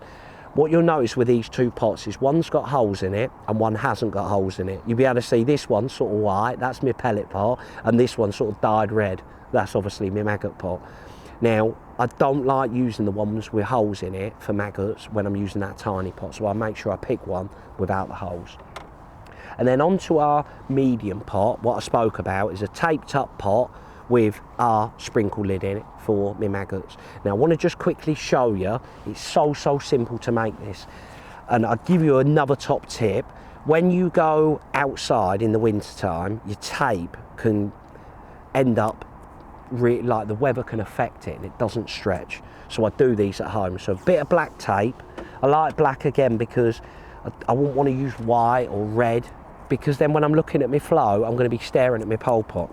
Speaker 1: What you'll notice with these 2 pots is one's got holes in it and one hasn't got holes in it. You'll be able to see this one sort of white, that's my pellet pot, and this one sort of dyed red. That's obviously my maggot pot. Now, I don't like using the ones with holes in it for maggots when I'm using that tiny pot, so I make sure I pick one without the holes. And then onto our medium pot, what I spoke about is a taped up pot with our sprinkle lid in it for my maggots. Now I want to just quickly show you, it's so simple to make this. And I'll give you another top tip. When you go outside in the winter time, your tape can end up like the weather can affect it and it doesn't stretch. So I do these at home. So a bit of black tape. I like black again because I wouldn't want to use white or red, because then when I'm looking at my flow, I'm going to be staring at my pole pot.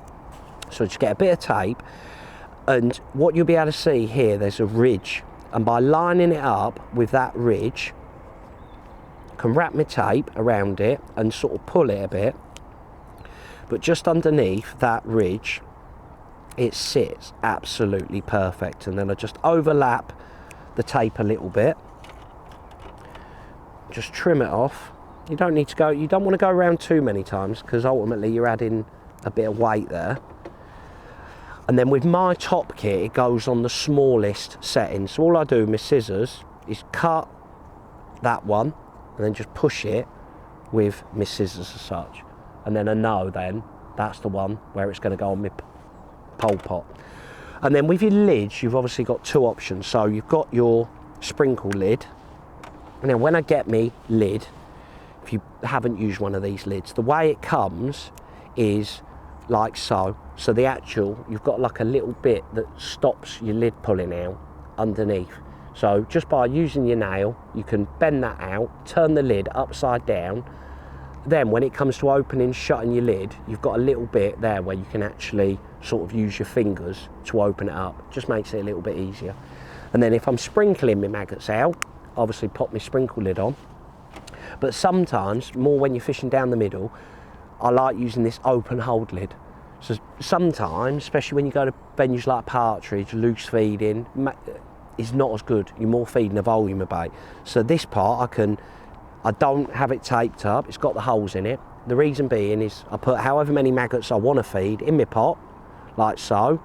Speaker 1: So just get a bit of tape, and what you'll be able to see here, there's a ridge, and by lining it up with that ridge, I can wrap my tape around it and sort of pull it a bit, but just underneath that ridge, it sits absolutely perfect. And then I just overlap the tape a little bit, just trim it off. You don't need to go, you don't want to go around too many times because ultimately you're adding a bit of weight there. And then with my top kit, it goes on the smallest setting. So all I do with my scissors is cut that one and then just push it with my scissors as such. And then I know then that's the one where it's going to go on my pole pot. And then with your lids, you've obviously got 2 options. So you've got your sprinkle lid. And then when I get me lid, if you haven't used one of these lids, the way it comes is like so. So the actual, you've got like a little bit that stops your lid pulling out underneath. So just by using your nail, you can bend that out, turn the lid upside down. Then when it comes to opening, shutting your lid, you've got a little bit there where you can actually sort of use your fingers to open it up. Just makes it a little bit easier. And then if I'm sprinkling my maggots out, obviously pop my sprinkle lid on. But sometimes, more when you're fishing down the middle, I like using this open hold lid. So sometimes, especially when you go to venues like Partridge, loose feeding is not as good. You're more feeding a volume of bait. So this part, I don't have it taped up. It's got the holes in it. The reason being is I put however many maggots I want to feed in my pot, like so.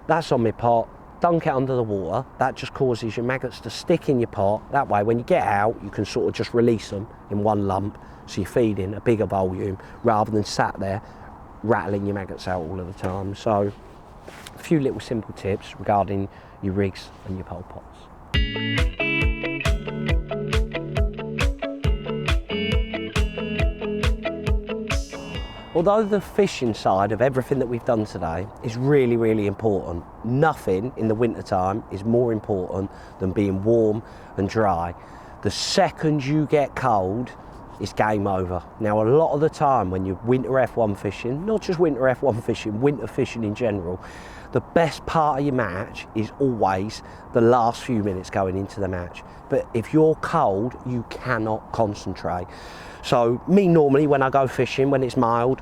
Speaker 1: That's on my pot. Dunk it under the water. That just causes your maggots to stick in your pot. That way, when you get out, you can sort of just release them in one lump. So you're feeding a bigger volume rather than sat there rattling your maggots out all of the time. So a few little simple tips regarding your rigs and your pole pots. Although the fishing side of everything that we've done today is really, really important, nothing in the winter time is more important than being warm and dry. The second you get cold, it's game over. Now, a lot of the time when you're winter F1 fishing, not just winter F1 fishing, winter fishing in general, the best part of your match is always the last few minutes going into the match. But if you're cold, you cannot concentrate. So me normally when I go fishing, when it's mild,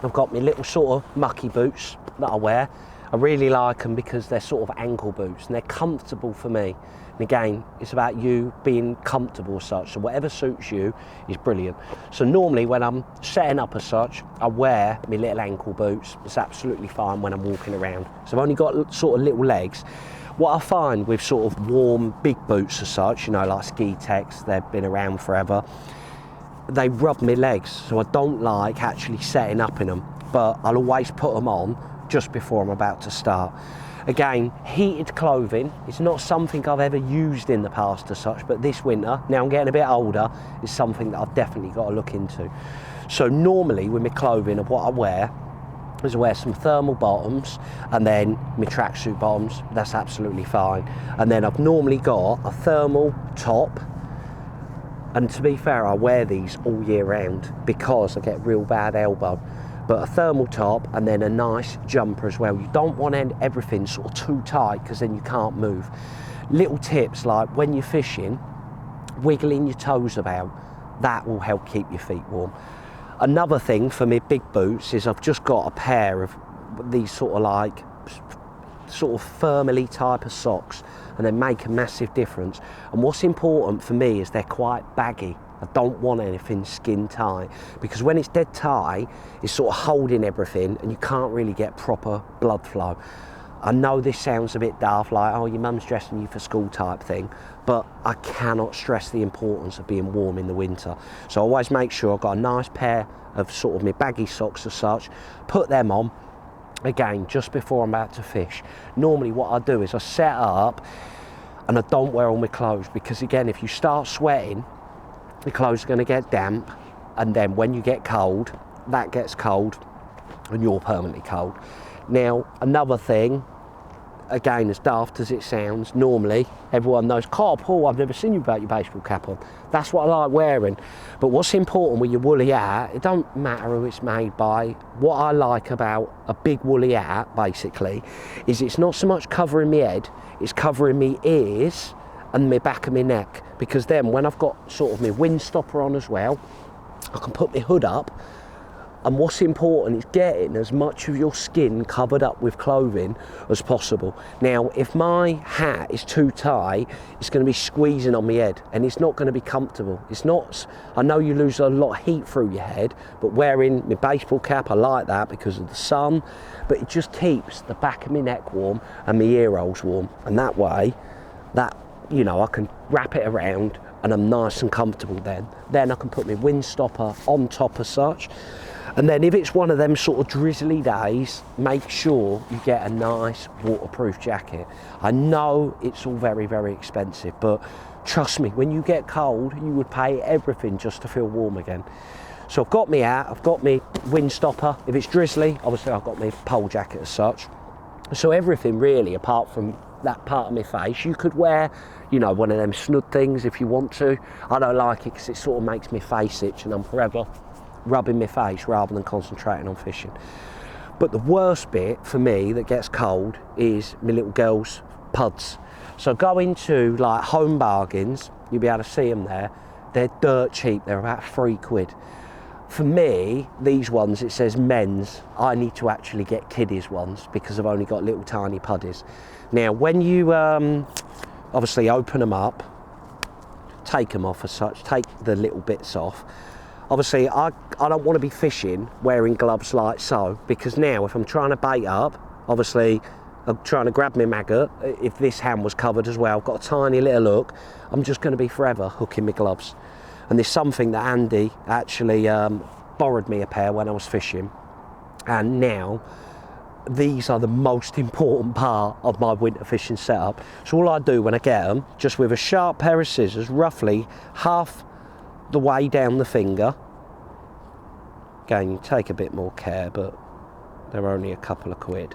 Speaker 1: I've got my little sort of mucky boots that I wear. I really like them because they're sort of ankle boots and they're comfortable for me. And again, it's about you being comfortable as such, so whatever suits you is brilliant. So normally when I'm setting up as such, I wear my little ankle boots. It's absolutely fine when I'm walking around. So I've only got sort of little legs. What I find with sort of warm, big boots as such, you know, like Ski Techs, they've been around forever, they rub my legs, so I don't like actually setting up in them, but I'll always put them on just before I'm about to start. Again, heated clothing is not something I've ever used in the past as such, but this winter, now I'm getting a bit older, is something that I've definitely got to look into. So normally with my clothing of what I wear, is I wear some thermal bottoms and then my tracksuit bottoms, that's absolutely fine. And then I've normally got a thermal top, and to be fair, I wear these all year round because I get real bad elbow. But a thermal top and then a nice jumper as well. You don't want everything sort of too tight because then you can't move. Little tips like when you're fishing, wiggling your toes about, that will help keep your feet warm. Another thing for me big boots is I've just got a pair of these sort of firmly type of socks, and they make a massive difference. And what's important for me is they're quite baggy. I don't want anything skin tight, because when it's dead tight, it's sort of holding everything and you can't really get proper blood flow. I know this sounds a bit daft, like, oh, your mum's dressing you for school type thing, but I cannot stress the importance of being warm in the winter. So I always make sure I've got a nice pair of sort of my baggy socks as such, put them on, again, just before I'm about to fish. Normally what I do is I set up and I don't wear all my clothes, because again, if you start sweating, the clothes are going to get damp, and then when you get cold, that gets cold and you're permanently cold. Now, another thing, again, as daft as it sounds, normally everyone knows, Paul, I've never seen you without your baseball cap on. That's what I like wearing. But what's important with your woolly hat, it don't matter who it's made by. What I like about a big woolly hat, basically, is it's not so much covering my head, it's covering me ears and my back of my neck, because then when I've got sort of my wind stopper on as well, I can put my hood up, and what's important is getting as much of your skin covered up with clothing as possible. Now, if my hat is too tight, it's going to be squeezing on my head and it's not going to be comfortable. It's not, I know you lose a lot of heat through your head, but wearing my baseball cap, I like that because of the sun, but it just keeps the back of my neck warm and my ear holes warm, and that way, that, you know, I can wrap it around and I'm nice and comfortable then. Then I can put my wind stopper on top as such. And then if it's one of them sort of drizzly days, make sure you get a nice waterproof jacket. I know it's all very, very expensive, but trust me, when you get cold, you would pay everything just to feel warm again. So I've got my hat, I've got my wind stopper. If it's drizzly, obviously I've got my pole jacket as such. So everything really, apart from that part of my face, you could wear, you know, one of them snud things if you want to. I don't like it because it sort of makes my face itch and I'm forever rubbing my face rather than concentrating on fishing. But the worst bit for me that gets cold is my little girl's puds. So go into like Home Bargains, you'll be able to see them there. They're dirt cheap, they're about £3. For me, these ones, it says men's. I need to actually get kiddies ones because I've only got little tiny puddies. Now, when you obviously open them up, take them off as such, take the little bits off. Obviously, I don't want to be fishing wearing gloves like so, because now if I'm trying to bait up, obviously I'm trying to grab my maggot, if this hand was covered as well, I've got a tiny little hook, I'm just going to be forever hooking my gloves. And there's something that Andy actually borrowed me a pair when I was fishing, and now these are the most important part of my winter fishing setup. So all I do when I get them, just with a sharp pair of scissors, roughly half the way down the finger. Again, you take a bit more care, but they're only a couple of quid.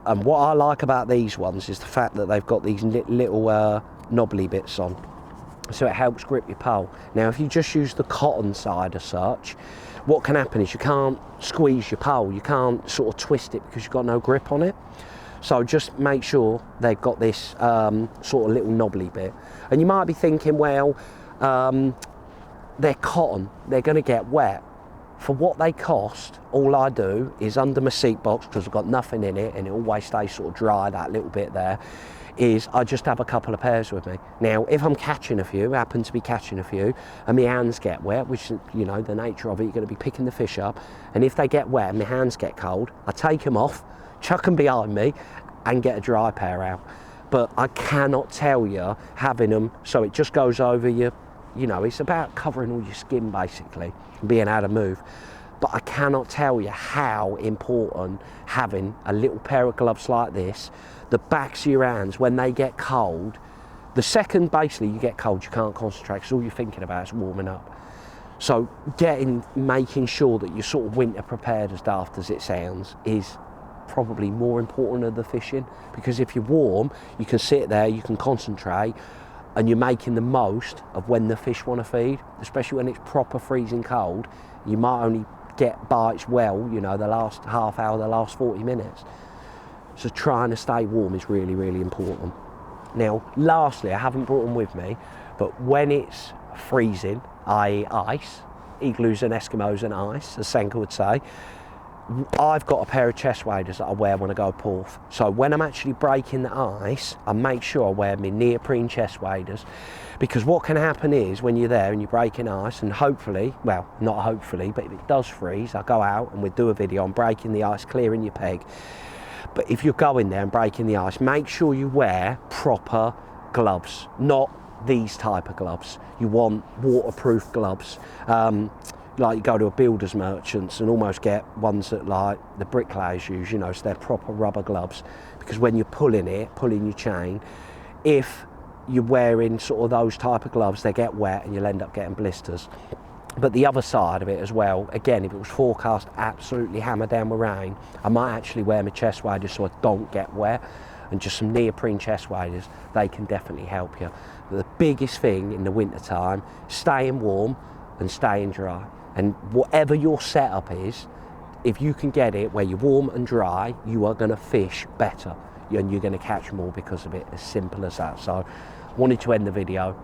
Speaker 1: And what I like about these ones is the fact that they've got these little knobbly bits on. so it helps grip your pole. Now if you just use the cotton side as such, what can happen is you can't squeeze your pole, you can't sort of twist it because you've got no grip on it. So just make sure they've got this sort of little knobbly bit. And you might be thinking, well, they're cotton, they're going to get wet. For what they cost, all I do is under my seat box, because I've got nothing in it and it always stays sort of dry, that little bit there, is I just have a couple of pairs with me. Now, if I'm catching a few, happen to be catching a few, and my hands get wet, which, you know, the nature of it, you're going to be picking the fish up, and if they get wet and my hands get cold, I take them off, chuck them behind me, and get a dry pair out. But I cannot tell you, having them, so it just goes over your, you know, it's about covering all your skin basically, being able to move. But I cannot tell you how important having a little pair of gloves like this, the backs of your hands, when they get cold, the second basically you get cold, you can't concentrate because all you're thinking about is warming up. So making sure that you're sort of winter prepared, as daft as it sounds, is probably more important than the fishing, because if you're warm, you can sit there, you can concentrate, and you're making the most of when the fish want to feed, especially when it's proper freezing cold. You might only get bites well, you know, the last half hour, the last 40 minutes. So trying to stay warm is really, really important. Now, lastly, I haven't brought them with me, but when it's freezing, i.e. ice, igloos and Eskimos and ice, as Senka would say, I've got a pair of chest waders that I wear when I go Porth. So when I'm actually breaking the ice, I make sure I wear my neoprene chest waders, because what can happen is when you're there and you're breaking ice, and hopefully, well, not hopefully, but if it does freeze, I go out and we do a video on breaking the ice, clearing your peg. But if you're going there and breaking the ice, make sure you wear proper gloves, not these type of gloves. You want waterproof gloves. Like you go to a builder's merchants and almost get ones that like the bricklayers use, you know, so they're proper rubber gloves, because when you're pulling your chain, if you're wearing sort of those type of gloves, they get wet and you'll end up getting blisters. But the other side of it as well, again, if it was forecast absolutely hammer down with rain, I might actually wear my chest waders so I don't get wet, and just some neoprene chest waders, they can definitely help you. But the biggest thing in the winter time, staying warm and staying dry. And whatever your setup is, if you can get it where you're warm and dry, you are going to fish better and you're going to catch more because of it, as simple as that. So I wanted to end the video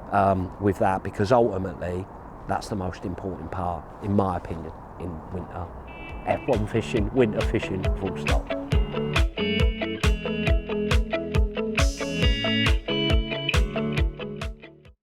Speaker 1: with that, because ultimately that's the most important part, in my opinion, in winter. F1 fishing, winter fishing, full stop.